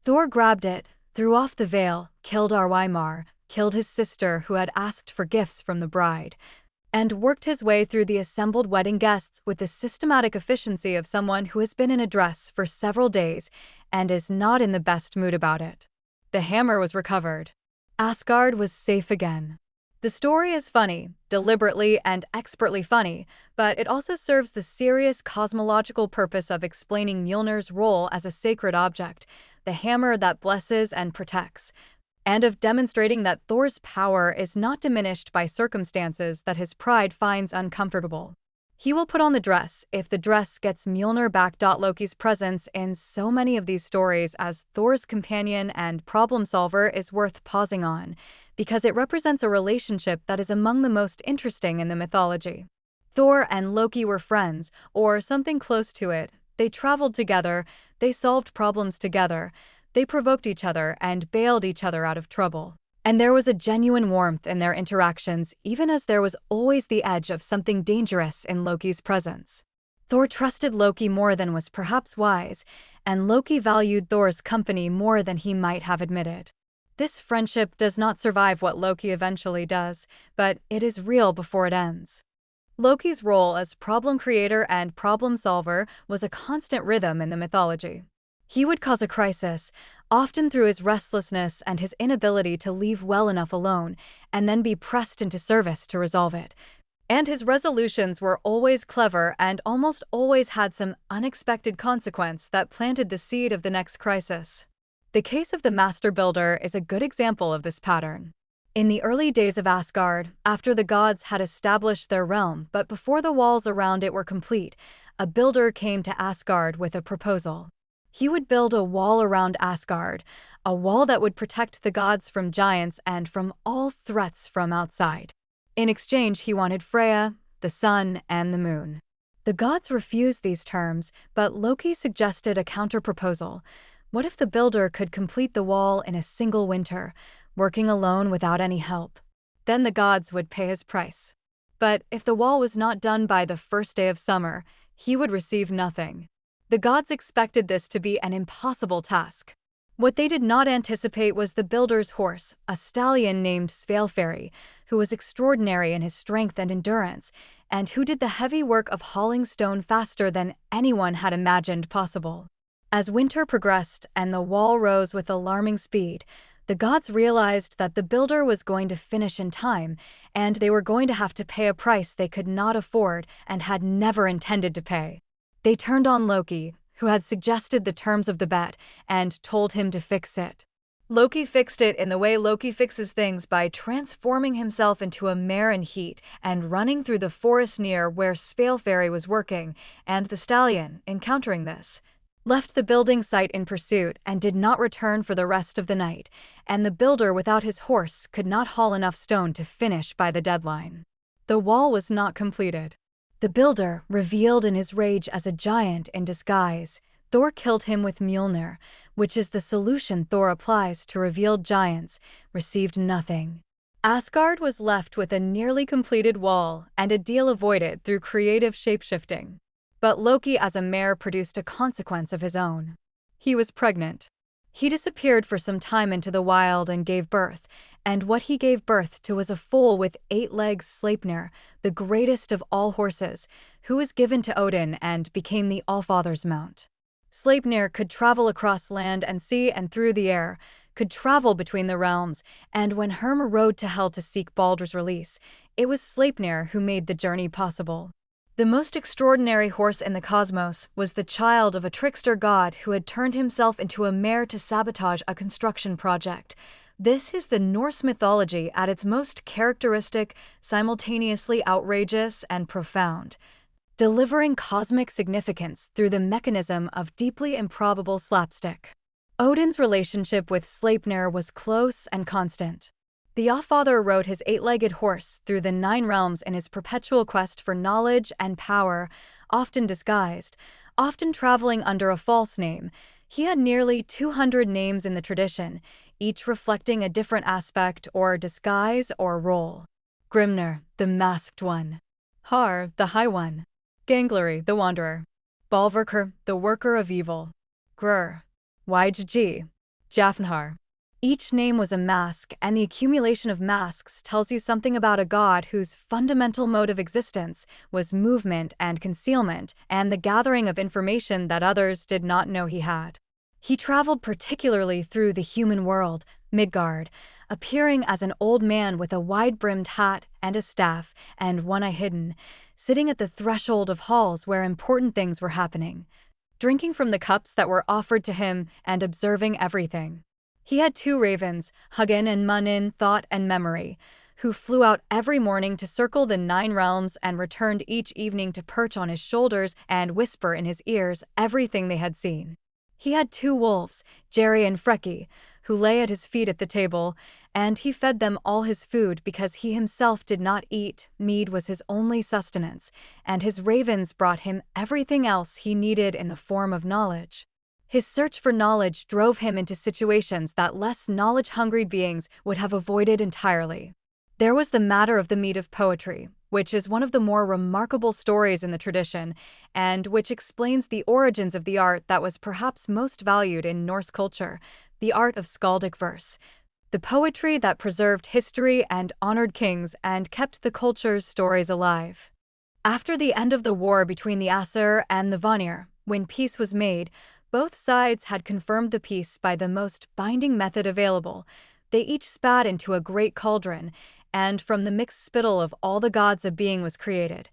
[SPEAKER 1] Thor grabbed it, threw off the veil, killed Arweimar, killed his sister who had asked for gifts from the bride, and worked his way through the assembled wedding guests with the systematic efficiency of someone who has been in a dress for several days and is not in the best mood about it. The hammer was recovered. Asgard was safe again. The story is funny, deliberately and expertly funny, but it also serves the serious cosmological purpose of explaining Mjolnir's role as a sacred object, the hammer that blesses and protects, and of demonstrating that Thor's power is not diminished by circumstances that his pride finds uncomfortable. He will put on the dress if the dress gets Mjolnir back. Loki's presence in so many of these stories as Thor's companion and problem solver is worth pausing on, because it represents a relationship that is among the most interesting in the mythology. Thor and Loki were friends, or something close to it. They traveled together, they solved problems together, they provoked each other and bailed each other out of trouble. And there was a genuine warmth in their interactions, even as there was always the edge of something dangerous in Loki's presence. Thor trusted Loki more than was perhaps wise, and Loki valued Thor's company more than he might have admitted. This friendship does not survive what Loki eventually does, but it is real before it ends. Loki's role as problem creator and problem solver was a constant rhythm in the mythology. He would cause a crisis, often through his restlessness and his inability to leave well enough alone, and then be pressed into service to resolve it. And his resolutions were always clever and almost always had some unexpected consequence that planted the seed of the next crisis. The case of the Master Builder is a good example of this pattern. In the early days of Asgard, after the gods had established their realm but before the walls around it were complete, a builder came to Asgard with a proposal. He would build a wall around Asgard, a wall that would protect the gods from giants and from all threats from outside. In exchange, he wanted Freyja, the sun, and the moon. The gods refused these terms, but Loki suggested a counterproposal. What if the builder could complete the wall in a single winter, working alone without any help? Then the gods would pay his price. But if the wall was not done by the first day of summer, he would receive nothing. The gods expected this to be an impossible task. What they did not anticipate was the builder's horse, a stallion named Svalfari, who was extraordinary in his strength and endurance, and who did the heavy work of hauling stone faster than anyone had imagined possible. As winter progressed and the wall rose with alarming speed, the gods realized that the builder was going to finish in time, and they were going to have to pay a price they could not afford and had never intended to pay. They turned on Loki, who had suggested the terms of the bet, and told him to fix it. Loki fixed it in the way Loki fixes things, by transforming himself into a mare in heat and running through the forest near where Svalfari was working, and the stallion, encountering this, left the building site in pursuit and did not return for the rest of the night, and the builder without his horse could not haul enough stone to finish by the deadline. The wall was not completed. The builder, revealed in his rage as a giant in disguise, Thor killed him with Mjolnir, which is the solution Thor applies to revealed giants, received nothing. Asgard was left with a nearly completed wall and a deal avoided through creative shapeshifting. But Loki as a mare produced a consequence of his own. He was pregnant. He disappeared for some time into the wild and gave birth, and what he gave birth to was a foal with 8 legs, Sleipnir, the greatest of all horses, who was given to Odin and became the Allfather's mount. Sleipnir could travel across land and sea and through the air, could travel between the realms, and when Herm rode to Hel to seek Baldur's release, it was Sleipnir who made the journey possible. The most extraordinary horse in the cosmos was the child of a trickster god who had turned himself into a mare to sabotage a construction project. This is the Norse mythology at its most characteristic, simultaneously outrageous and profound, delivering cosmic significance through the mechanism of deeply improbable slapstick. Odin's relationship with Sleipnir was close and constant. The Allfather rode his 8-legged horse through the 9 realms in his perpetual quest for knowledge and power, often disguised, often traveling under a false name. He had nearly 200 names in the tradition, each reflecting a different aspect or disguise or role. Grimnir, the masked one. Har, the high one. Gangleri, the wanderer. Balverkr, the worker of evil. Grr, Ygg, Jafnhar. Each name was a mask, and the accumulation of masks tells you something about a god whose fundamental mode of existence was movement and concealment, and the gathering of information that others did not know he had. He traveled particularly through the human world, Midgard, appearing as an old man with a wide-brimmed hat and a staff, and one eye hidden, sitting at the threshold of halls where important things were happening, drinking from the cups that were offered to him and observing everything. He had 2 ravens, Hugin and Munin, Thought and Memory, who flew out every morning to circle the 9 realms and returned each evening to perch on his shoulders and whisper in his ears everything they had seen. He had 2 wolves, Jerry and Freki, who lay at his feet at the table, and he fed them all his food because he himself did not eat. Mead was his only sustenance, and his ravens brought him everything else he needed in the form of knowledge. His search for knowledge drove him into situations that less knowledge-hungry beings would have avoided entirely. There was the matter of the mead of poetry, which is one of the more remarkable stories in the tradition, and which explains the origins of the art that was perhaps most valued in Norse culture, the art of skaldic verse, the poetry that preserved history and honored kings and kept the culture's stories alive. After the end of the war between the Aesir and the Vanir, when peace was made, both sides had confirmed the peace by the most binding method available. They each spat into a great cauldron, and from the mixed spittle of all the gods a being was created.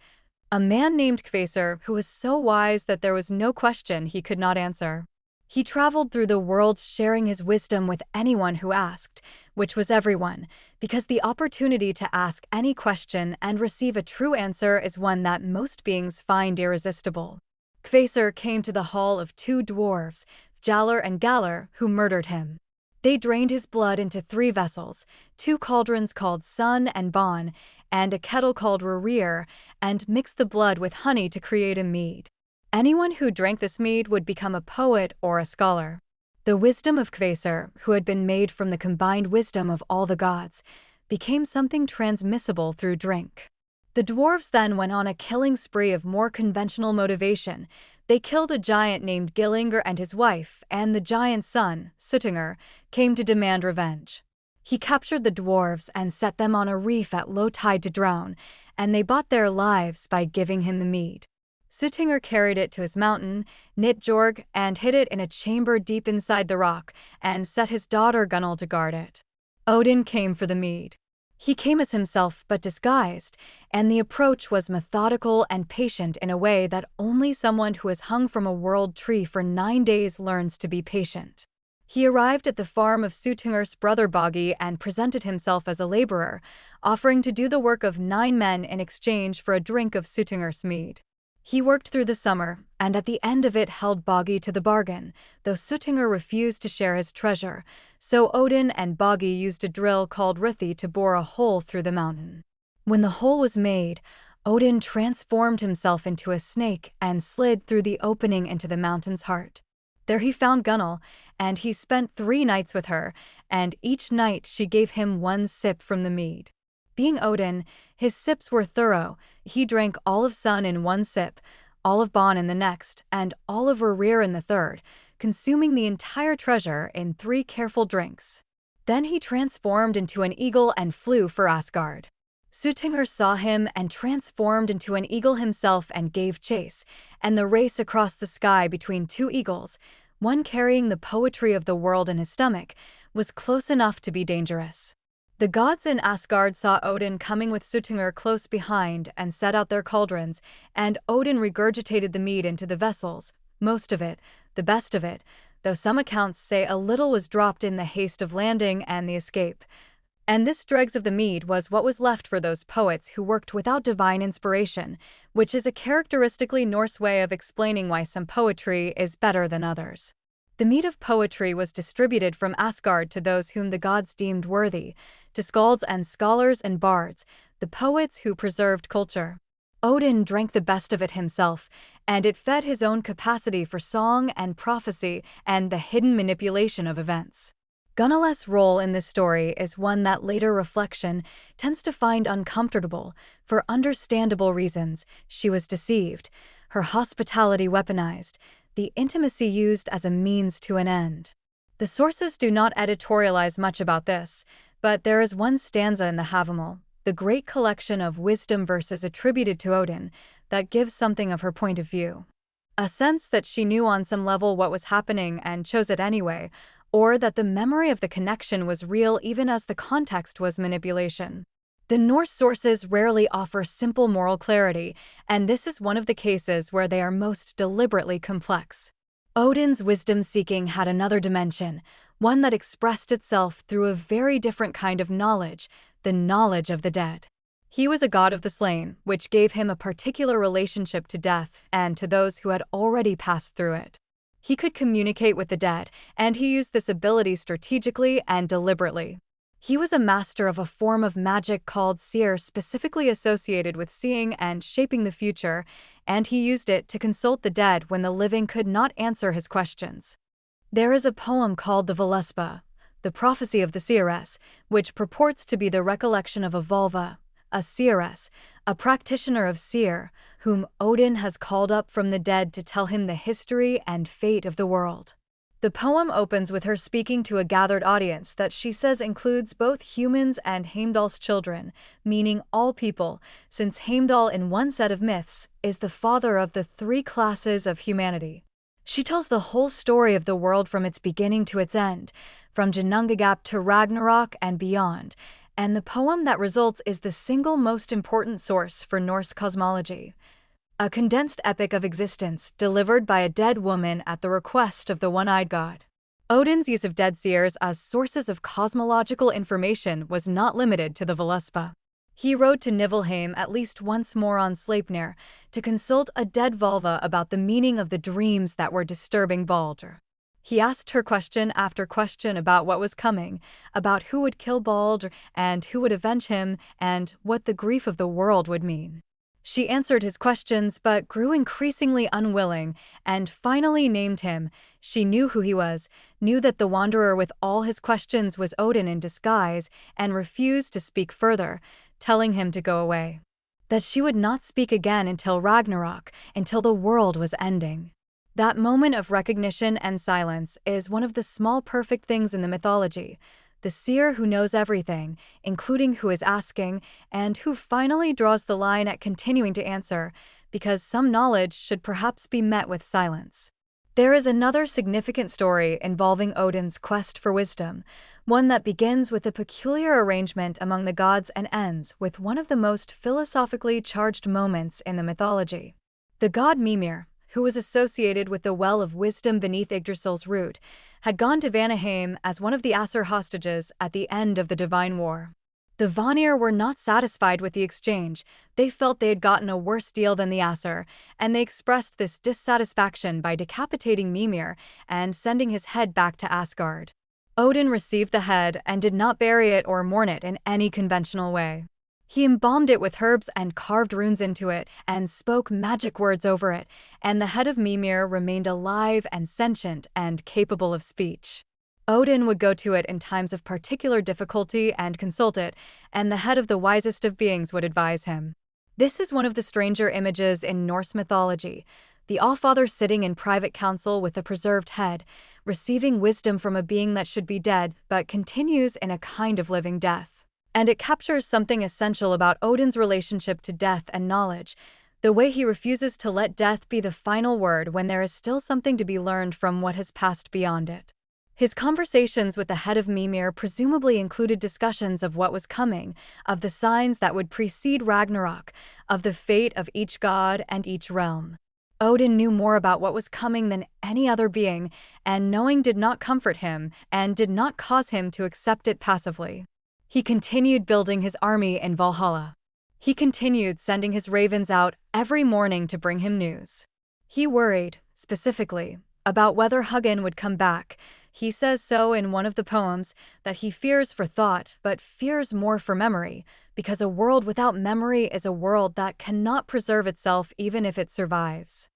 [SPEAKER 1] A man named Kvasir, who was so wise that there was no question he could not answer. He traveled through the world sharing his wisdom with anyone who asked, which was everyone, because the opportunity to ask any question and receive a true answer is one that most beings find irresistible. Kvasir came to the hall of two dwarves, Fjalar and Galar, who murdered him. They drained his blood into 3 vessels, 2 cauldrons called Sun and Bon, and a kettle called Rerir, and mixed the blood with honey to create a mead. Anyone who drank this mead would become a poet or a scholar. The wisdom of Kvasir, who had been made from the combined wisdom of all the gods, became something transmissible through drink. The dwarves then went on a killing spree of more conventional motivation. They killed a giant named Gillingur and his wife, and the giant's son, Suttinger, came to demand revenge. He captured the dwarves and set them on a reef at low tide to drown, and they bought their lives by giving him the mead. Suttinger carried it to his mountain, Nitjorg, and hid it in a chamber deep inside the rock, and set his daughter Gunnel to guard it. Odin came for the mead. He came as himself but disguised, and the approach was methodical and patient in a way that only someone who has hung from a world tree for 9 days learns to be patient. He arrived at the farm of Suttinger's brother Bogi and presented himself as a laborer, offering to do the work of 9 men in exchange for a drink of Suttinger's mead. He worked through the summer, and at the end of it held Bogi to the bargain, though Suttinger refused to share his treasure, so Odin and Bogi used a drill called Ruthi to bore a hole through the mountain. When the hole was made, Odin transformed himself into a snake and slid through the opening into the mountain's heart. There he found Gunnel, and he spent 3 nights with her, and each night she gave him 1 sip from the mead. Being Odin, his sips were thorough. He drank all of Sun in 1 sip, all of Bon in the next, and all of Rerir in the 3rd, consuming the entire treasure in 3 careful drinks. Then he transformed into an eagle and flew for Asgard. Suttinger saw him and transformed into an eagle himself and gave chase, and the race across the sky between 2 eagles, one carrying the poetry of the world in his stomach, was close enough to be dangerous. The gods in Asgard saw Odin coming with Suttinger close behind and set out their cauldrons, and Odin regurgitated the mead into the vessels, most of it, the best of it, though some accounts say a little was dropped in the haste of landing and the escape. And this dregs of the mead was what was left for those poets who worked without divine inspiration, which is a characteristically Norse way of explaining why some poetry is better than others. The mead of poetry was distributed from Asgard to those whom the gods deemed worthy, to skalds and scholars and bards, the poets who preserved culture. Odin drank the best of it himself, and it fed his own capacity for song and prophecy and the hidden manipulation of events. Gunnel's role in this story is one that later reflection tends to find uncomfortable. For understandable reasons, she was deceived, her hospitality weaponized, the intimacy used as a means to an end. The sources do not editorialize much about this, but there is one stanza in the Havamal, the great collection of wisdom verses attributed to Odin, that gives something of her point of view. A sense that she knew on some level what was happening and chose it anyway, or that the memory of the connection was real even as the context was manipulation. The Norse sources rarely offer simple moral clarity, and this is one of the cases where they are most deliberately complex. Odin's wisdom-seeking had another dimension, one that expressed itself through a very different kind of knowledge, the knowledge of the dead. He was a god of the slain, which gave him a particular relationship to death and to those who had already passed through it. He could communicate with the dead, and he used this ability strategically and deliberately. He was a master of a form of magic called seer specifically associated with seeing and shaping the future, and he used it to consult the dead when the living could not answer his questions. There is a poem called the Völuspá, the prophecy of the seeress, which purports to be the recollection of a vulva, a seeress, a practitioner of seer, whom Odin has called up from the dead to tell him the history and fate of the world. The poem opens with her speaking to a gathered audience that she says includes both humans and Heimdall's children, meaning all people, since Heimdall in one set of myths is the father of the three classes of humanity. She tells the whole story of the world from its beginning to its end, from Ginnungagap to Ragnarök and beyond, and the poem that results is the single most important source for Norse cosmology. A condensed epic of existence delivered by a dead woman at the request of the one-eyed god. Odin's use of dead seers as sources of cosmological information was not limited to the Völuspá. He rode to Niflheim at least once more on Sleipnir to consult a dead vulva about the meaning of the dreams that were disturbing Baldur. He asked her question after question about what was coming, about who would kill Baldur and who would avenge him, and what the grief of the world would mean. She answered his questions but grew increasingly unwilling and finally named him. She knew who he was, knew that the wanderer with all his questions was Odin in disguise, and refused to speak further, telling him to go away. That she would not speak again until Ragnarök, until the world was ending. That moment of recognition and silence is one of the small perfect things in the mythology. The seer who knows everything, including who is asking, and who finally draws the line at continuing to answer, because some knowledge should perhaps be met with silence. There is another significant story involving Odin's quest for wisdom, one that begins with a peculiar arrangement among the gods and ends with one of the most philosophically charged moments in the mythology. The god Mimir, who was associated with the well of wisdom beneath Yggdrasil's root, had gone to Vanaheim as one of the Aesir hostages at the end of the Divine War. The Vanir were not satisfied with the exchange. They felt they had gotten a worse deal than the Aesir, and they expressed this dissatisfaction by decapitating Mimir and sending his head back to Asgard. Odin received the head and did not bury it or mourn it in any conventional way. He embalmed it with herbs and carved runes into it and spoke magic words over it, and the head of Mimir remained alive and sentient and capable of speech. Odin would go to it in times of particular difficulty and consult it, and the head of the wisest of beings would advise him. This is one of the stranger images in Norse mythology, the Allfather sitting in private council with a preserved head, receiving wisdom from a being that should be dead but continues in a kind of living death. And it captures something essential about Odin's relationship to death and knowledge, the way he refuses to let death be the final word when there is still something to be learned from what has passed beyond it. His conversations with the head of Mimir presumably included discussions of what was coming, of the signs that would precede Ragnarök, of the fate of each god and each realm. Odin knew more about what was coming than any other being, and knowing did not comfort him and did not cause him to accept it passively. He continued building his army in Valhalla. He continued sending his ravens out every morning to bring him news. He worried, specifically, about whether Hugin would come back. He says so in one of the poems, that he fears for thought, but fears more for memory, because a world without memory is a world that cannot preserve itself even if it survives.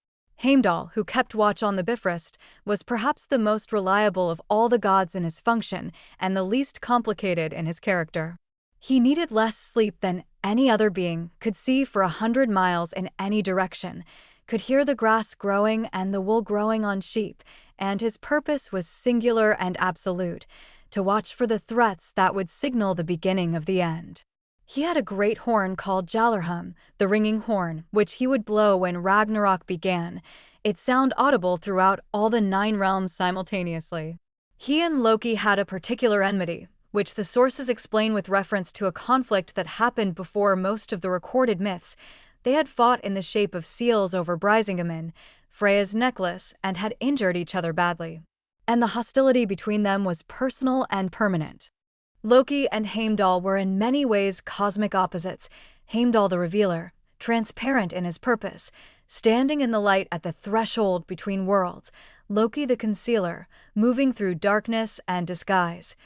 [SPEAKER 1] Heimdall, who kept watch on the Bifrost, was perhaps the most reliable of all the gods in his function and the least complicated in his character. He needed less sleep than any other being, could see for 100 miles in any direction, could hear the grass growing and the wool growing on sheep, and his purpose was singular and absolute, to watch for the threats that would signal the beginning of the end. He had a great horn called Jallarhum, the ringing horn, which he would blow when Ragnarök began, its sound audible throughout all the 9 realms simultaneously. He and Loki had a particular enmity, which the sources explain with reference to a conflict that happened before most of the recorded myths. They had fought in the shape of seals over Brisingamen, Freyja's necklace, and had injured each other badly. And the hostility between them was personal and permanent. Loki and Heimdall were in many ways cosmic opposites, Heimdall the revealer, transparent in his purpose, standing in the light at the threshold between worlds, Loki the concealer, moving through darkness and disguise.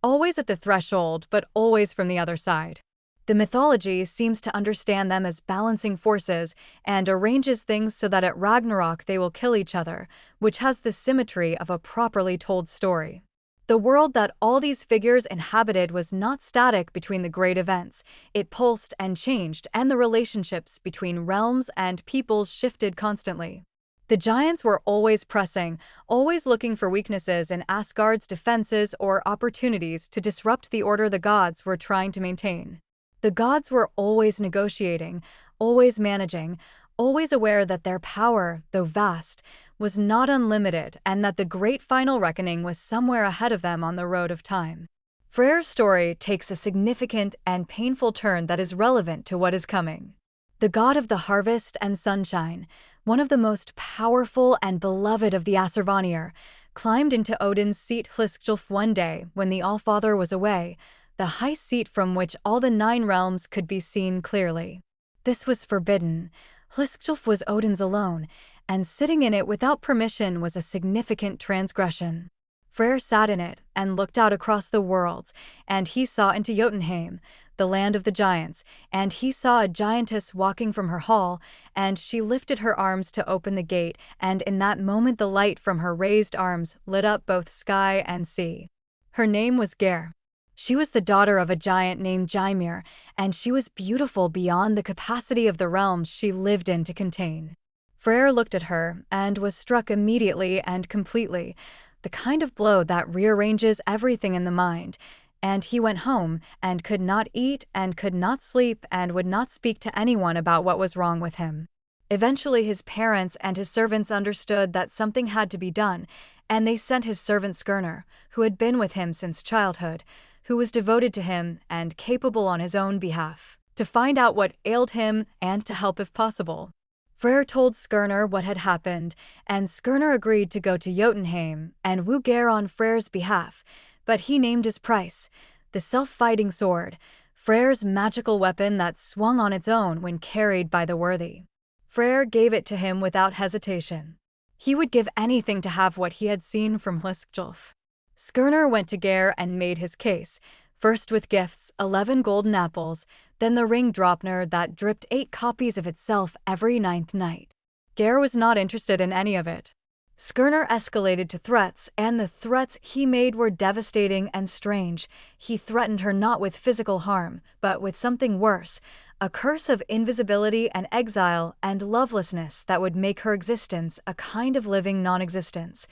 [SPEAKER 1] Always at the threshold, but always from the other side. The mythology seems to understand them as balancing forces and arranges things so that at Ragnarok they will kill each other, which has the symmetry of a properly told story. The world that all these figures inhabited was not static between the great events. It pulsed and changed, and the relationships between realms and peoples shifted constantly. The giants were always pressing, always looking for weaknesses in Asgard's defenses or opportunities to disrupt the order the gods were trying to maintain. The gods were always negotiating, always managing, always aware that their power, though vast, was not unlimited and that the great final reckoning was somewhere ahead of them on the road of time. Freyja's story takes a significant and painful turn that is relevant to what is coming. The god of the harvest and sunshine, one of the most powerful and beloved of the Asurvanir, climbed into Odin's seat Hliskjolf one day when the Allfather was away, the high seat from which all the 9 realms could be seen clearly. This was forbidden. Hliskjolf was Odin's alone, and sitting in it without permission was a significant transgression. Freyr sat in it and looked out across the worlds, and he saw into Jotunheim, the land of the giants, and he saw a giantess walking from her hall, and she lifted her arms to open the gate, and in that moment the light from her raised arms lit up both sky and sea. Her name was Geir. She was the daughter of a giant named Ymir, and she was beautiful beyond the capacity of the realms she lived in to contain. Freyr looked at her and was struck immediately and completely, the kind of blow that rearranges everything in the mind, and he went home and could not eat and could not sleep and would not speak to anyone about what was wrong with him. Eventually his parents and his servants understood that something had to be done, and they sent his servant Skirnir, who had been with him since childhood, who was devoted to him and capable on his own behalf, to find out what ailed him and to help if possible. Freyr told Skirnir what had happened, and Skirnir agreed to go to Jotunheim and woo Geir on Freyr's behalf, but he named his price, the self-fighting sword, Freyr's magical weapon that swung on its own when carried by the worthy. Freyr gave it to him without hesitation. He would give anything to have what he had seen from Hliskjolf. Skirnir went to Geir and made his case, first with gifts, 11 golden apples, then the ring Draupnir that dripped 8 copies of itself every 9th night. Geir was not interested in any of it. Skirnir escalated to threats, and the threats he made were devastating and strange. He threatened her not with physical harm, but with something worse, a curse of invisibility and exile and lovelessness that would make her existence a kind of living non-existence,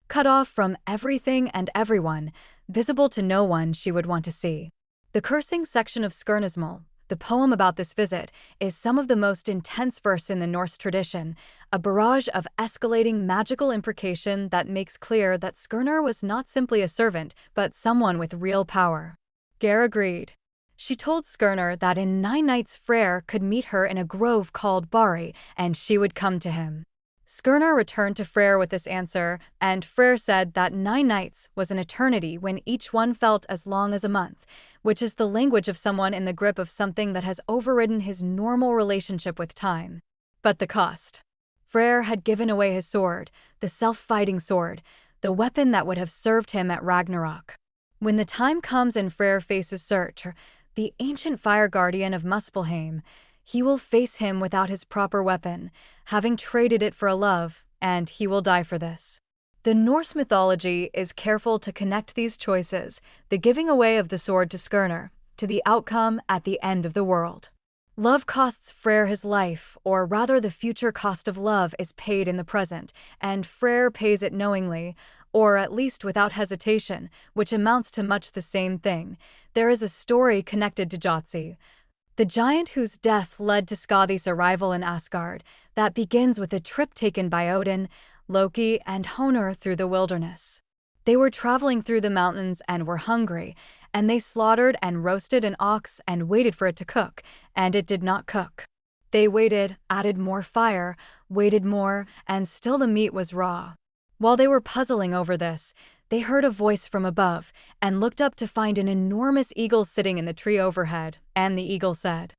[SPEAKER 1] cut off from everything and everyone, visible to no one she would want to see. The cursing section of Skirnismal, the poem about this visit, is some of the most intense verse in the Norse tradition, a barrage of escalating magical imprecation that makes clear that Skirnir was not simply a servant, but someone with real power. Geir agreed. She told Skirnir that in 9 nights Freyr could meet her in a grove called Bari, and she would come to him. Skirnir returned to Freyr with this answer, and Freyr said that 9 nights was an eternity when each one felt as long as a month, which is the language of someone in the grip of something that has overridden his normal relationship with time. But the cost. Freyr had given away his sword, the self-fighting sword, the weapon that would have served him at Ragnarok. When the time comes and Freyr faces Surtr, the ancient fire guardian of Muspelheim, he will face him without his proper weapon, having traded it for a love, and he will die for this. The Norse mythology is careful to connect these choices, the giving away of the sword to Skirnir, to the outcome at the end of the world. Love costs Freyr his life, or rather the future cost of love is paid in the present, and Freyr pays it knowingly, or at least without hesitation, which amounts to much the same thing. There is a story connected to Jotzi, the giant whose death led to Skadi's arrival in Asgard, that begins with a trip taken by Odin, Loki, and Honor through the wilderness. They were traveling through the mountains and were hungry, and they slaughtered and roasted an ox and waited for it to cook, and it did not cook. They waited, added more fire, waited more, and still the meat was raw. While they were puzzling over this, they heard a voice from above and looked up to find an enormous eagle sitting in the tree overhead, and the eagle said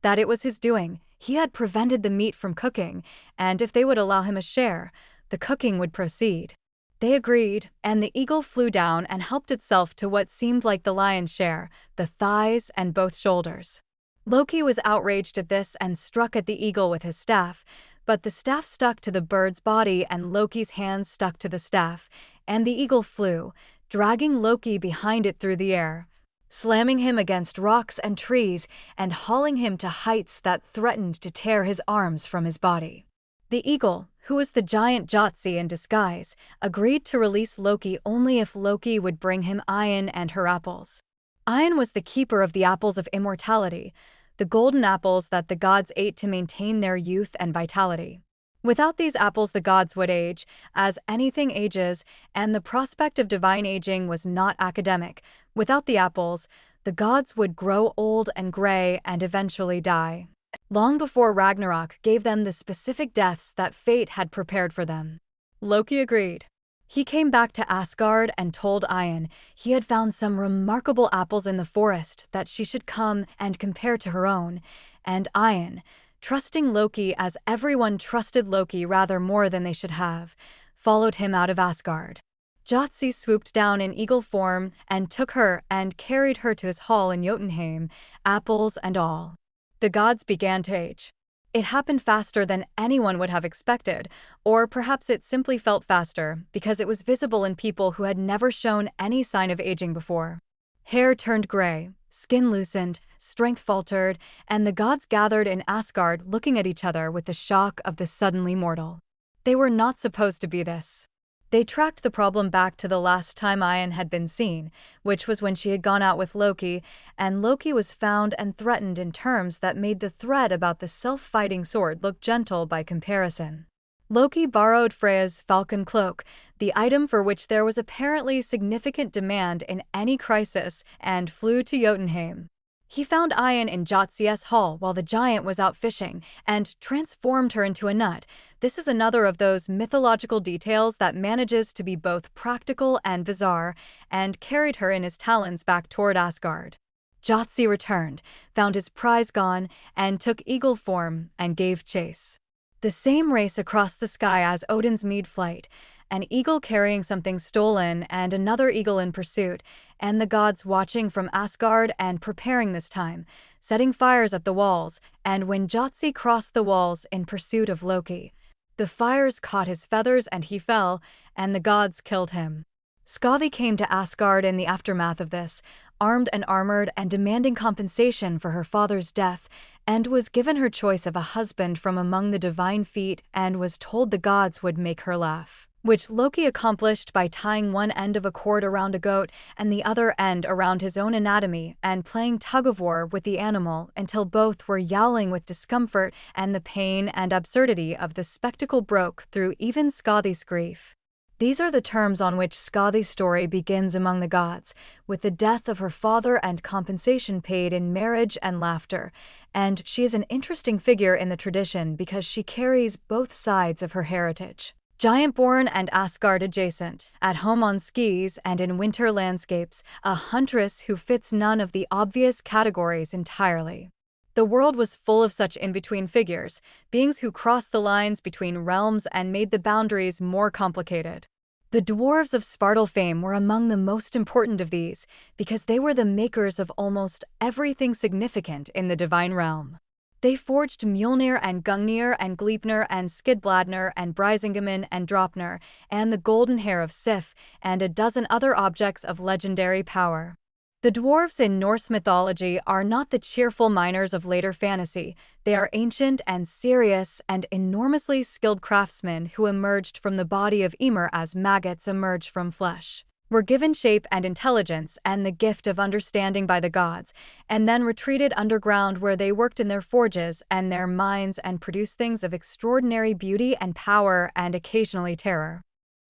[SPEAKER 1] that it was his doing. He had prevented the meat from cooking, and if they would allow him a share, the cooking would proceed. They agreed, and the eagle flew down and helped itself to what seemed like the lion's share, the thighs and both shoulders. Loki was outraged at this and struck at the eagle with his staff, but the staff stuck to the bird's body and Loki's hands stuck to the staff, and the eagle flew, dragging Loki behind it through the air, slamming him against rocks and trees and hauling him to heights that threatened to tear his arms from his body. The eagle, who was the giant Jotzi in disguise, agreed to release Loki only if Loki would bring him Iron and her apples. Iron was the keeper of the apples of immortality, the golden apples that the gods ate to maintain their youth and vitality. Without these apples the gods would age, as anything ages, and the prospect of divine aging was not academic. Without the apples, the gods would grow old and gray and eventually die. Long before Ragnarök gave them the specific deaths that fate had prepared for them. Loki agreed. He came back to Asgard and told Iron he had found some remarkable apples in the forest that she should come and compare to her own, and Iron, trusting Loki as everyone trusted Loki rather more than they should have, followed him out of Asgard. Jotzi swooped down in eagle form and took her and carried her to his hall in Jotunheim, apples and all. The gods began to age. It happened faster than anyone would have expected, or perhaps it simply felt faster because it was visible in people who had never shown any sign of aging before. Hair turned gray, skin loosened, strength faltered, and the gods gathered in Asgard looking at each other with the shock of the suddenly mortal. They were not supposed to be this. They tracked the problem back to the last time Iron had been seen, which was when she had gone out with Loki, and Loki was found and threatened in terms that made the thread about the self-fighting sword look gentle by comparison. Loki borrowed Freyja's falcon cloak, the item for which there was apparently significant demand in any crisis, and flew to Jotunheim. He found Iron in Jotzi's hall while the giant was out fishing, and transformed her into a nut. This is another of those mythological details that manages to be both practical and bizarre, and carried her in his talons back toward Asgard. Jotzi returned, found his prize gone, and took eagle form and gave chase. The same race across the sky as Odin's mead flight, an eagle carrying something stolen and another eagle in pursuit, and the gods watching from Asgard and preparing this time, setting fires at the walls, and when Jotzi crossed the walls in pursuit of Loki, the fires caught his feathers and he fell, and the gods killed him. Skadi came to Asgard in the aftermath of this, armed and armored and demanding compensation for her father's death, and was given her choice of a husband from among the divine feet and was told the gods would make her laugh, which Loki accomplished by tying one end of a cord around a goat and the other end around his own anatomy and playing tug-of-war with the animal until both were yowling with discomfort, and the pain and absurdity of the spectacle broke through even Skadi's grief. These are the terms on which Skadi's story begins among the gods, with the death of her father and compensation paid in marriage and laughter, and she is an interesting figure in the tradition because she carries both sides of her heritage. Giant-born and Asgard adjacent, at home on skis and in winter landscapes, a huntress who fits none of the obvious categories entirely. The world was full of such in-between figures, beings who crossed the lines between realms and made the boundaries more complicated. The dwarves of Spartal fame were among the most important of these, because they were the makers of almost everything significant in the divine realm. They forged Mjolnir and Gungnir and Gleipnir and Skidbladnir and Brisingamen and Draupnir, and the golden hair of Sif, and a dozen other objects of legendary power. The dwarves in Norse mythology are not the cheerful miners of later fantasy. They are ancient and serious and enormously skilled craftsmen who emerged from the body of Ymir as maggots emerge from flesh, were given shape and intelligence and the gift of understanding by the gods, and then retreated underground where they worked in their forges and their mines and produced things of extraordinary beauty and power and occasionally terror.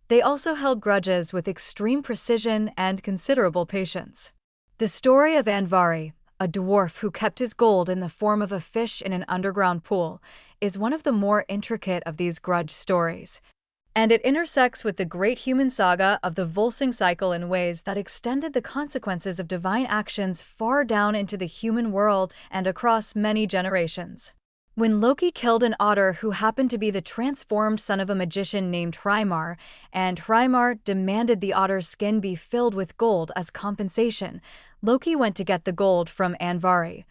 [SPEAKER 1] They also held grudges with extreme precision and considerable patience. The story of Andvari, a dwarf who kept his gold in the form of a fish in an underground pool, is one of the more intricate of these grudge stories. And it intersects with the great human saga of the Volsung cycle in ways that extended the consequences of divine actions far down into the human world and across many generations. When Loki killed an otter who happened to be the transformed son of a magician named Hreimar, and Hreimar demanded the otter's skin be filled with gold as compensation, Loki went to get the gold from Andvari,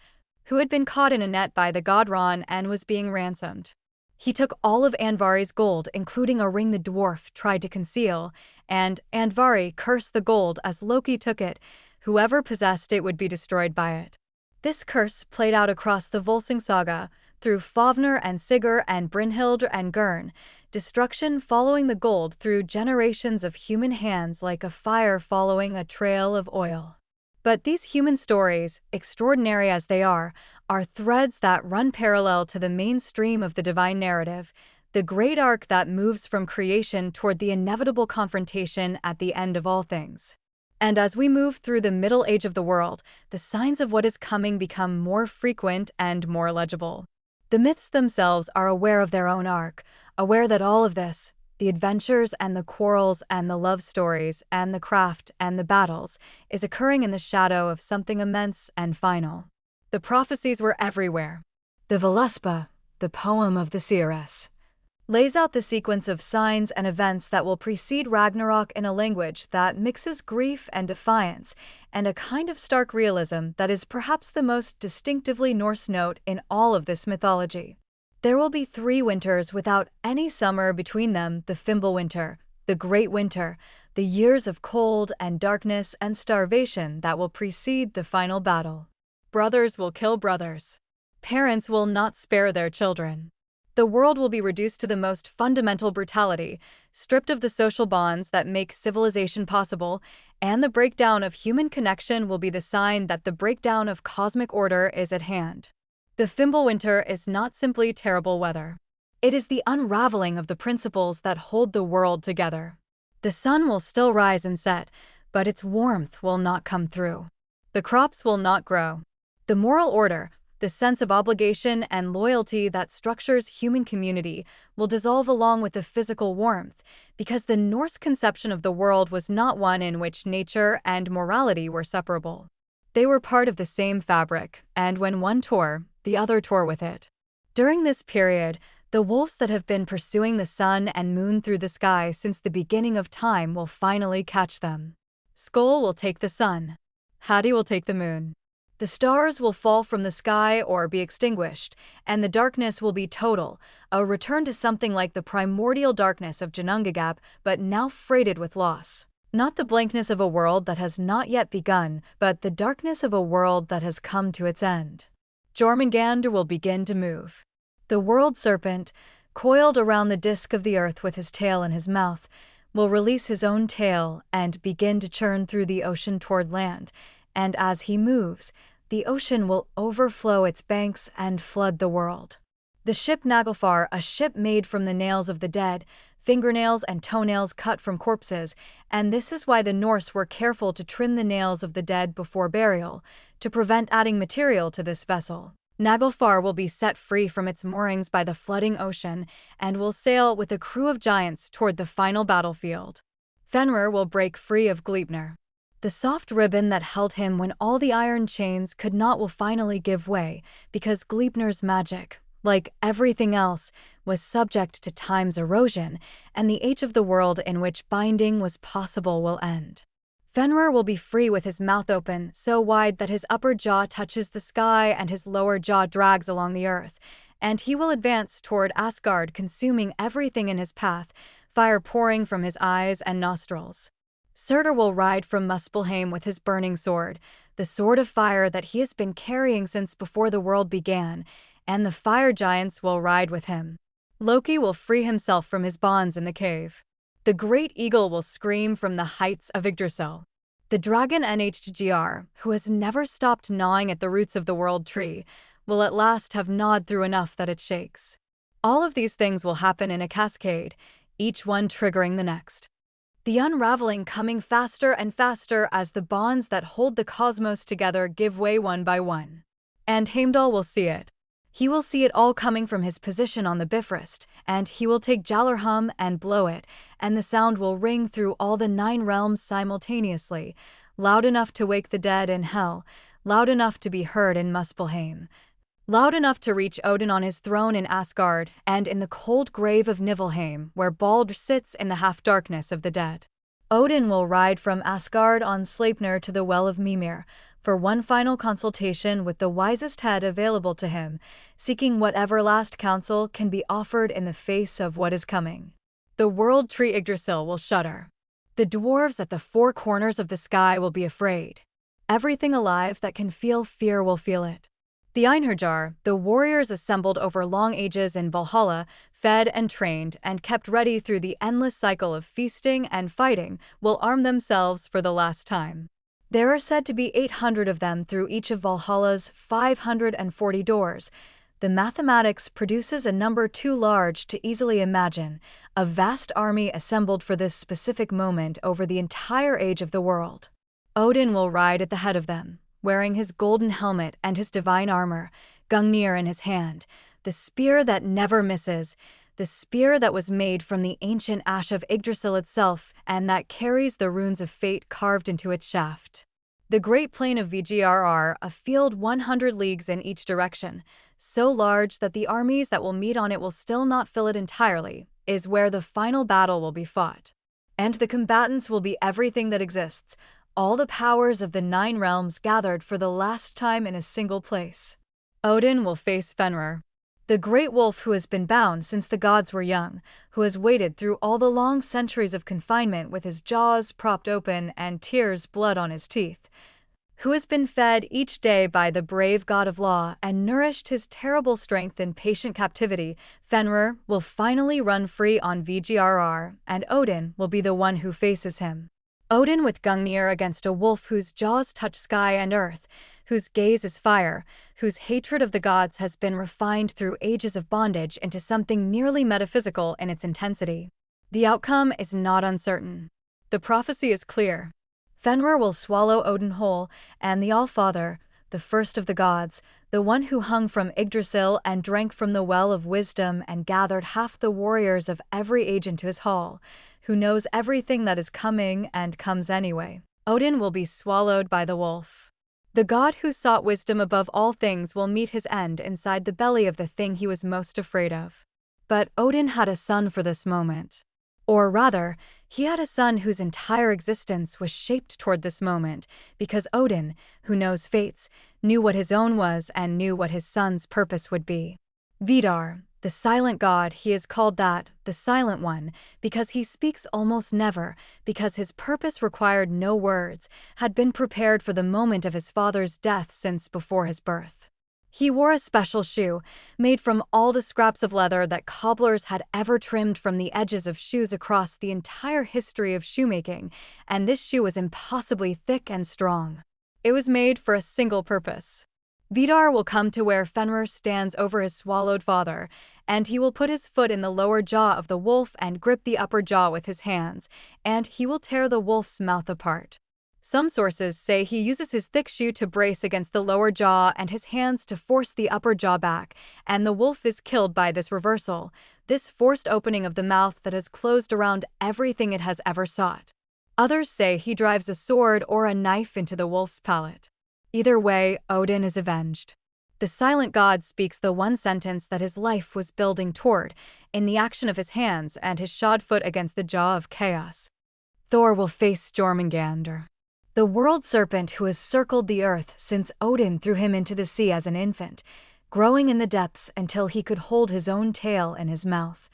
[SPEAKER 1] who had been caught in a net by the god Ran and was being ransomed. He took all of Andvari's gold, including a ring the dwarf tried to conceal, and Andvari cursed the gold as Loki took it. Whoever possessed it would be destroyed by it. This curse played out across the Volsung saga, through Fafnir and Sigurd and Brynhild and Gurn, destruction following the gold through generations of human hands like a fire following a trail of oil. But these human stories, extraordinary as they are threads that run parallel to the mainstream of the divine narrative, the great arc that moves from creation toward the inevitable confrontation at the end of all things. And as we move through the middle age of the world, the signs of what is coming become more frequent and more legible. The myths themselves are aware of their own arc, aware that all of this, the adventures and the quarrels and the love stories and the craft and the battles, is occurring in the shadow of something immense and final. The prophecies were everywhere. The Voluspa, the poem of the seeress, lays out the sequence of signs and events that will precede Ragnarök in a language that mixes grief and defiance, and a kind of stark realism that is perhaps the most distinctively Norse note in all of this mythology. There will be 3 winters without any summer between them: the Fimbulwinter, the Great Winter, the years of cold and darkness and starvation that will precede the final battle. Brothers will kill brothers. Parents will not spare their children. The world will be reduced to the most fundamental brutality, stripped of the social bonds that make civilization possible, and the breakdown of human connection will be the sign that the breakdown of cosmic order is at hand. The Fimbulwinter is not simply terrible weather. It is the unraveling of the principles that hold the world together. The sun will still rise and set, but its warmth will not come through. The crops will not grow. The moral order, the sense of obligation and loyalty that structures human community, will dissolve along with the physical warmth, because the Norse conception of the world was not one in which nature and morality were separable. They were part of the same fabric, and when one tore, the other tore with it. During this period, the wolves that have been pursuing the sun and moon through the sky since the beginning of time will finally catch them. Skoll will take the sun. Hati will take the moon. The stars will fall from the sky or be extinguished, and the darkness will be total, a return to something like the primordial darkness of Ginnungagap, but now freighted with loss. Not the blankness of a world that has not yet begun, but the darkness of a world that has come to its end. Jormungandr will begin to move. The world serpent, coiled around the disk of the earth with his tail in his mouth, will release his own tail and begin to churn through the ocean toward land, and as he moves, the ocean will overflow its banks and flood the world. The ship Naglfar, a ship made from the nails of the dead, fingernails and toenails cut from corpses, and this is why the Norse were careful to trim the nails of the dead before burial, to prevent adding material to this vessel. Naglfar will be set free from its moorings by the flooding ocean, and will sail with a crew of giants toward the final battlefield. Fenrir will break free of Gleipnir. The soft ribbon that held him when all the iron chains could not will finally give way, because Gleipnir's magic, like everything else, was subject to time's erosion, and the age of the world in which binding was possible will end. Fenrir will be free with his mouth open, so wide that his upper jaw touches the sky and his lower jaw drags along the earth, and he will advance toward Asgard, consuming everything in his path, fire pouring from his eyes and nostrils. Surtur will ride from Muspelheim with his burning sword, the sword of fire that he has been carrying since before the world began, and the fire giants will ride with him. Loki will free himself from his bonds in the cave. The great eagle will scream from the heights of Yggdrasil. The dragon Nhtgr, who has never stopped gnawing at the roots of the world tree, will at last have gnawed through enough that it shakes. All of these things will happen in a cascade, each one triggering the next. The unraveling coming faster and faster as the bonds that hold the cosmos together give way one by one. And Heimdall will see it. He will see it all coming from his position on the Bifrost, and he will take Jallarhum and blow it, and the sound will ring through all the 9 realms simultaneously, loud enough to wake the dead in Hell, loud enough to be heard in Muspelheim, loud enough to reach Odin on his throne in Asgard and in the cold grave of Niflheim, where Baldur sits in the half-darkness of the dead. Odin will ride from Asgard on Sleipnir to the Well of Mimir for one final consultation with the wisest head available to him, seeking whatever last counsel can be offered in the face of what is coming. The world tree Yggdrasil will shudder. The dwarves at the four corners of the sky will be afraid. Everything alive that can feel fear will feel it. The Einherjar, the warriors assembled over long ages in Valhalla, fed and trained and kept ready through the endless cycle of feasting and fighting, will arm themselves for the last time. There are said to be 800 of them through each of Valhalla's 540 doors. The mathematics produces a number too large to easily imagine, a vast army assembled for this specific moment over the entire age of the world. Odin will ride at the head of them, wearing his golden helmet and his divine armor, Gungnir in his hand, the spear that never misses, the spear that was made from the ancient ash of Yggdrasil itself and that carries the runes of fate carved into its shaft. The great plain of Vgrr, a field 100 leagues in each direction, so large that the armies that will meet on it will still not fill it entirely, is where the final battle will be fought. And the combatants will be everything that exists, all the powers of the 9 realms gathered for the last time in a single place. Odin will face Fenrir, the great wolf who has been bound since the gods were young, who has waited through all the long centuries of confinement with his jaws propped open and tears blood on his teeth, who has been fed each day by the brave god of law and nourished his terrible strength in patient captivity. Fenrir will finally run free on Vgrr, and Odin will be the one who faces him. Odin with Gungnir against a wolf whose jaws touch sky and earth, whose gaze is fire, whose hatred of the gods has been refined through ages of bondage into something nearly metaphysical in its intensity. The outcome is not uncertain. The prophecy is clear. Fenrir will swallow Odin whole, and the All-Father, the first of the gods, the one who hung from Yggdrasil and drank from the well of wisdom and gathered half the warriors of every age into his hall, who knows everything that is coming and comes anyway. Odin will be swallowed by the wolf. The god who sought wisdom above all things will meet his end inside the belly of the thing he was most afraid of. But Odin had a son for this moment. Or rather, he had a son whose entire existence was shaped toward this moment, because Odin, who knows fates, knew what his own was and knew what his son's purpose would be. Vidar, the silent god, he is called that, the Silent One, because he speaks almost never, because his purpose required no words, had been prepared for the moment of his father's death since before his birth. He wore a special shoe, made from all the scraps of leather that cobblers had ever trimmed from the edges of shoes across the entire history of shoemaking, and this shoe was impossibly thick and strong. It was made for a single purpose. Vidar will come to where Fenrir stands over his swallowed father, and he will put his foot in the lower jaw of the wolf and grip the upper jaw with his hands, and he will tear the wolf's mouth apart. Some sources say he uses his thick shoe to brace against the lower jaw and his hands to force the upper jaw back, and the wolf is killed by this reversal, this forced opening of the mouth that has closed around everything it has ever sought. Others say he drives a sword or a knife into the wolf's palate. Either way, Odin is avenged. The silent god speaks the one sentence that his life was building toward, in the action of his hands and his shod foot against the jaw of chaos. Thor will face Jormungandr, the world serpent who has circled the earth since Odin threw him into the sea as an infant, growing in the depths until he could hold his own tail in his mouth.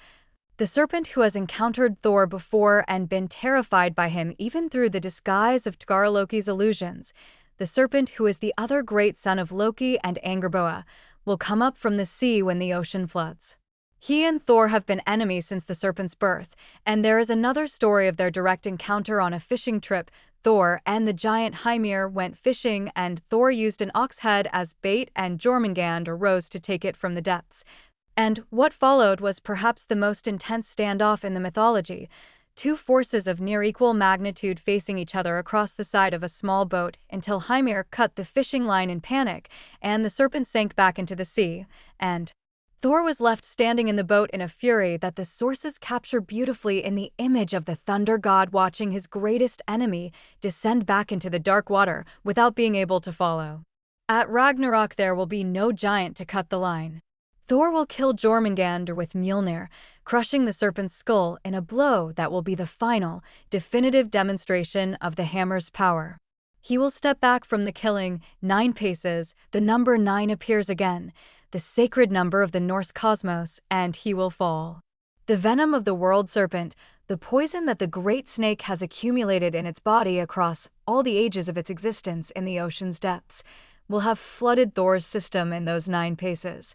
[SPEAKER 1] The serpent who has encountered Thor before and been terrified by him even through the disguise of Tgar Loki's illusions. The serpent who is the other great son of Loki and Angerboa, will come up from the sea when the ocean floods. He and Thor have been enemies since the serpent's birth, and there is another story of their direct encounter on a fishing trip. Thor and the giant Hymir went fishing and Thor used an ox head as bait and Jormungandr rose to take it from the depths. And what followed was perhaps the most intense standoff in the mythology. Two forces of near equal magnitude facing each other across the side of a small boat until Hymir cut the fishing line in panic and the serpent sank back into the sea, and Thor was left standing in the boat in a fury that the sources capture beautifully in the image of the thunder god watching his greatest enemy descend back into the dark water without being able to follow. At Ragnarök there will be no giant to cut the line. Thor will kill Jormungandr with Mjolnir, crushing the serpent's skull in a blow that will be the final, definitive demonstration of the hammer's power. He will step back from the killing 9 paces, the number 9 appears again, the sacred number of the Norse cosmos, and he will fall. The venom of the world serpent, the poison that the great snake has accumulated in its body across all the ages of its existence in the ocean's depths, will have flooded Thor's system in those 9 paces.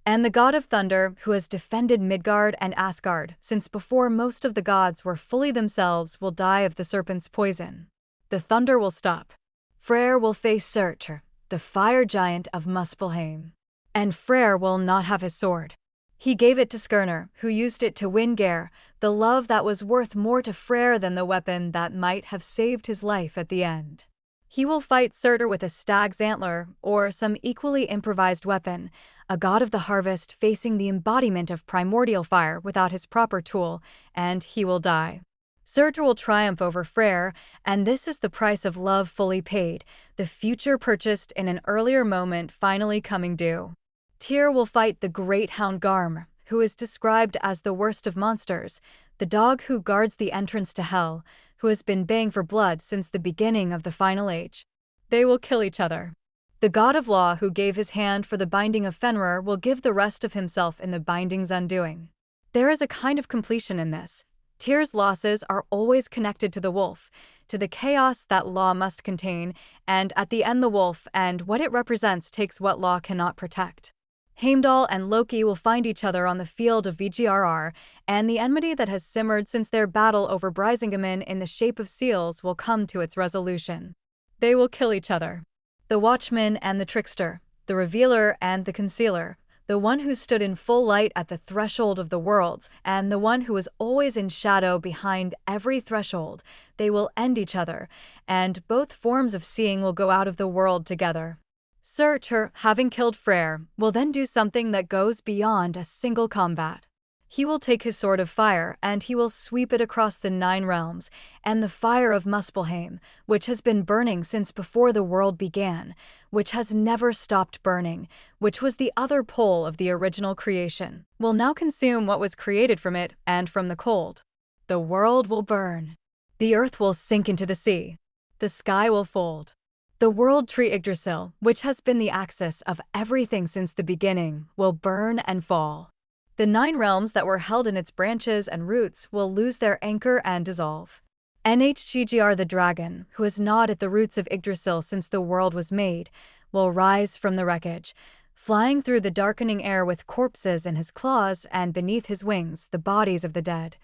[SPEAKER 1] And the god of thunder, who has defended Midgard and Asgard since before most of the gods were fully themselves, will die of the serpent's poison. The thunder will stop. Freyr will face Surtur, the fire giant of Muspelheim. And Freyr will not have his sword. He gave it to Skirnir, who used it to win Geir, the love that was worth more to Freyr than the weapon that might have saved his life at the end. He will fight Surtur with a stag's antler, or some equally improvised weapon, a god of the harvest facing the embodiment of primordial fire without his proper tool, and he will die. Surtur will triumph over Freyr, and this is the price of love fully paid, the future purchased in an earlier moment finally coming due. Tyr will fight the great hound Garm, who is described as the worst of monsters, the dog who guards the entrance to hell, who has been baying for blood since the beginning of the final age. They will kill each other. The god of law who gave his hand for the binding of Fenrir will give the rest of himself in the binding's undoing. There is a kind of completion in this. Tyr's losses are always connected to the wolf, to the chaos that law must contain, and at the end the wolf and what it represents takes what law cannot protect. Heimdall and Loki will find each other on the field of Vgrr, and the enmity that has simmered since their battle over Brisingamen in the shape of seals will come to its resolution. They will kill each other. The watchman and the trickster, the revealer and the concealer, the one who stood in full light at the threshold of the worlds, and the one who was always in shadow behind every threshold, they will end each other, and both forms of seeing will go out of the world together. Surtur, having killed Freyr, will then do something that goes beyond a single combat. He will take his sword of fire and he will sweep it across the 9 realms, and the fire of Muspelheim, which has been burning since before the world began, which has never stopped burning, which was the other pole of the original creation, will now consume what was created from it and from the cold. The world will burn. The earth will sink into the sea. The sky will fold. The world tree Yggdrasil, which has been the axis of everything since the beginning, will burn and fall. The 9 realms that were held in its branches and roots will lose their anchor and dissolve. Nhgr the dragon, who has gnawed at the roots of Yggdrasil since the world was made, will rise from the wreckage, flying through the darkening air with corpses in his claws and beneath his wings the bodies of the dead.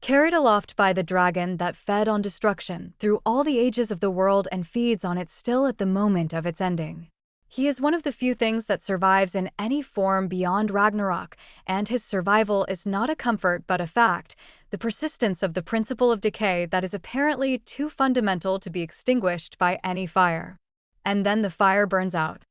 [SPEAKER 1] Carried aloft by the dragon that fed on destruction through all the ages of the world and feeds on it still at the moment of its ending. He is one of the few things that survives in any form beyond Ragnarok, and his survival is not a comfort but a fact, the persistence of the principle of decay that is apparently too fundamental to be extinguished by any fire. And then the fire burns out.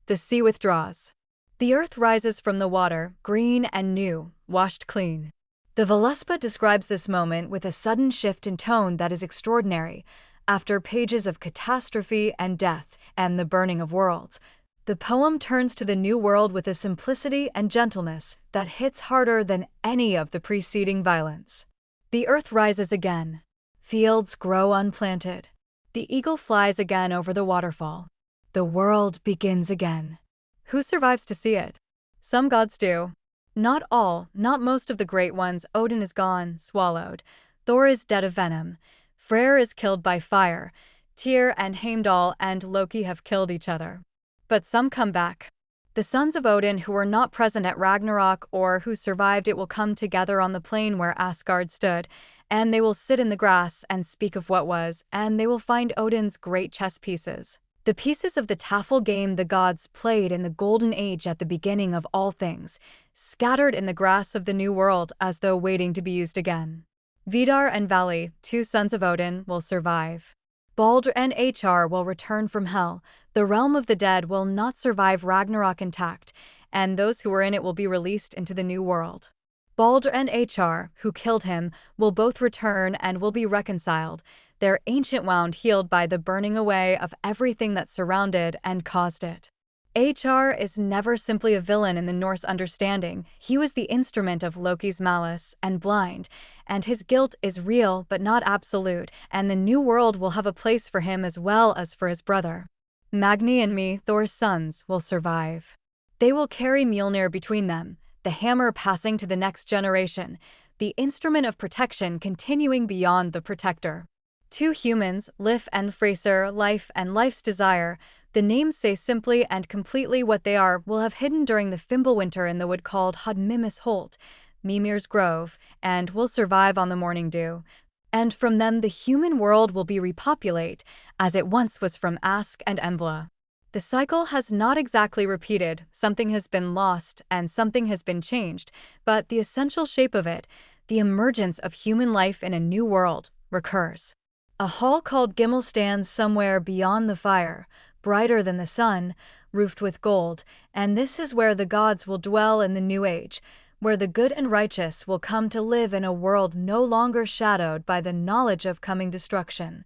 [SPEAKER 1] The sea withdraws. The earth rises from the water, green and new, washed clean. The Voluspa describes this moment with a sudden shift in tone that is extraordinary. After pages of catastrophe and death and the burning of worlds, the poem turns to the new world with a simplicity and gentleness that hits harder than any of the preceding violence. The earth rises again. Fields grow unplanted. The eagle flies again over the waterfall. The world begins again. Who survives to see it? Some gods do. Not all, not most of the great ones. Odin is gone, swallowed. Thor is dead of venom. Freyr is killed by fire. Tyr and Heimdall and Loki have killed each other. But some come back. The sons of Odin who were not present at Ragnarok or who survived it will come together on the plain where Asgard stood, and they will sit in the grass and speak of what was, and they will find Odin's great chess pieces. The pieces of the Tafel game the gods played in the Golden Age at the beginning of all things, scattered in the grass of the New World as though waiting to be used again. Vidar and Vali, 2 sons of Odin, will survive. Baldur and Hr will return from Hel. The realm of the dead will not survive Ragnarok intact, and those who were in it will be released into the New World. Baldur and Hr, who killed him, will both return and will be reconciled, their ancient wound healed by the burning away of everything that surrounded and caused it. HR is never simply a villain in the Norse understanding. He was the instrument of Loki's malice and blind, and his guilt is real but not absolute, and the new world will have a place for him as well as for his brother. Magni and me, Thor's sons, will survive. They will carry Mjolnir between them, the hammer passing to the next generation, the instrument of protection continuing beyond the protector. Two humans, Lif and Fraser, life and life's desire. The names say simply and completely what they are, will have hidden during the Fimbulwinter in the wood called Hodmimis Holt, Mimir's Grove, and will survive on the morning dew. And from them the human world will be repopulate, as it once was from Ask and Embla. The cycle has not exactly repeated, something has been lost and something has been changed, but the essential shape of it, the emergence of human life in a new world, recurs. A hall called Gimmel stands somewhere beyond the fire, brighter than the sun, roofed with gold, and this is where the gods will dwell in the new age, where the good and righteous will come to live in a world no longer shadowed by the knowledge of coming destruction.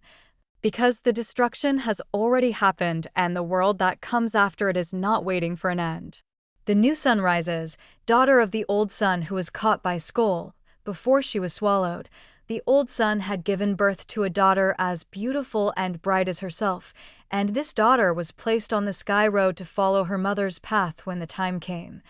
[SPEAKER 1] Because the destruction has already happened and the world that comes after it is not waiting for an end. The new sun rises, daughter of the old sun who was caught by Skoll, before she was swallowed. The old sun had given birth to a daughter as beautiful and bright as herself, and this daughter was placed on the sky road to follow her mother's path when the time came.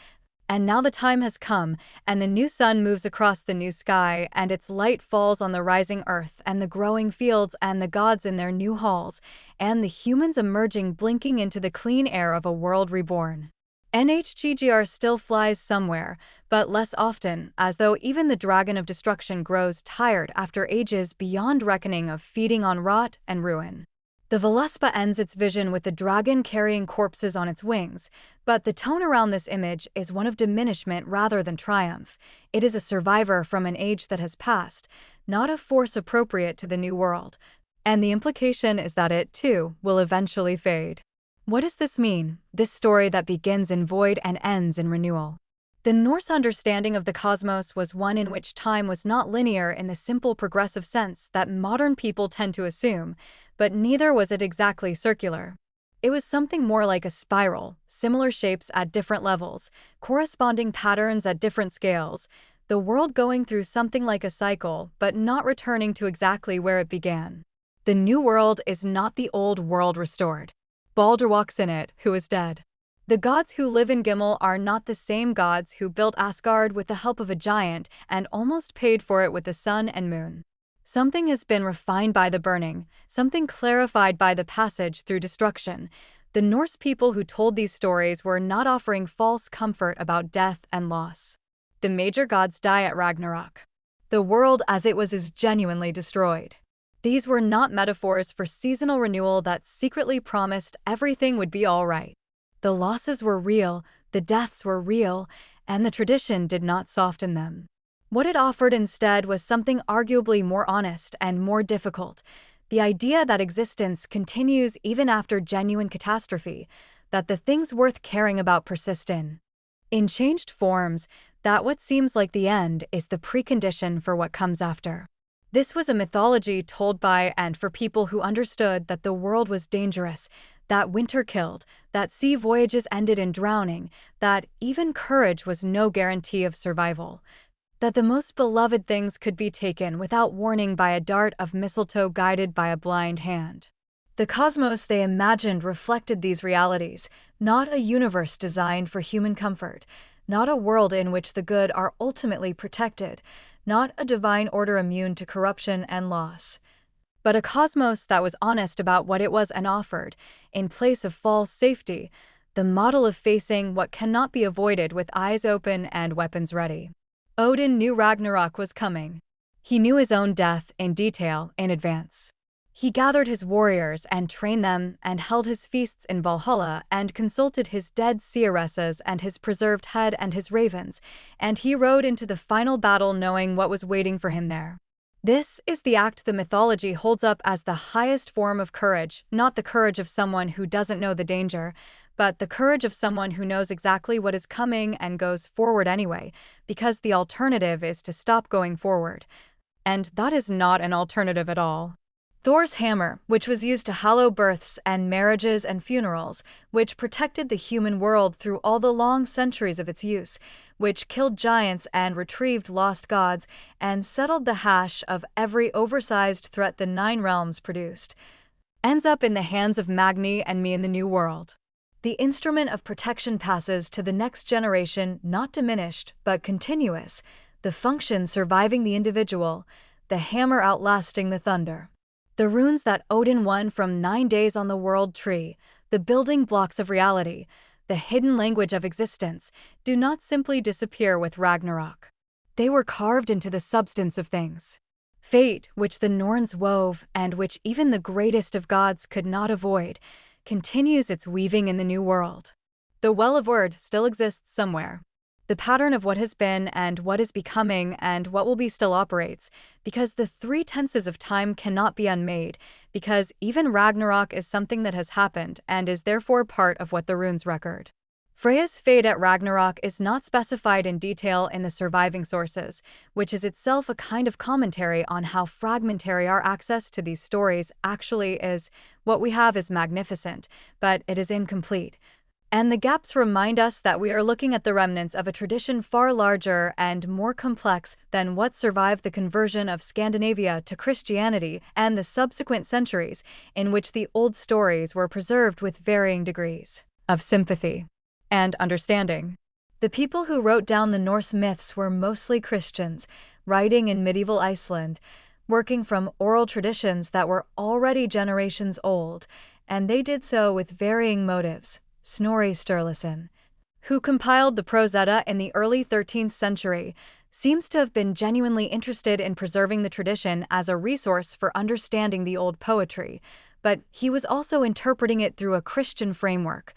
[SPEAKER 1] And now the time has come, and the new sun moves across the new sky, and its light falls on the rising earth and the growing fields and the gods in their new halls, and the humans emerging blinking into the clean air of a world reborn. NHGGR still flies somewhere, but less often, as though even the dragon of destruction grows tired after ages beyond reckoning of feeding on rot and ruin. The Veluspa ends its vision with the dragon carrying corpses on its wings, but the tone around this image is one of diminishment rather than triumph. It is a survivor from an age that has passed, not a force appropriate to the new world, and the implication is that it, too, will eventually fade. What does this mean, this story that begins in void and ends in renewal? The Norse understanding of the cosmos was one in which time was not linear in the simple progressive sense that modern people tend to assume, but neither was it exactly circular. It was something more like a spiral, similar shapes at different levels, corresponding patterns at different scales, the world going through something like a cycle, but not returning to exactly where it began. The new world is not the old world restored. Baldur walks in it, who is dead. The gods who live in Gimmel are not the same gods who built Asgard with the help of a giant and almost paid for it with the sun and moon. Something has been refined by the burning, something clarified by the passage through destruction. The Norse people who told these stories were not offering false comfort about death and loss. The major gods die at Ragnarök. The world as it was is genuinely destroyed. These were not metaphors for seasonal renewal that secretly promised everything would be all right. The losses were real, the deaths were real, and the tradition did not soften them. What it offered instead was something arguably more honest and more difficult, the idea that existence continues even after genuine catastrophe, that the things worth caring about persist in changed forms, that what seems like the end is the precondition for what comes after. This was a mythology told by and for people who understood that the world was dangerous, that winter killed, that sea voyages ended in drowning, that even courage was no guarantee of survival, that the most beloved things could be taken without warning by a dart of mistletoe guided by a blind hand. The cosmos they imagined reflected these realities, not a universe designed for human comfort, not a world in which the good are ultimately protected, not a divine order immune to corruption and loss, but a cosmos that was honest about what it was and offered, in place of false safety, the model of facing what cannot be avoided with eyes open and weapons ready. Odin knew Ragnarök was coming. He knew his own death in detail in advance. He gathered his warriors and trained them and held his feasts in Valhalla and consulted his dead seeresses and his preserved head and his ravens, and he rode into the final battle knowing what was waiting for him there. This is the act the mythology holds up as the highest form of courage, not the courage of someone who doesn't know the danger, but the courage of someone who knows exactly what is coming and goes forward anyway, because the alternative is to stop going forward. And that is not an alternative at all. Thor's hammer, which was used to hallow births and marriages and funerals, which protected the human world through all the long centuries of its use, which killed giants and retrieved lost gods, and settled the hash of every oversized threat the Nine Realms produced, ends up in the hands of Magni and me in the New World. The instrument of protection passes to the next generation, not diminished, but continuous, the function surviving the individual, the hammer outlasting the thunder. The runes that Odin won from 9 days on the world tree, the building blocks of reality, the hidden language of existence, do not simply disappear with Ragnarök. They were carved into the substance of things. Fate, which the Norns wove and which even the greatest of gods could not avoid, continues its weaving in the new world. The well of word still exists somewhere. The pattern of what has been and what is becoming and what will be still operates, because the three tenses of time cannot be unmade, because even Ragnarök is something that has happened and is therefore part of what the runes record. Freyja's fate at Ragnarök is not specified in detail in the surviving sources, which is itself a kind of commentary on how fragmentary our access to these stories actually is. What we have is magnificent, but it is incomplete. And the gaps remind us that we are looking at the remnants of a tradition far larger and more complex than what survived the conversion of Scandinavia to Christianity and the subsequent centuries in which the old stories were preserved with varying degrees of sympathy and understanding. The people who wrote down the Norse myths were mostly Christians, writing in medieval Iceland, working from oral traditions that were already generations old, and they did so with varying motives. Snorri Sturluson, who compiled the Prose Edda in the early 13th century, seems to have been genuinely interested in preserving the tradition as a resource for understanding the old poetry, but he was also interpreting it through a Christian framework.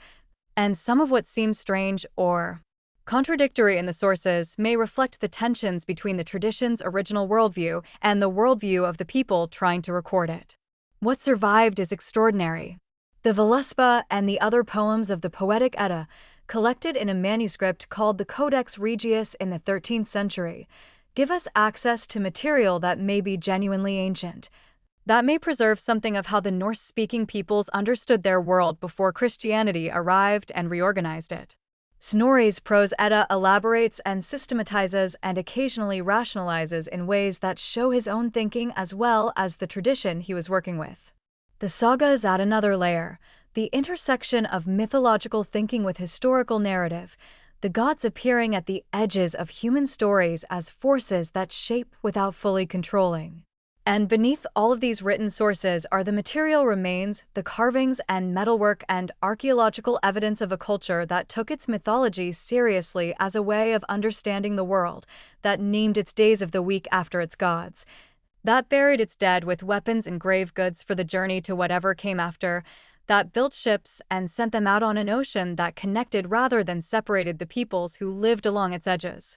[SPEAKER 1] And some of what seems strange or contradictory in the sources may reflect the tensions between the tradition's original worldview and the worldview of the people trying to record it. What survived is extraordinary. The Völuspá and the other poems of the Poetic Edda, collected in a manuscript called the Codex Regius in the 13th century, give us access to material that may be genuinely ancient, that may preserve something of how the Norse-speaking peoples understood their world before Christianity arrived and reorganized it. Snorri's Prose Edda elaborates and systematizes and occasionally rationalizes in ways that show his own thinking as well as the tradition he was working with. The sagas add another layer, the intersection of mythological thinking with historical narrative, the gods appearing at the edges of human stories as forces that shape without fully controlling. And beneath all of these written sources are the material remains, the carvings and metalwork and archaeological evidence of a culture that took its mythology seriously as a way of understanding the world, that named its days of the week after its gods, that buried its dead with weapons and grave goods for the journey to whatever came after, that built ships and sent them out on an ocean that connected rather than separated the peoples who lived along its edges.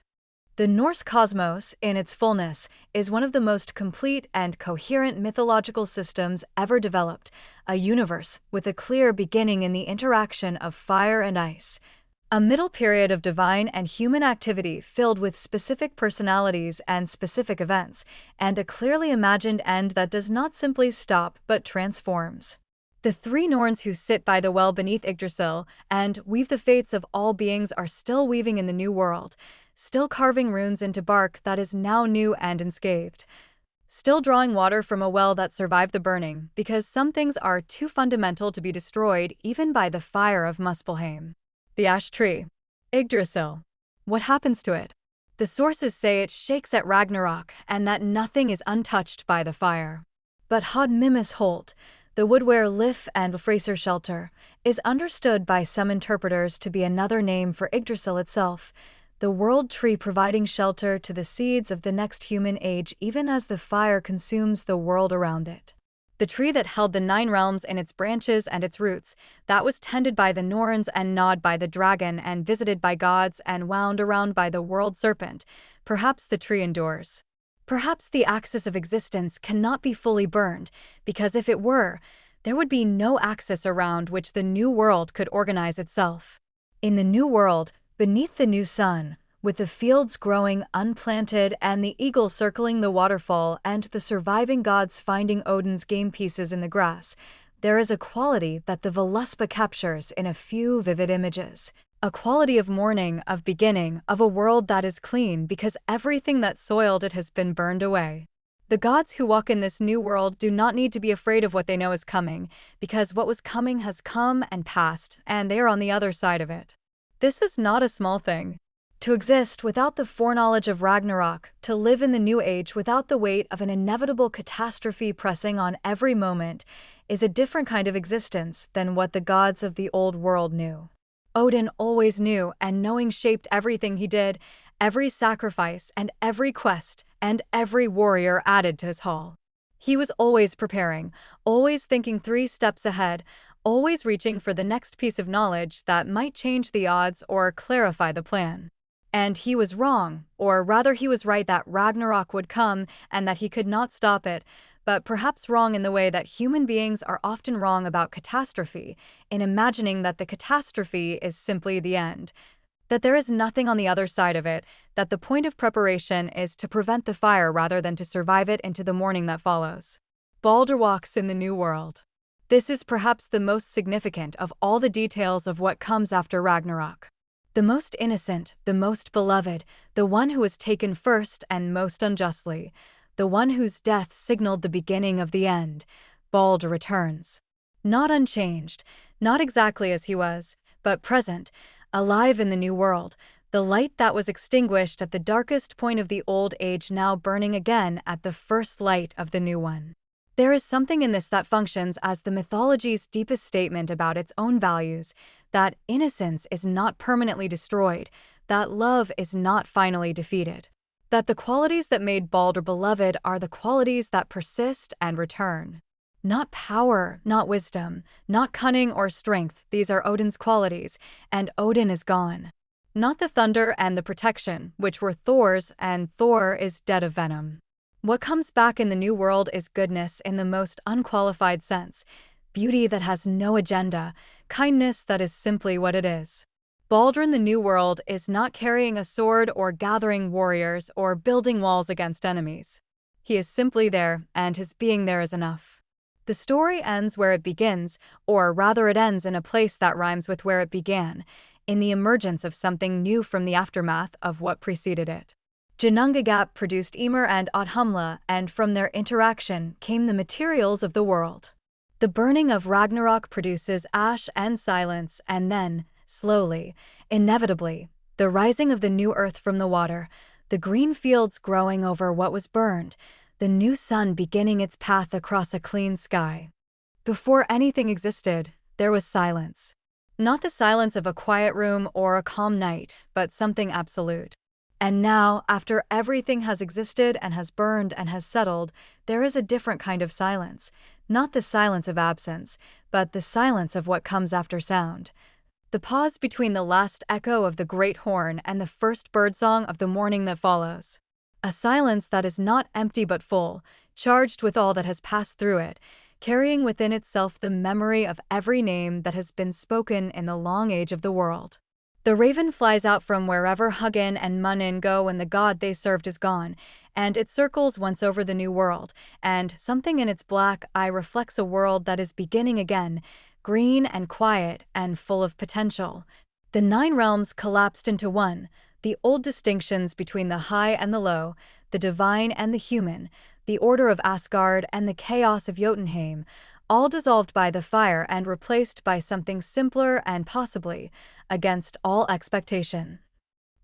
[SPEAKER 1] The Norse cosmos, in its fullness, is one of the most complete and coherent mythological systems ever developed, a universe with a clear beginning in the interaction of fire and ice, a middle period of divine and human activity filled with specific personalities and specific events, and a clearly imagined end that does not simply stop but transforms. The three Norns who sit by the well beneath Yggdrasil and weave the fates of all beings are still weaving in the new world, still carving runes into bark that is now new and unscathed, still drawing water from a well that survived the burning, because some things are too fundamental to be destroyed even by the fire of Muspelheim. The ash tree. Yggdrasil. What happens to it? The sources say it shakes at Ragnarök and that nothing is untouched by the fire. But Hod Mimus Holt, the wood where Lif and Fraser shelter, is understood by some interpreters to be another name for Yggdrasil itself, the world tree providing shelter to the seeds of the next human age even as the fire consumes the world around it. The tree that held the 9 realms in its branches and its roots, that was tended by the Norns and gnawed by the dragon and visited by gods and wound around by the world serpent, perhaps the tree endures. Perhaps the axis of existence cannot be fully burned, because if it were, there would be no axis around which the new world could organize itself. In the new world, beneath the new sun, with the fields growing unplanted and the eagle circling the waterfall and the surviving gods finding Odin's game pieces in the grass, there is a quality that the Voluspa captures in a few vivid images. A quality of mourning, of beginning, of a world that is clean because everything that soiled it has been burned away. The gods who walk in this new world do not need to be afraid of what they know is coming, because what was coming has come and passed, and they are on the other side of it. This is not a small thing. To exist without the foreknowledge of Ragnarök, to live in the new age without the weight of an inevitable catastrophe pressing on every moment, is a different kind of existence than what the gods of the old world knew. Odin always knew, and knowing shaped everything he did, every sacrifice and every quest and every warrior added to his haul. He was always preparing, always thinking 3 steps ahead, always reaching for the next piece of knowledge that might change the odds or clarify the plan. And he was wrong, or rather he was right that Ragnarök would come and that he could not stop it, but perhaps wrong in the way that human beings are often wrong about catastrophe, in imagining that the catastrophe is simply the end, that there is nothing on the other side of it, that the point of preparation is to prevent the fire rather than to survive it into the morning that follows. Baldur walks in the new world. This is perhaps the most significant of all the details of what comes after Ragnarök. The most innocent, the most beloved, the one who was taken first and most unjustly, the one whose death signaled the beginning of the end, Baldur returns. Not unchanged, not exactly as he was, but present, alive in the new world, the light that was extinguished at the darkest point of the old age now burning again at the first light of the new one. There is something in this that functions as the mythology's deepest statement about its own values, that innocence is not permanently destroyed, that love is not finally defeated, that the qualities that made Baldur beloved are the qualities that persist and return. Not power, not wisdom, not cunning or strength, these are Odin's qualities, and Odin is gone. Not the thunder and the protection, which were Thor's, and Thor is dead of venom. What comes back in the new world is goodness in the most unqualified sense, beauty that has no agenda, kindness that is simply what it is. Baldur in the new world is not carrying a sword or gathering warriors or building walls against enemies. He is simply there, and his being there is enough. The story ends where it begins, or rather it ends in a place that rhymes with where it began, in the emergence of something new from the aftermath of what preceded it. Ginnungagap produced Ymir and Odhamla, and from their interaction came the materials of the world. The burning of Ragnarök produces ash and silence, and then, slowly, inevitably, the rising of the new earth from the water, the green fields growing over what was burned, the new sun beginning its path across a clean sky. Before anything existed, there was silence. Not the silence of a quiet room or a calm night, but something absolute. And now, after everything has existed and has burned and has settled, there is a different kind of silence. Not the silence of absence, but the silence of what comes after sound. The pause between the last echo of the great horn and the first birdsong of the morning that follows. A silence that is not empty but full, charged with all that has passed through it, carrying within itself the memory of every name that has been spoken in the long age of the world. The raven flies out from wherever Hugin and Munin go when the god they served is gone, and it circles once over the new world, and something in its black eye reflects a world that is beginning again, green and quiet and full of potential. The 9 realms collapsed into one, the old distinctions between the high and the low, the divine and the human, the order of Asgard and the chaos of Jotunheim, all dissolved by the fire and replaced by something simpler and possibly, against all expectation,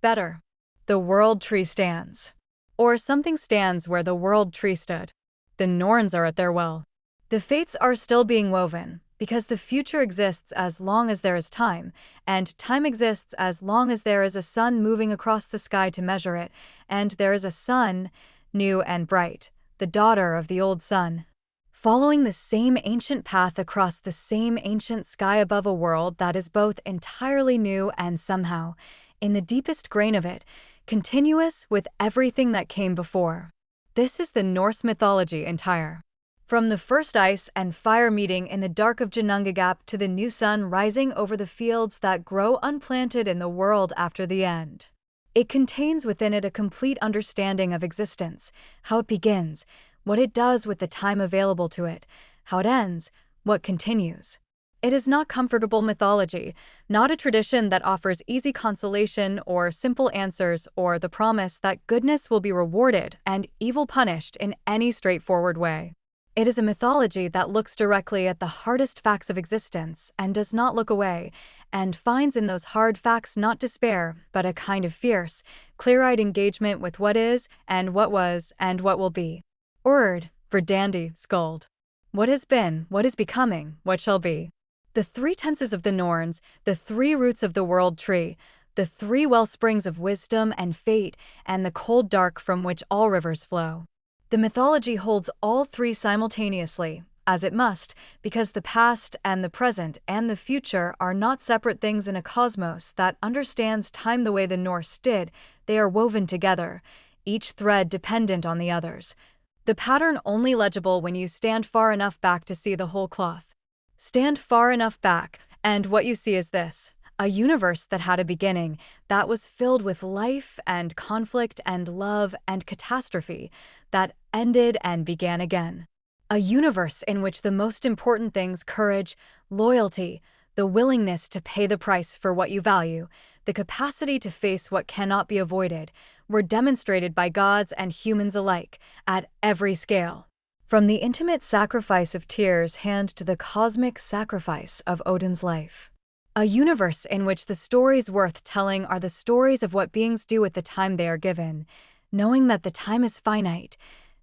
[SPEAKER 1] better. The world tree stands. Or something stands where the world tree stood. The Norns are at their well. The fates are still being woven, because the future exists as long as there is time, and time exists as long as there is a sun moving across the sky to measure it, and there is a sun, new and bright, the daughter of the old sun, following the same ancient path across the same ancient sky above a world that is both entirely new and somehow, in the deepest grain of it, continuous with everything that came before. This is the Norse mythology entire. From the first ice and fire meeting in the dark of Ginnungagap to the new sun rising over the fields that grow unplanted in the world after the end. It contains within it a complete understanding of existence, how it begins, what it does with the time available to it, how it ends, what continues. It is not comfortable mythology, not a tradition that offers easy consolation or simple answers or the promise that goodness will be rewarded and evil punished in any straightforward way. It is a mythology that looks directly at the hardest facts of existence and does not look away, and finds in those hard facts not despair, but a kind of fierce, clear-eyed engagement with what is, and what was, and what will be. Urd, for dandy, skuld. What has been, what is becoming, what shall be. The three tenses of the Norns, the three roots of the world tree, the three wellsprings of wisdom and fate, and the cold dark from which all rivers flow. The mythology holds all three simultaneously, as it must, because the past and the present and the future are not separate things in a cosmos that understands time the way the Norse did. They are woven together, each thread dependent on the others. The pattern only legible when you stand far enough back to see the whole cloth. Stand far enough back, and what you see is this: a universe that had a beginning, that was filled with life and conflict and love and catastrophe, that ended and began again. A universe in which the most important things, courage, loyalty, the willingness to pay the price for what you value, the capacity to face what cannot be avoided, were demonstrated by gods and humans alike, at every scale. From the intimate sacrifice of tears hand to the cosmic sacrifice of Odin's life. A universe in which the stories worth telling are the stories of what beings do at the time they are given, knowing that the time is finite,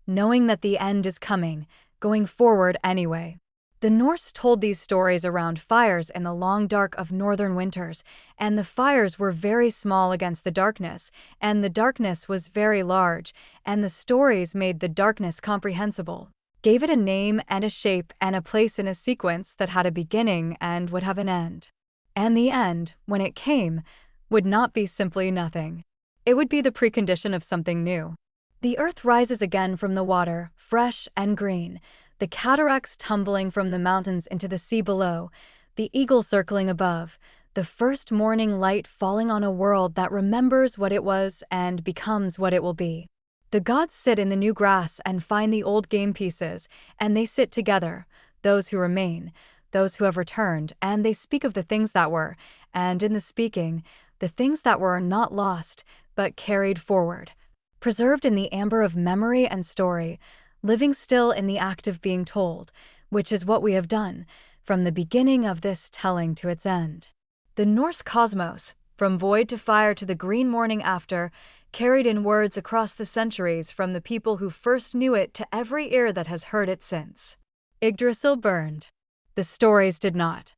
[SPEAKER 1] knowing that the end is coming, going forward anyway. The Norse told these stories around fires in the long dark of northern winters, and the fires were very small against the darkness, and the darkness was very large, and the stories made the darkness comprehensible, gave it a name and a shape and a place in a sequence that had a beginning and would have an end. And the end, when it came, would not be simply nothing. It would be the precondition of something new. The earth rises again from the water, fresh and green, the cataracts tumbling from the mountains into the sea below, the eagle circling above, the first morning light falling on a world that remembers what it was and becomes what it will be. The gods sit in the new grass and find the old game pieces, and they sit together, those who remain, those who have returned, and they speak of the things that were, and in the speaking, the things that were not lost, but carried forward, preserved in the amber of memory and story, living still in the act of being told, which is what we have done, from the beginning of this telling to its end. The Norse cosmos, from void to fire to the green morning after, carried in words across the centuries from the people who first knew it to every ear that has heard it since. Yggdrasil burned. The stories did not.